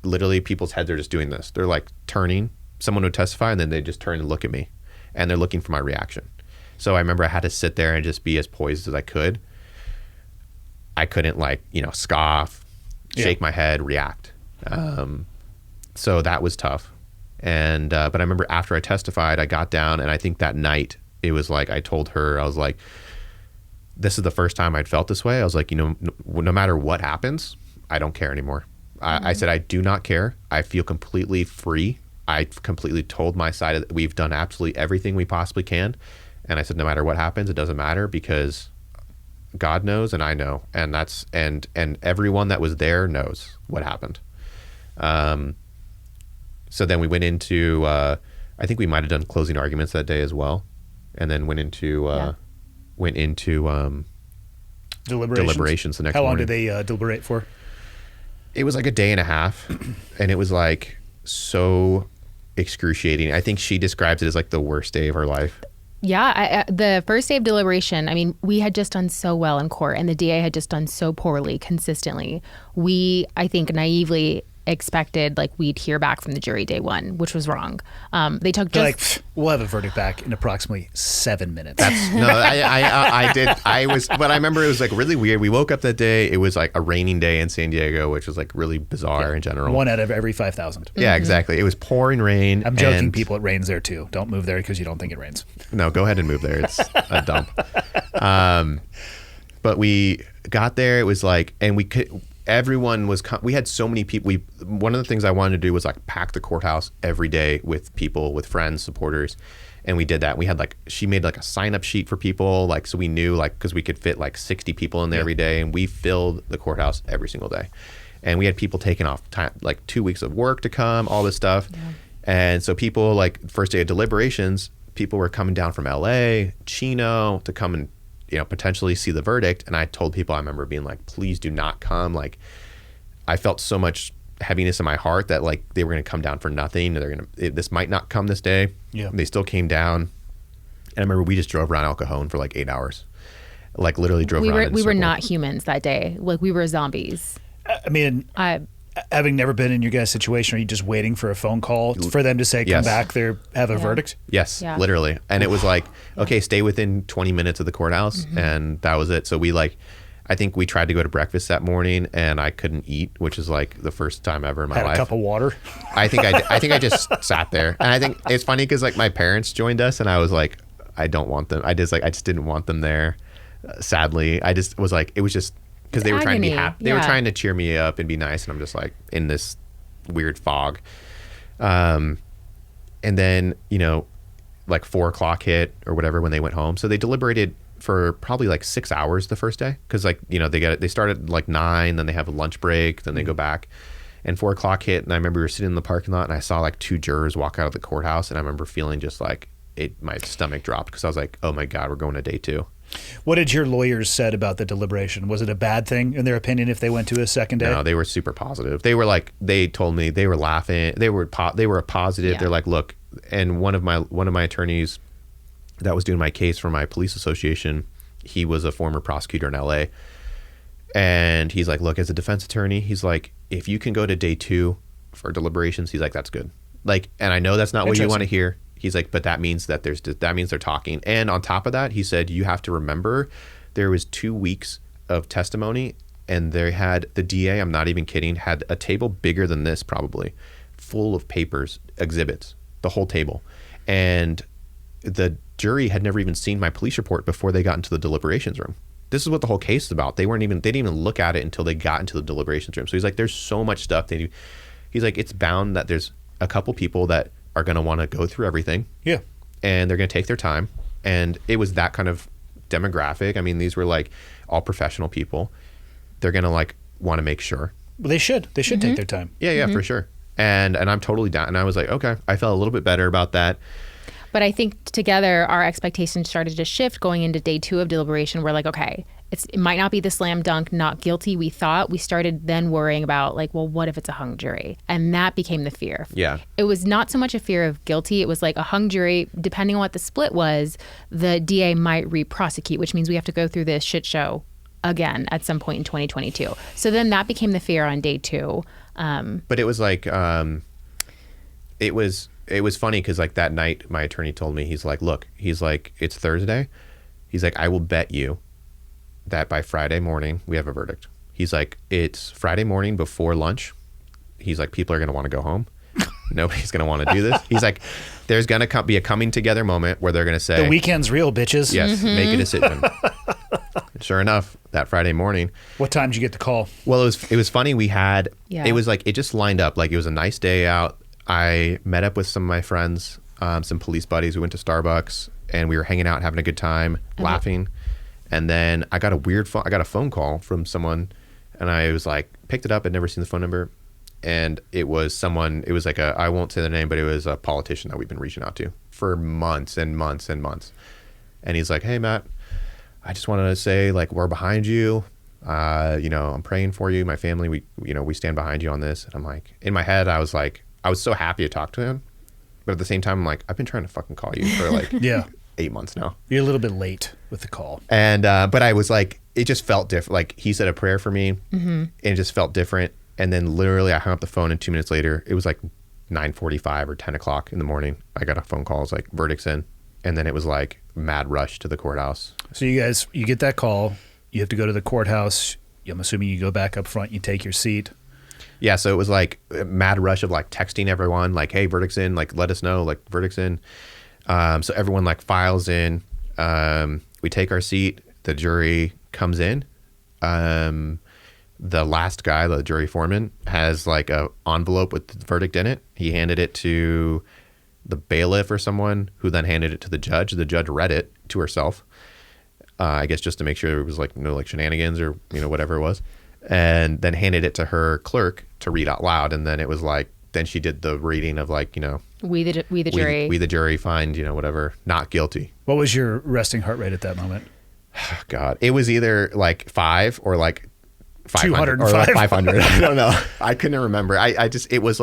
literally people's heads are just doing this. They're turning, someone would testify and then they just turn and look at me and they're looking for my reaction. So I remember I had to sit there and just be as poised as I could. I couldn't scoff, shake my head, react. So that was tough. And but I remember after I testified, I got down, and I think that night it was I told her, I was like, this is the first time I'd felt this way. I was like, no matter what happens, I don't care anymore. I said, I do not care. I feel completely free. I completely told my side that we've done absolutely everything we possibly can. And I said, no matter what happens, it doesn't matter, because God knows and I know. And and everyone that was there knows what happened. So then we went into, I think we might have done closing arguments that day as well. And then went into deliberations the next morning. How long did they deliberate for? It was like a day and a half, and it was so excruciating. I think she describes it as the worst day of her life. Yeah, the first day of deliberation, I mean, we had just done so well in court and the DA had just done so poorly consistently. We, I think, naively expected like we'd hear back from the jury day one, which was wrong. They took They're just... like, we'll have a verdict back in approximately 7 minutes. No, I did. But I remember it was like really weird. We woke up that day. It was like a raining day in San Diego, which was like really bizarre in general. 1 out of every 5,000. Yeah, exactly. It was pouring rain. I'm joking, and- people. It rains there too. Don't move there because you don't think it rains. No, go ahead and move there. It's a dump. But we got there. It was like, and we could. Everyone was. We had so many people. One of the things I wanted to do was like pack the courthouse every day with people, with friends, supporters, and we did that. We had like she made like a sign up sheet for people, like so we knew like because we could fit like 60 people in there every day, and we filled the courthouse every single day, and we had people taking off time like 2 weeks of work to come, all this stuff, and so people like first day of deliberations, people were coming down from LA, Chino to come and potentially see the verdict. And I told people, I remember being like, please do not come. Like, I felt so much heaviness in my heart that like they were going to come down for nothing. This might not come this day. Yeah. They still came down. And I remember we just drove around El Cajon for like 8 hours. Like literally drove around. We were not humans that day. Like we were zombies. I mean, having never been in your guys' situation, are you just waiting for a phone call for them to say, come Yes. back, have a verdict? Yes, Yeah. literally. And it was like, okay, stay within 20 minutes of the courthouse. And that was it. So we I think we tried to go to breakfast that morning and I couldn't eat, which is like the first time ever in my Had life. a cup of water? I think I just sat there. And I think it's funny because like my parents joined us and I was like, I don't want them. I just didn't want them there. Sadly, I just was like, it was just because they were trying to be agony. happy. They were trying to cheer me up and be nice. And I'm just like in this weird fog. And then, like 4 o'clock hit or whatever when they went home. So they deliberated for probably like 6 hours the first day. Cause like, they started like 9, then they have a lunch break, then they go back. And 4 o'clock hit. And I remember we were sitting in the parking lot and I saw like 2 jurors walk out of the courthouse. And I remember feeling just like my stomach dropped because I was like, oh my God, we're going to day 2. What did your lawyers said about the deliberation? Was it a bad thing in their opinion if they went to a second day? No, they were super positive. They were like, they told me they were laughing. They were positive. Yeah. They're like, look, and one of my attorneys that was doing my case for my police association, he was a former prosecutor in LA. And he's like, look, as a defense attorney, he's like, if you can go to day 2 for deliberations, he's like, that's good. Like, and I know that's not what you want to hear. He's like, but that means that they're talking. And on top of that, he said, you have to remember there was 2 weeks of testimony and they had the DA, I'm not even kidding, had a table bigger than this probably full of papers, exhibits, the whole table. And the jury had never even seen my police report before they got into the deliberations room. This is what the whole case is about. They didn't even look at it until they got into the deliberations room. So he's like, there's so much stuff they do. He's like, it's bound that there's a couple people that are going to want to go through everything. Yeah. And they're going to take their time. And it was that kind of demographic. I mean, these were like all professional people. They're going to like want to make sure. Well, they should. They should take their time. Yeah, for sure. And I'm totally down. And I was like, okay, I felt a little bit better about that. But I think together our expectations started to shift going into day 2 of deliberation. We're like, okay, it might not be the slam dunk, not guilty we thought. We started then worrying about like, well, what if it's a hung jury? And that became the fear. Yeah. It was not so much a fear of guilty. It was like a hung jury, depending on what the split was, the DA might re-prosecute, which means we have to go through this shit show again at some point in 2022. So then that became the fear on day 2. But it was like, it was funny because like that night, my attorney told me, he's like, look, he's like, it's Thursday. He's like, I will bet you that by Friday morning we have a verdict. He's like, it's Friday morning before lunch. He's like, people are going to want to go home. Nobody's going to want to do this. He's like, there's going to be a coming together moment where they're going to say, The weekend's real, bitches. yes, make a decision. Sure enough, that Friday morning. What time did you get the call? Well, it was funny. We had, Yeah. it was like, it just lined up. Like it was a nice day out. I met up with some of my friends, some police buddies. We went to Starbucks and we were hanging out, having a good time, laughing. And then I got a phone call from someone and I was like, picked it up. I'd never seen the phone number. And it was like I won't say the name, but it was a politician that we've been reaching out to for months and months and months. And he's like, hey, Matt, I just wanted to say like, we're behind you. I'm praying for you, my family. We stand behind you on this. And I'm like, in my head, I was so happy to talk to him. But at the same time, I'm like, I've been trying to fucking call you for like Yeah. 8 months now. You're a little bit late with the call. And but I was like, it just felt different. Like he said a prayer for me, and it just felt different. And then literally, I hung up the phone, and 2 minutes later, it was like 9:45 or 10 o'clock in the morning. I got a phone call. It was like, verdict's in. And then it was like mad rush to the courthouse. So you get that call. You have to go to the courthouse. I'm assuming you go back up front. You take your seat. Yeah, so it was like a mad rush of like texting everyone, like, hey, verdict's in, like, let us know, like, verdict's in. So everyone like files in. We take our seat. The jury comes in. The last guy, the jury foreman, has like a envelope with the verdict in it. He handed it to the bailiff or someone, who then handed it to the judge. The judge read it to herself, I guess just to make sure there was like no like shenanigans or whatever it was, and then handed it to her clerk to read out loud. And then it was like, then she did the reading of like, we the jury, we the jury find whatever, not guilty. What was your resting heart rate at that moment? God, it was either like 5 or like 500 or 205. like 500. I don't know. I couldn't remember. I just, it was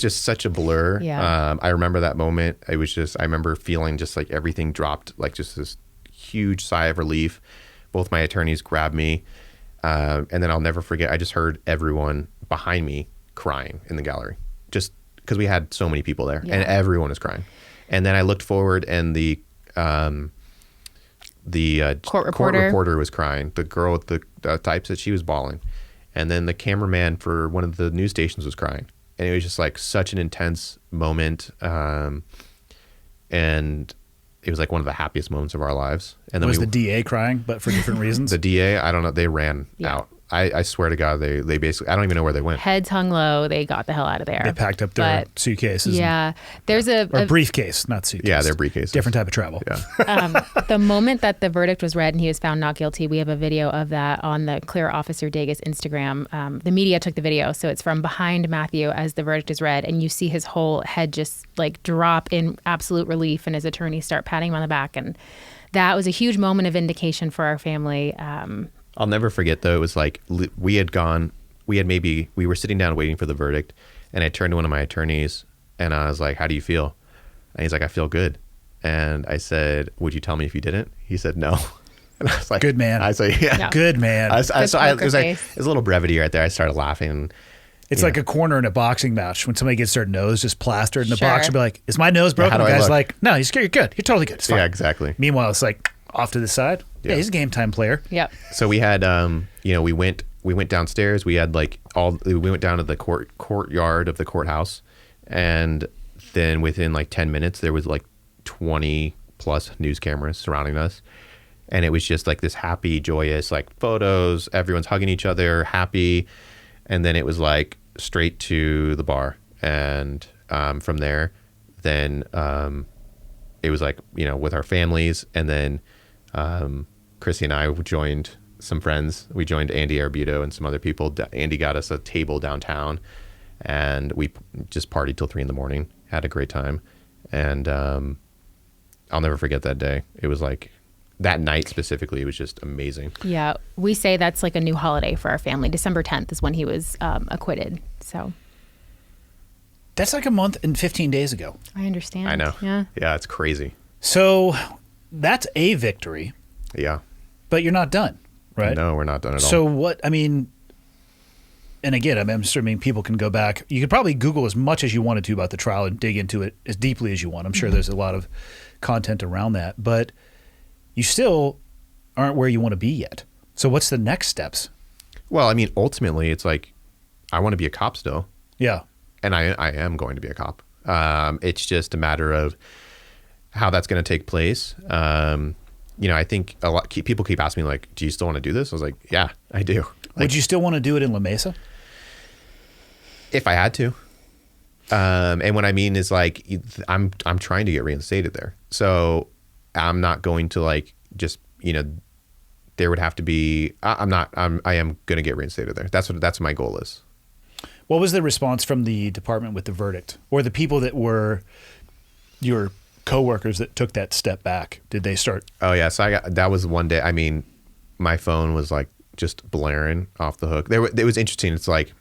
just such a blur. Yeah. I remember that moment. I remember feeling just like everything dropped, like just this huge sigh of relief. Both my attorneys grabbed me. And then I'll never forget, I just heard everyone behind me crying in the gallery, just because we had so many people there, and everyone was crying. And then I looked forward, and the court reporter was crying. The girl with the typeset, she was bawling. And then the cameraman for one of the news stations was crying. And it was just like such an intense moment. And it was like one of the happiest moments of our lives. And then Was the DA crying, but for different reasons? the DA, I don't know, they ran out. I swear to God, they basically, I don't even know where they went. heads hung low. They got the hell out of there. They packed up their suitcases. Yeah. There's a briefcase, not suitcase. Yeah, their briefcases. Different type of travel. Yeah. the moment that the verdict was read and he was found not guilty, we have a video of that on the Clear Officer Dages Instagram. The media took the video, so it's from behind Matthew as the verdict is read, and you see his whole head just like drop in absolute relief, and his attorneys start patting him on the back, and that was a huge moment of vindication for our family. I'll never forget though. It was like we were sitting down waiting for the verdict, and I turned to one of my attorneys and I was like, "How do you feel?" And he's like, "I feel good." And I said, "Would you tell me if you didn't?" He said, "No." And I was like, Good man. I said, "Yeah, No. Good man. it was like face. there's a little brevity right there. I started laughing. It's like a corner in a boxing match when somebody gets their nose just plastered in the Sure. box. You'll be like, "Is my nose broken?" how do The I guy's look? like, "No, you're good. You're totally good. It's fine." Yeah, exactly. Meanwhile, it's like off to the side. Yeah, he's a game time player. Yep. So we had, we went downstairs. We had we went down to the courtyard of the courthouse, and then within like 10 minutes, there was like 20 plus news cameras surrounding us. And it was just like this happy, joyous, like photos, everyone's hugging each other, happy. And then it was like straight to the bar. And from there, then it was like, with our families. And then Chrissy and I joined some friends. We joined Andy Arbudo and some other people. Andy got us a table downtown, and we just partied till 3 a.m. Had a great time. And I'll never forget that day. It was like, that night specifically, it was just amazing. Yeah. We say that's like a new holiday for our family. December 10th is when he was acquitted. So That's like a month and 15 days ago. I understand. I know. Yeah. Yeah, it's crazy. So that's a victory, Yeah. but you're not done, right? No, we're not done at all. So what, and again, I'm assuming people can go back. You could probably Google as much as you wanted to about the trial and dig into it as deeply as you want. I'm sure there's a lot of content around that, but you still aren't where you want to be yet. So what's the next steps? Well, ultimately, it's like, I want to be a cop still. Yeah. And I am going to be a cop. It's just a matter of how that's going to take place. I think people keep asking me, like, do you still want to do this? I was like, yeah, I do. Would you still want to do it in La Mesa? If I had to. And what I mean is, like, I'm trying to get reinstated there. So I'm not going to, like, just, there would have to be, I am going to get reinstated there. That's what my goal is. What was the response from the department with the verdict, or the people that were your coworkers that took that step back? Did they start? Oh yeah. So that was one day. My phone was like just blaring off the hook. It was interesting. It's like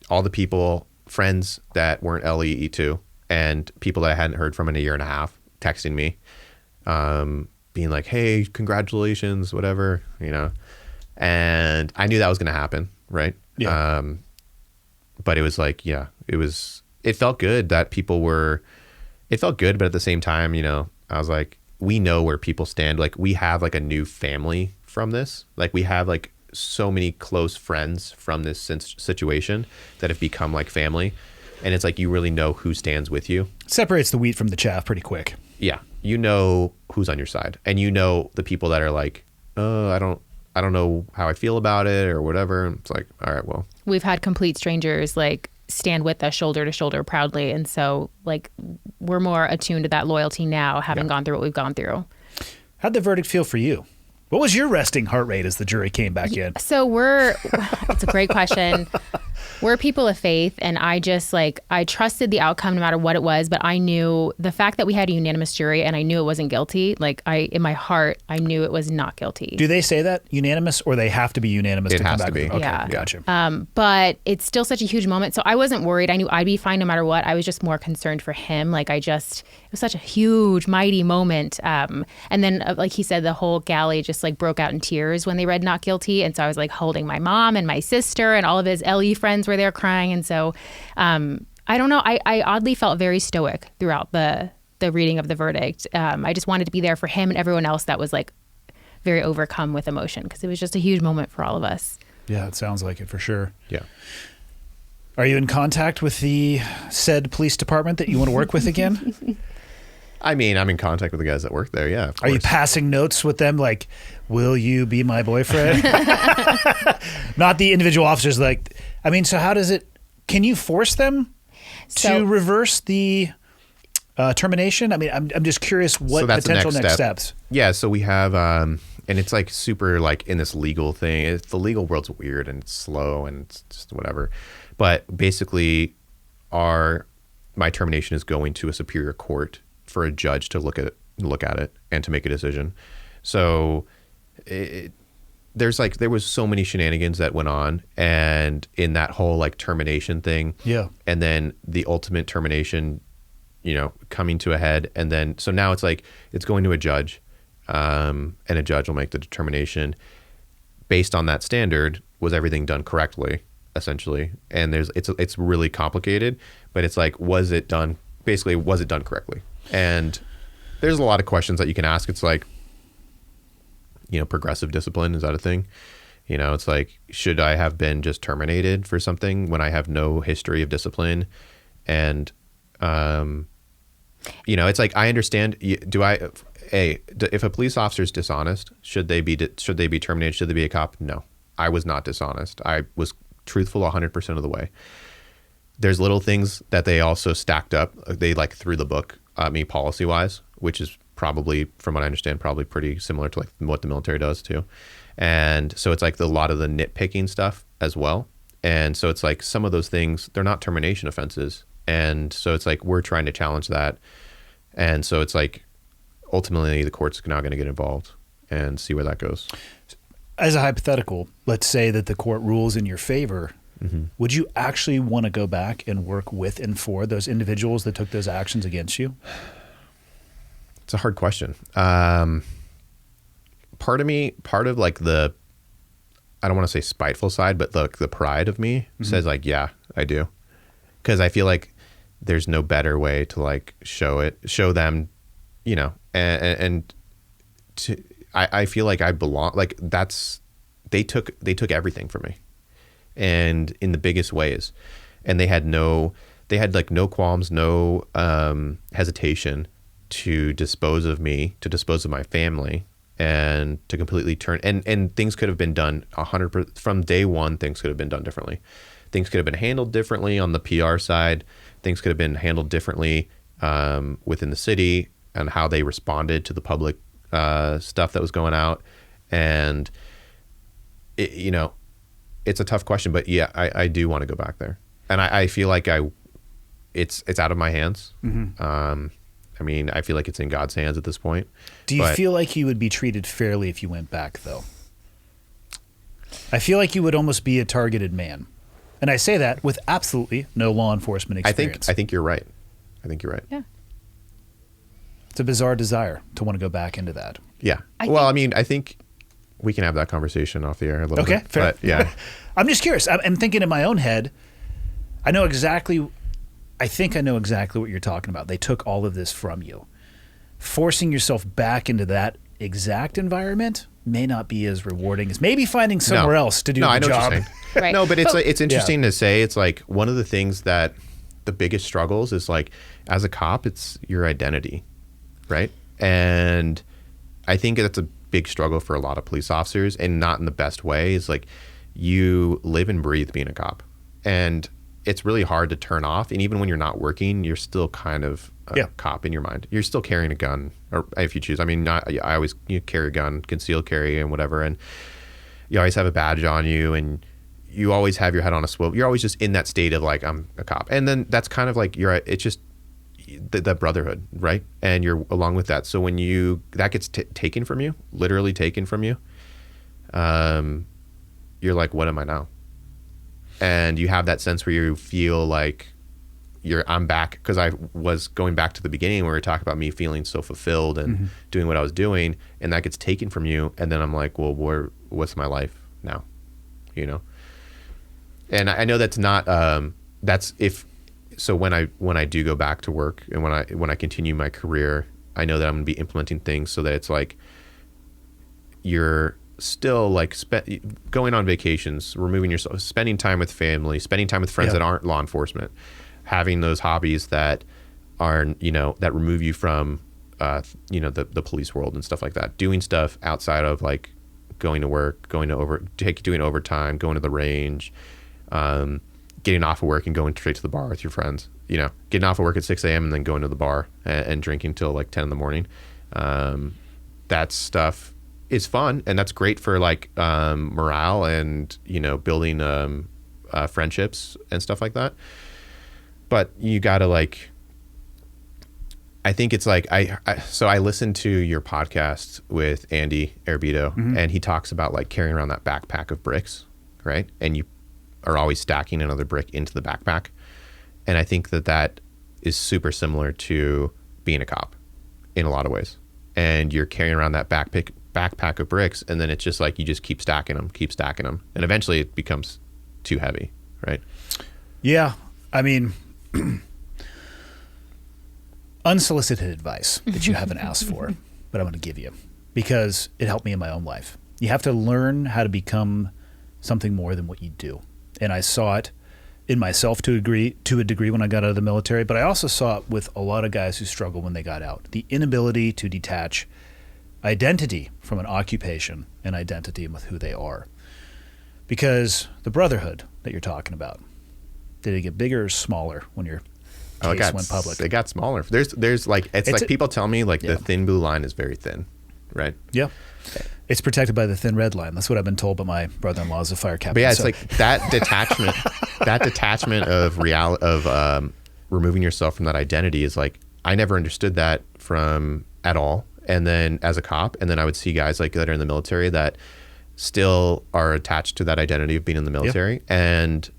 all the people, friends that weren't LEE2, and people that I hadn't heard from in a year and a half texting me. being like, hey, congratulations, whatever, you know. And I knew that was going to happen, right? Yeah. But it was like, yeah, it felt good that it felt good, but at the same time, you know, I was like, we know where people stand. Like, we have like a new family from this. Like, we have like so many close friends from this situation that have become like family. And it's like, you really know who stands with you. Separates the wheat from the chaff pretty quick. Yeah. You know who's on your side, and you know the people that are like, oh, I don't know how I feel about it or whatever. And it's like, all right, well, We've had complete strangers like stand with us shoulder to shoulder proudly. And so like we're more attuned to that loyalty now, having gone through what we've gone through. How'd the verdict feel for you? What was your resting heart rate as the jury came back in? So it's a great question. We're people of faith, and I trusted the outcome no matter what it was, but I knew the fact that we had a unanimous jury and I knew it wasn't guilty, like in my heart, I knew it was not guilty. Do they say that unanimous, or they have to be unanimous It to come has back? to be. Okay, Yeah. Gotcha. But it's still such a huge moment. So I wasn't worried. I knew I'd be fine no matter what. I was just more concerned for him. Like it was such a huge, mighty moment. And then like he said, the whole galley just like broke out in tears when they read not guilty. And so I was like holding my mom and my sister, and all of his LE friends were there crying. And so I don't know. I oddly felt very stoic throughout the reading of the verdict. I just wanted to be there for him and everyone else that was like very overcome with emotion, because it was just a huge moment for all of us. Yeah, it sounds like it for sure. yeah. Are you in contact with the said police department that you want to work with again? I mean, I'm in contact with the guys that work there. Yeah. Of Are you course. passing notes with them like, will you be my boyfriend? Not the individual officers. Like, I mean, so how does it, can you force them So- to reverse the termination? I mean, I'm just curious what So that's the potential next next step. steps. Yeah, so we have, and it's like super like in this legal thing. The legal world's weird and it's slow and it's just whatever. But basically, my termination is going to a superior court for a judge to look at it and to make a decision. So there was so many shenanigans that went on, and in that whole like termination thing. Yeah. And then the ultimate termination, you know, coming to a head. And then, so now it's like, it's going to a judge, and a judge will make the determination based on that standard. Was everything done correctly, essentially? And it's really complicated, but it's like, was it done correctly? And there's a lot of questions that you can ask. It's like, you know, progressive discipline, is that a thing? You know, it's like, should I have been just terminated for something when I have no history of discipline? And, you know, it's like, I understand. If a police officer is dishonest, should they be terminated? Should they be a cop? No, I was not dishonest. I was truthful 100% of the way. There's little things that they also stacked up. They like threw the book at me policy wise, which is probably, from what I understand, probably pretty similar to like what the military does too. And so it's like a lot of the nitpicking stuff as well. And so it's like some of those things, they're not termination offenses. And so it's like, we're trying to challenge that. And so it's like, ultimately the court's now going to get involved and see where that goes. As a hypothetical, let's say that the court rules in your favor. Mm-hmm. Would you actually want to go back and work with and for those individuals that took those actions against you? It's a hard question. Part of like the, I don't want to say spiteful side, but the pride of me says like, yeah, I do. Because I feel like there's no better way to like show them, you know, I feel like I belong. Like they took everything from me, and in the biggest ways, and they had like no qualms, no hesitation to dispose of me, to dispose of my family, and to completely turn, and things could have been done 100% from day one. Things could have been done differently. Things could have been handled differently on the PR side. Things could have been handled differently within the city and how they responded to the public stuff that was going out. And you know, it's a tough question, but yeah, I do want to go back there, and I feel like it's out of my hands. Mm-hmm. I mean, I feel like it's in God's hands at this point. Do you feel like you would be treated fairly if you went back, though? I feel like you would almost be a targeted man. And I say that with absolutely no law enforcement experience. I think you're right. I think you're right. Yeah. It's a bizarre desire to want to go back into that. Yeah. I mean, I think we can have that conversation off the air a little bit. Okay, fair. But yeah. I'm just curious. I'm thinking in my own head, I think I know exactly what you're talking about. They took all of this from you. Forcing yourself back into that exact environment may not be as rewarding as maybe finding somewhere else to do the I know job. what you're saying. Right. No, but it's interesting to say. It's like one of the things that the biggest struggles is like, as a cop, it's your identity, right? And I think that's a big struggle for a lot of police officers, and not in the best way. Is like, you live and breathe being a cop, and it's really hard to turn off. And even when you're not working, you're still kind of a cop in your mind. You're still carrying a gun, or if you choose. I mean, I always carry a gun, concealed carry, and whatever. And you always have a badge on you, and you always have your head on a swivel. You're always just in that state of like, I'm a cop. And then that's kind of like it's just the brotherhood, right? And you're along with that. So when that gets taken from you, literally taken from you, you're like, what am I now? And you have that sense where you feel like I'm back, because I was going back to the beginning where we talked about me feeling so fulfilled and doing what I was doing, and that gets taken from you, and then I'm like, well, what's my life now? And I know that's not that's if so when I do go back to work, and when I continue my career, I know that I'm going to be implementing things so that it's like you're still like going on vacations, removing yourself, spending time with family, spending time with friends that aren't law enforcement, having those hobbies that are, that remove you from, the police world and stuff like that, doing stuff outside of like going to work, doing overtime, going to the range, getting off of work and going straight to the bar with your friends, getting off of work at 6 a.m. and then going to the bar and drinking till like 10 in the morning. That stuff is fun, and that's great for like morale and building friendships and stuff like that. But you gotta like, I think it's like so I listened to your podcast with Andy Arbido, and he talks about like carrying around that backpack of bricks, right? And you are always stacking another brick into the backpack, and I think that is super similar to being a cop in a lot of ways. And you're carrying around that backpack of bricks, and then it's just like you just keep stacking them, and eventually it becomes too heavy, right? Yeah, I mean, unsolicited advice that you haven't asked for, but I'm going to give you because it helped me in my own life. You have to learn how to become something more than what you do, and I saw it in myself to a degree when I got out of the military, but I also saw it with a lot of guys who struggle when they got out. The inability to detach identity from an occupation and identity with who they are. Because the brotherhood that you're talking about, did it get bigger or smaller when your case went public? It got smaller. There's like, it's like people tell me like the thin blue line is very thin, right? Yeah. It's protected by the thin red line. That's what I've been told by my brother-in-law as a fire captain. But yeah, it's like that detachment of removing yourself from that identity is like, I never understood that from at all. And then as a cop, and then I would see guys like that are in the military that still are attached to that identity of being in the military,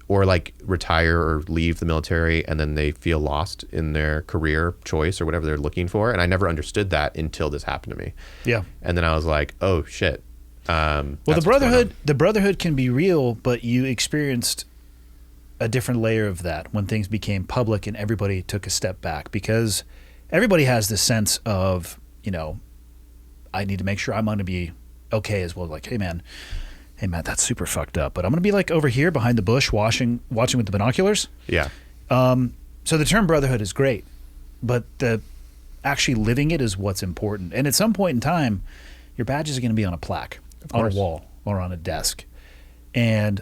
or like retire or leave the military, and then they feel lost in their career choice or whatever they're looking for. And I never understood that until this happened to me. Yeah. And then I was like, oh shit. Well, the brotherhood can be real, but you experienced a different layer of that when things became public and everybody took a step back, because everybody has this sense of, I need to make sure I'm going to be okay as well. Like, hey man, that's super fucked up, but I'm going to be like over here behind the bush watching with the binoculars. Yeah. So the term brotherhood is great, but the actually living it is what's important. And at some point in time, your badges are going to be on a plaque, on a wall, or on a desk. And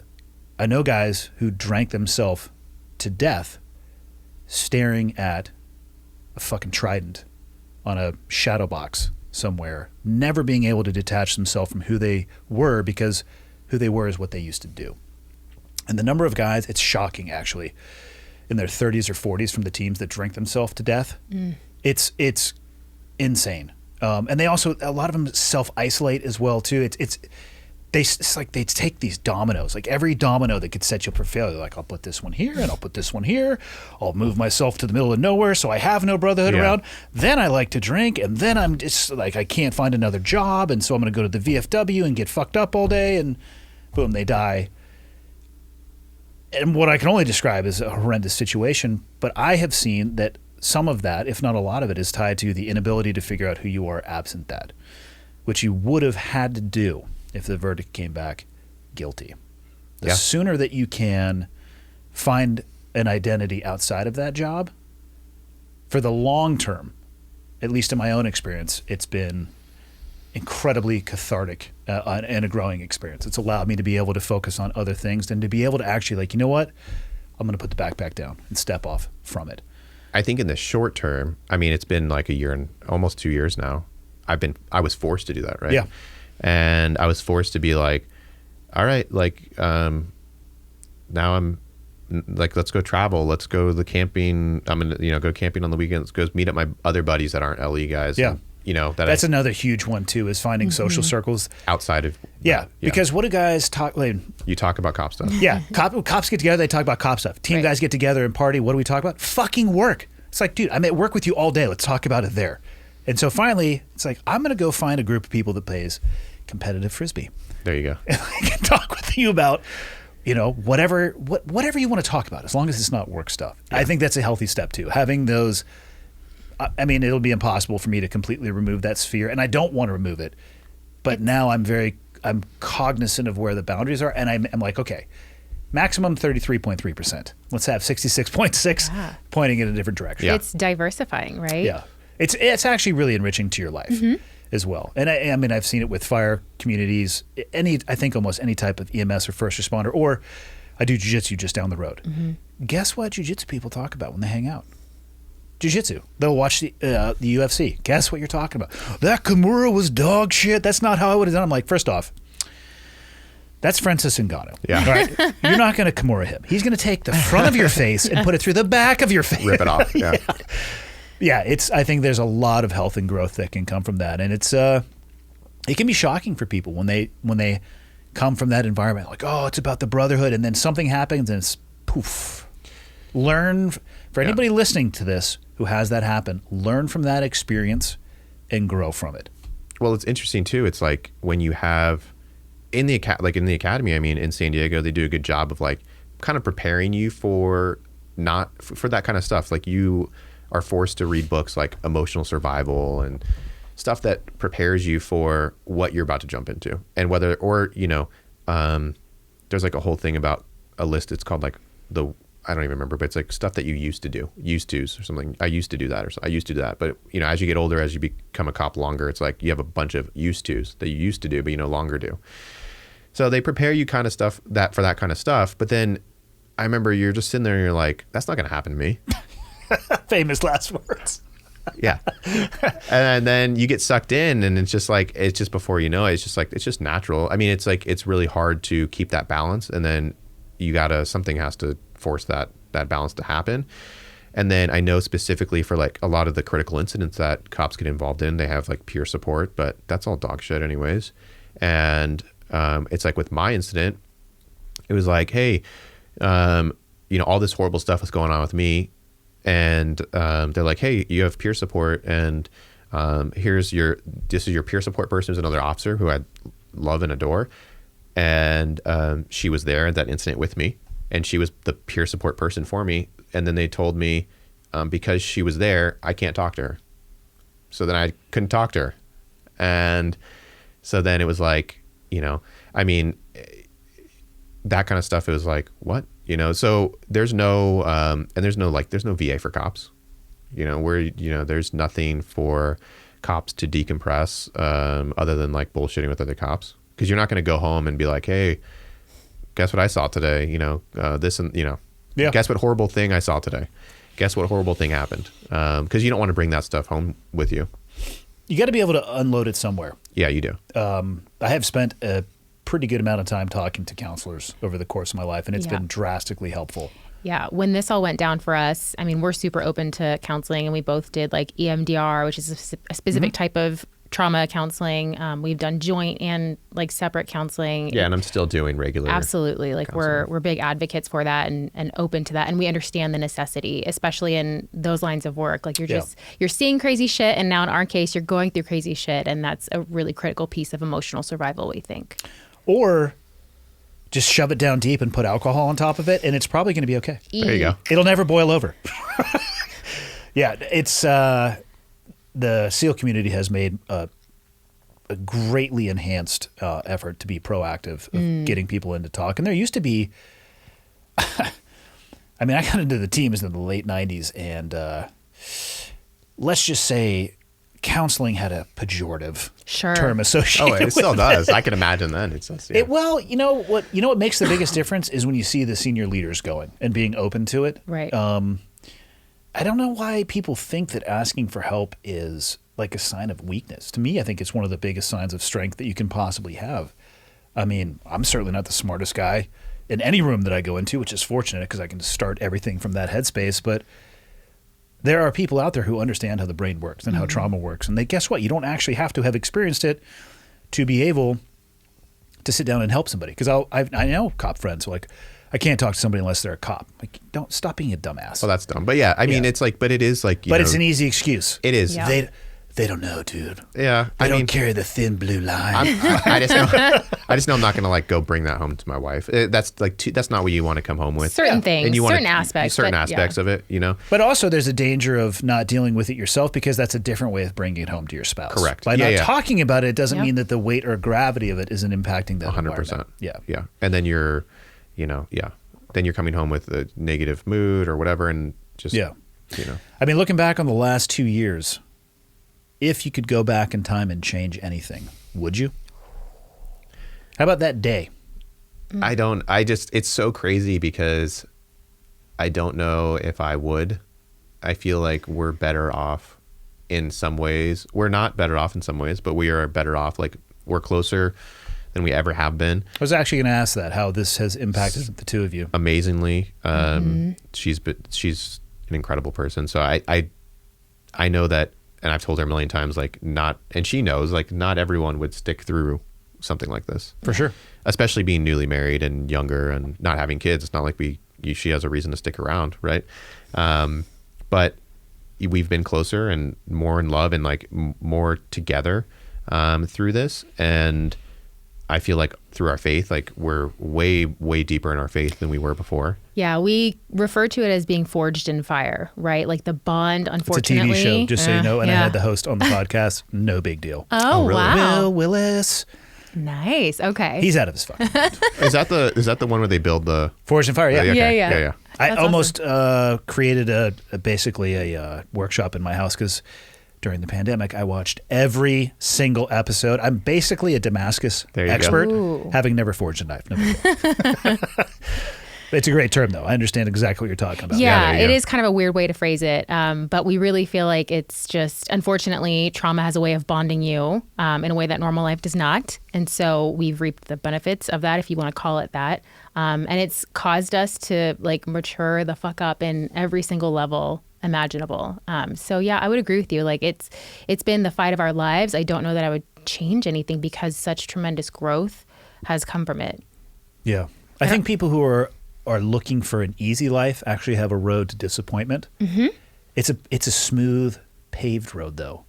I know guys who drank themselves to death staring at a fucking trident on a shadow box somewhere, never being able to detach themselves from who they were, because who they were is what they used to do. And the number of guys, it's shocking actually, in their 30s or 40s from the teams that drank themselves to death. It's insane. And they also, a lot of them self-isolate as well too. it's like they take these dominoes, like every domino that could set you up for failure. They're like, I'll put this one here and I'll put this one here. I'll move myself to the middle of nowhere so I have no brotherhood around. Then I like to drink, and then I'm just like, I can't find another job, and so I'm going to go to the VFW and get fucked up all day, and boom, they die. And what I can only describe is a horrendous situation, but I have seen that some of that, if not a lot of it, is tied to the inability to figure out who you are absent that, which you would have had to do if the verdict came back guilty. The sooner that you can find an identity outside of that job, for the long term, at least in my own experience, it's been incredibly cathartic and a growing experience. It's allowed me to be able to focus on other things and to be able to actually, like, you know what? I'm going to put the backpack down and step off from it. I think in the short term, I mean, it's been like a year and almost 2 years now. I was forced to do that, right? Yeah. And I was forced to be like, all right, like, now I'm like, let's go travel. Let's go to the camping. I'm going to, go camping on the weekends. Go meet up my other buddies that aren't LE guys. Yeah. And, that's another huge one too, is finding social circles. Outside of. Because what do guys talk, like, you talk about cop stuff. Yeah. Cops get together, they talk about cop stuff. Team guys get together and party. What do we talk about? Fucking work. It's like, dude, I'm at work with you all day. Let's talk about it there. And so finally, it's like, I'm going to go find a group of people that plays competitive Frisbee. There you go. And I can talk with you about, whatever you want to talk about, as long as it's not work stuff. Yeah. I think that's a healthy step too. Having those, I mean, it'll be impossible for me to completely remove that sphere, and I don't want to remove it. But now I'm cognizant of where the boundaries are, and I'm like, okay, maximum 33.3%. Let's have 66.6 pointing in a different direction. Yeah. It's diversifying, right? Yeah. It's actually really enriching to your life as well. And I mean, I've seen it with fire communities, I think almost any type of EMS or first responder, or I do jiu-jitsu just down the road. Guess what jiu-jitsu people talk about when they hang out? Jiu-jitsu. They'll watch the UFC. Guess what you're talking about? That Kimura was dog shit. That's not how I would have done it. I'm like, first off, that's Francis Ngannou. Yeah. All right? You're not going to Kimura him. He's going to take the front of your face and put it through the back of your face. Rip it off. Yeah. Yeah, I think there's a lot of health and growth that can come from that, and it can be shocking for people when they come from that environment, like, oh, it's about the brotherhood, and then something happens and it's poof. Learn, for anybody listening to this who has that happen, learn from that experience and grow from it. Well, it's interesting too. It's like when you have in the academy, I mean, in San Diego, they do a good job of like kind of preparing you for that kind of stuff. Like you are forced to read books like Emotional Survival and stuff that prepares you for what you're about to jump into. And there's like a whole thing about a list. It's called like I don't even remember, but it's like stuff that you used to do, used tos or something. I used to do that, or I used to do that. But as you get older, as you become a cop longer, it's like you have a bunch of used tos that you used to do, but you no longer do. So they prepare you kind of stuff for that kind of stuff. But then I remember you're just sitting there and you're like, that's not going to happen to me. Famous last words. Yeah. And then you get sucked in, and it's just before you know it, it's just natural. I mean, it's like, it's really hard to keep that balance, and then something has to force that balance to happen. And then I know specifically for like a lot of the critical incidents that cops get involved in, they have like peer support, but that's all dog shit anyways. And it's like with my incident, it was like, hey, all this horrible stuff was going on with me. And they're like, hey, you have peer support, and this is your peer support person, who's another officer who I love and adore. And she was there at that incident with me, and she was the peer support person for me. And then they told me, because she was there, I can't talk to her. So then I couldn't talk to her. And so then it was like, I mean, that kind of stuff. It was like, what? So there's no VA for cops, where, there's nothing for cops to decompress, other than like bullshitting with other cops. Cause you're not going to go home and be like, hey, guess what I saw today? This and, guess what horrible thing I saw today? Guess what horrible thing happened? Cause you don't want to bring that stuff home with you. You got to be able to unload it somewhere. Yeah, you do. I have spent a pretty good amount of time talking to counselors over the course of my life, and it's been drastically helpful. Yeah. When this all went down for us, I mean, we're super open to counseling, and we both did like EMDR, which is a specific type of trauma counseling. We've done joint and like separate counseling. Yeah, and I'm still doing regular. Absolutely. Like we're big advocates for that and open to that. And we understand the necessity, especially in those lines of work. Like you're seeing crazy shit. And now in our case, you're going through crazy shit. And that's a really critical piece of emotional survival, we think. Or just shove it down deep and put alcohol on top of it, and it's probably going to be okay. There you go. It'll never boil over. Yeah, it's the SEAL community has made a greatly enhanced effort to be proactive of getting people in to talk. And there used to be, I mean, I got into the teams in the late 90s, and let's just say counseling had a pejorative term associated with it. Oh, it still does. I can imagine that. It's just, yeah. Well, you know what makes the biggest difference is when you see the senior leaders going and being open to it. Right. I don't know why people think that asking for help is like a sign of weakness. To me, I think it's one of the biggest signs of strength that you can possibly have. I mean, I'm certainly not the smartest guy in any room that I go into, which is fortunate because I can start everything from that headspace. But there are people out there who understand how the brain works and how trauma works. And guess what? You don't actually have to have experienced it to be able to sit down and help somebody. Because I know cop friends who are like, I can't talk to somebody unless they're a cop. Like, don't stop being a dumbass. Well, that's dumb. But yeah, I mean, it's like, but it is like, but it's an easy excuse. It is. Yeah. They don't know, dude. Yeah. They don't carry the thin blue line. I just know I'm not going to like go bring that home to my wife. That's like, that's not what you want to come home with. Certain things, and you certain aspects. Certain aspects of it, you know? But also there's a danger of not dealing with it yourself because that's a different way of bringing it home to your spouse. Correct. By not talking about it doesn't mean that the weight or gravity of it isn't impacting that 100%. Yeah. Yeah. And then you're, then you're coming home with a negative mood or whatever and just, I mean, looking back on the last 2 years, if you could go back in time and change anything, would you? How about that day? It's so crazy because I don't know if I would. I feel like we're better off in some ways. We're not better off in some ways, but we are better off. Like we're closer than we ever have been. I was actually going to ask that, how this has impacted the two of you. Amazingly. She's an incredible person. So I know that, and I've told her a million times, like and she knows, like not everyone would stick through something like this. For sure. Especially being newly married and younger and not having kids. It's not like she has a reason to stick around, right? But we've been closer and more in love and like more together through this. And I feel like through our faith, like we're way, way deeper in our faith than we were before. Yeah, we refer to it as being forged in fire, right? Like the bond, unfortunately. It's a TV show, just so you know. And I had the host on the podcast. No big deal. Oh, really? Wow. Will Willis. Nice. Okay. He's out of his fucking mind. Is that the one where they build the Forged in Fire? Yeah. Okay. Yeah. I almost created basically a workshop in my house because during the pandemic, I watched every single episode. I'm basically a Damascus expert, having never forged a knife. No. It's a great term, though. I understand exactly what you're talking about. Yeah, it is kind of a weird way to phrase it. But we really feel like it's just, unfortunately, trauma has a way of bonding you in a way that normal life does not. And so we've reaped the benefits of that, if you want to call it that. And it's caused us to like mature the fuck up in every single level imaginable. So yeah, I would agree with you. Like it's been the fight of our lives. I don't know that I would change anything because such tremendous growth has come from it. Yeah. I think people who are looking for an easy life actually have a road to disappointment. Mm-hmm. It's a smooth, paved road though.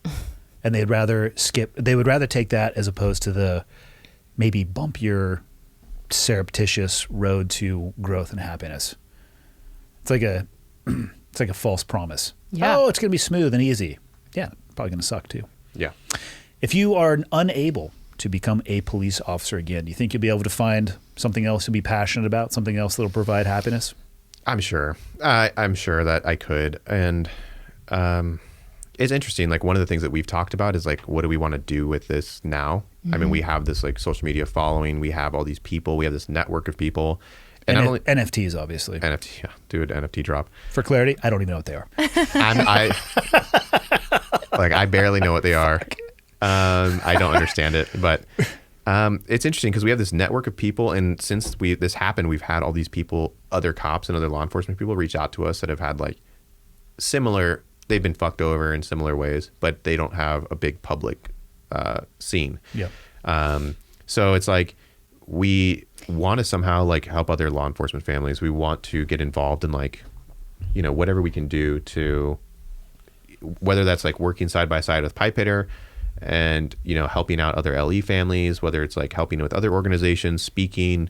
And they would rather take that as opposed to the maybe bumpier, surreptitious road to growth and happiness. It's like a false promise. Yeah. Oh, it's going to be smooth and easy. Yeah, probably going to suck too. Yeah. If you are unable to become a police officer again, do you think you'll be able to find something else you'll be passionate about, something else that'll provide happiness? I'm sure. I'm sure that I could. And it's interesting. Like one of the things that we've talked about is like, what do we want to do with this now? Mm-hmm. I mean, we have this like social media following. We have all these people. We have this network of people. And NFTs, obviously. NFT, yeah, dude, NFT drop. For clarity, I don't even know what they are. I barely know what they are. I don't understand it, but it's interesting because we have this network of people, and since this happened, we've had all these people, other cops and other law enforcement people, reach out to us that have had like similar. They've been fucked over in similar ways, but they don't have a big public scene. Yeah. So it's like we want to somehow like help other law enforcement families. We want to get involved in like, you know, whatever we can do to, whether that's like working side by side with Pipe Hitter and, you know, helping out other LE families, whether it's like helping with other organizations, speaking,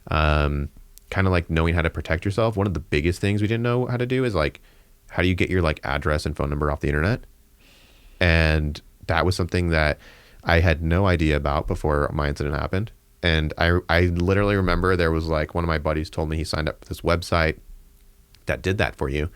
kind of like knowing how to protect yourself. One of the biggest things we didn't know how to do is like, how do you get your like address and phone number off the internet? And that was something that I had no idea about before my incident happened. And I literally remember there was like one of my buddies told me he signed up for this website that did that for you.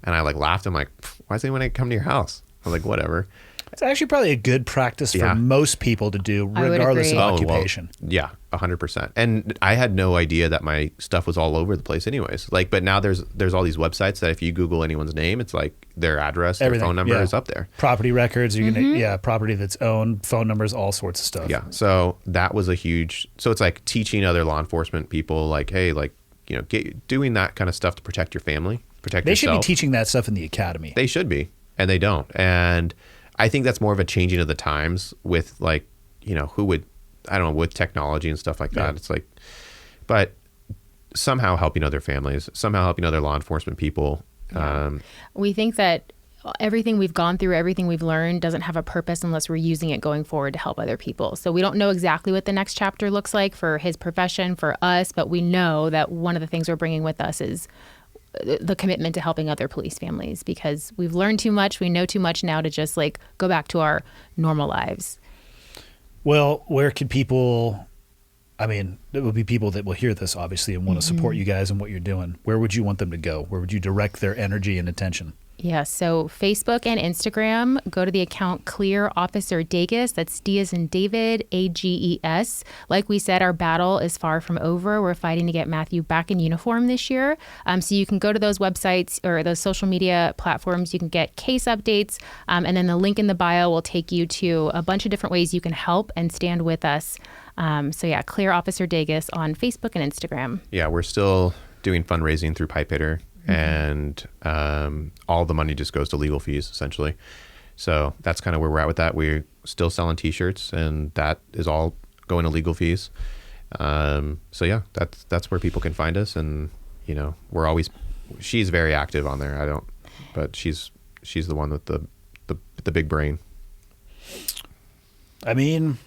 And I like laughed. I'm like, why does anyone come to your house? I was like, whatever. It's actually probably a good practice for most people to do, I would regardless of agree. occupation. Well, yeah, 100%. And I had no idea that my stuff was all over the place anyways. Like, but now there's all these websites that if you Google anyone's name, it's like their address, their phone number is up there. Property records, you're gonna, property that's owned, phone numbers, all sorts of stuff. Yeah. So that was a huge, so it's like teaching other law enforcement people like, hey, like, you know, doing that kind of stuff to protect your family, protect They yourself. should be teaching that stuff in the academy. They should be, and they don't. And I think that's more of a changing of the times with like, you know, who would, I don't know, with technology and stuff like that. Yeah. It's like, but somehow helping other families, somehow helping other law enforcement people. We think that everything we've gone through, everything we've learned doesn't have a purpose unless we're using it going forward to help other people. So we don't know exactly what the next chapter looks like for his profession, for us, but we know that one of the things we're bringing with us is the commitment to helping other police families, because we've learned too much. We know too much now to just like go back to our normal lives. Well, where could people, I mean, there will be people that will hear this obviously and want to support you guys and what you're doing. Where would you want them to go? Where would you direct their energy and attention? Yeah, so Facebook and Instagram, go to the account Clear Officer Dages. That's D as in David, AGES. Like we said, our battle is far from over. We're fighting to get Matthew back in uniform this year. So you can go to those websites or those social media platforms. You can get case updates. And then the link in the bio will take you to a bunch of different ways you can help and stand with us. So yeah, Clear Officer Dages on Facebook and Instagram. Yeah, we're still doing fundraising through Pipe Hitter. And all the money just goes to legal fees, essentially. So that's kind of where we're at with that. We're still selling T-shirts, and that is all going to legal fees. So yeah, that's where people can find us. And you know, she's very active on there. But she's the one with the big brain. I mean,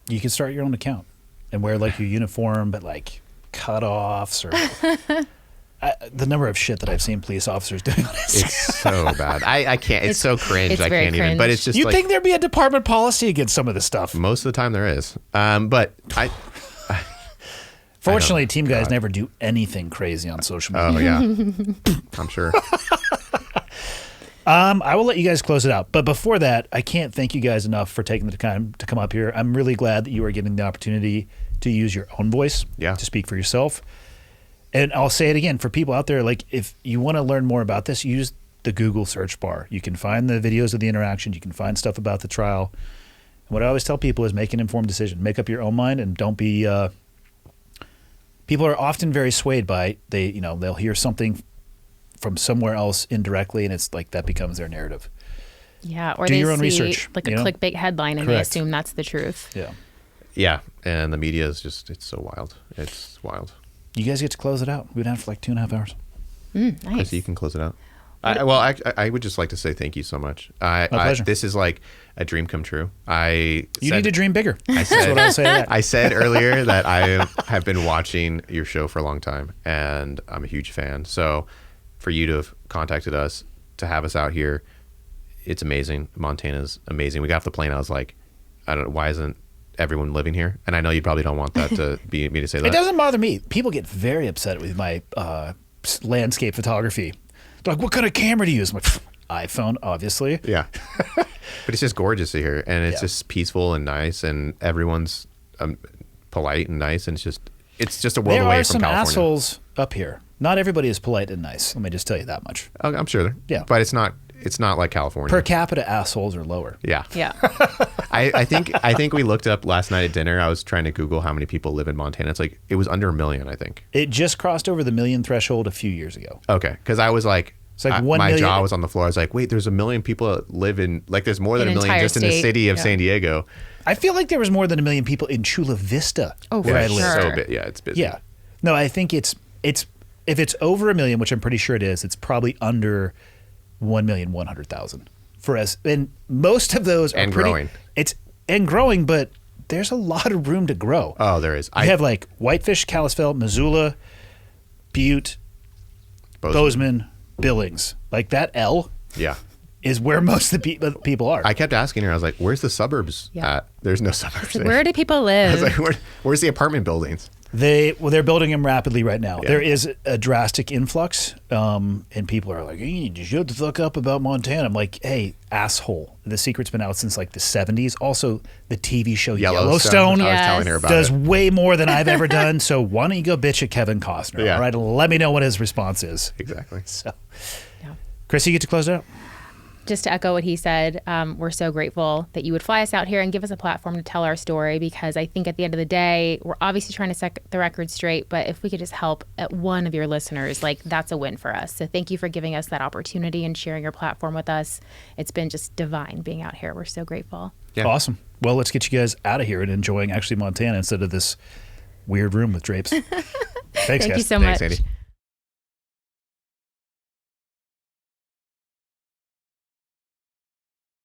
you can start your own account and wear like your uniform, but like cutoffs or. The number of shit that I've seen police officers doing on Instagram. It's so bad. I can't. It's so cringe. It's I very can't even. cringe. But it's just You'd like, think there'd be a department policy against some of this stuff. most of the time there is. But Fortunately, team guys never do anything crazy on social media. oh yeah, I'm sure. I will let you guys close it out. But before that, I can't thank you guys enough for taking the time to come up here. I'm really glad that you are getting the opportunity to use your own voice to speak for yourself. And I'll say it again for people out there, like if you want to learn more about this, use the Google search bar. You can find the videos of the interaction. You can find stuff about the trial. And what I always tell people is make an informed decision. Make up your own mind and don't be people are often very swayed by they'll hear something from somewhere else indirectly and it's like that becomes their narrative. Yeah, or do they your own see research, like a clickbait headline and they Correct. assume that's the truth. Yeah. Yeah, and the media is it's so wild. It's wild. You guys get to close it out. We've been out for like 2.5 hours. Nice. Chrissy, you can close it out. I would just like to say thank you so much. My pleasure. This is like a dream come true. You need to dream bigger. That's what I'll say to that. I said earlier that I have been watching your show for a long time, and I'm a huge fan. So for you to have contacted us, to have us out here, it's amazing. Montana's amazing. We got off the plane. I was like, I don't know, why isn't everyone living here? And I know you probably don't want that to be me to say that. It doesn't bother me. People get very upset with my landscape photography. They're like, what kind of camera do you use? I'm like, iPhone, obviously. Yeah. But it's just gorgeous here, and it's just peaceful and nice, and everyone's polite and nice, and it's just a world away from California. There are some assholes up here. Not everybody is polite and nice. Let me just tell you that much. I'm sure. Yeah. But it's not like California. Per capita assholes are lower. Yeah. Yeah. I think we looked up last night at dinner. I was trying to Google how many people live in Montana. It's like it was under 1 million, I think. It just crossed over the 1 million threshold a few years ago. Okay, because I was like, It's like 1 my million. jaw was on the floor. I was like, wait, there's 1 million people that live in, like, there's more than An 1 million entire just in the state. city of Yeah. San Diego. I feel like there was more than 1 million people in Chula Vista. Oh, where for I live. sure. So bit, yeah, it's busy. Yeah. No, I think it's if it's over 1 million, which I'm pretty sure it is, it's probably under 1,100,000 for us. And most of those are And pretty, growing. And growing, but there's a lot of room to grow. Oh, there is. I have like Whitefish, Kalispell, Missoula, Butte, Bozeman, Billings. Like that L Yeah. is where most of the people are. I kept asking her, I was like, where's the suburbs Yeah. at? There's no suburbs there. Where do people I was live? like, where's the apartment buildings? They're building them rapidly right now. Yeah. There is a drastic influx, and people are like, "You need to shut the fuck up about Montana." I'm like, "Hey, asshole! The secret's been out since like the '70s. Also, the TV show Yellowstone I was Yes. telling her about does it. way more than I've ever done. So why don't you go bitch at Kevin Costner? Yeah. All right, let me know what his response is. Exactly. So, Yeah. Chris, you get to close it out. Just to echo what he said, we're so grateful that you would fly us out here and give us a platform to tell our story, because I think at the end of the day, we're obviously trying to set the record straight, but if we could just help at one of your listeners, like, that's a win for us. So thank you for giving us that opportunity and sharing your platform with us. It's been just divine being out here. We're so grateful. Yeah. Awesome. Well, let's get you guys out of here and enjoying actually Montana instead of this weird room with drapes. Thanks, Thank guys. you so Thanks, much. Andy.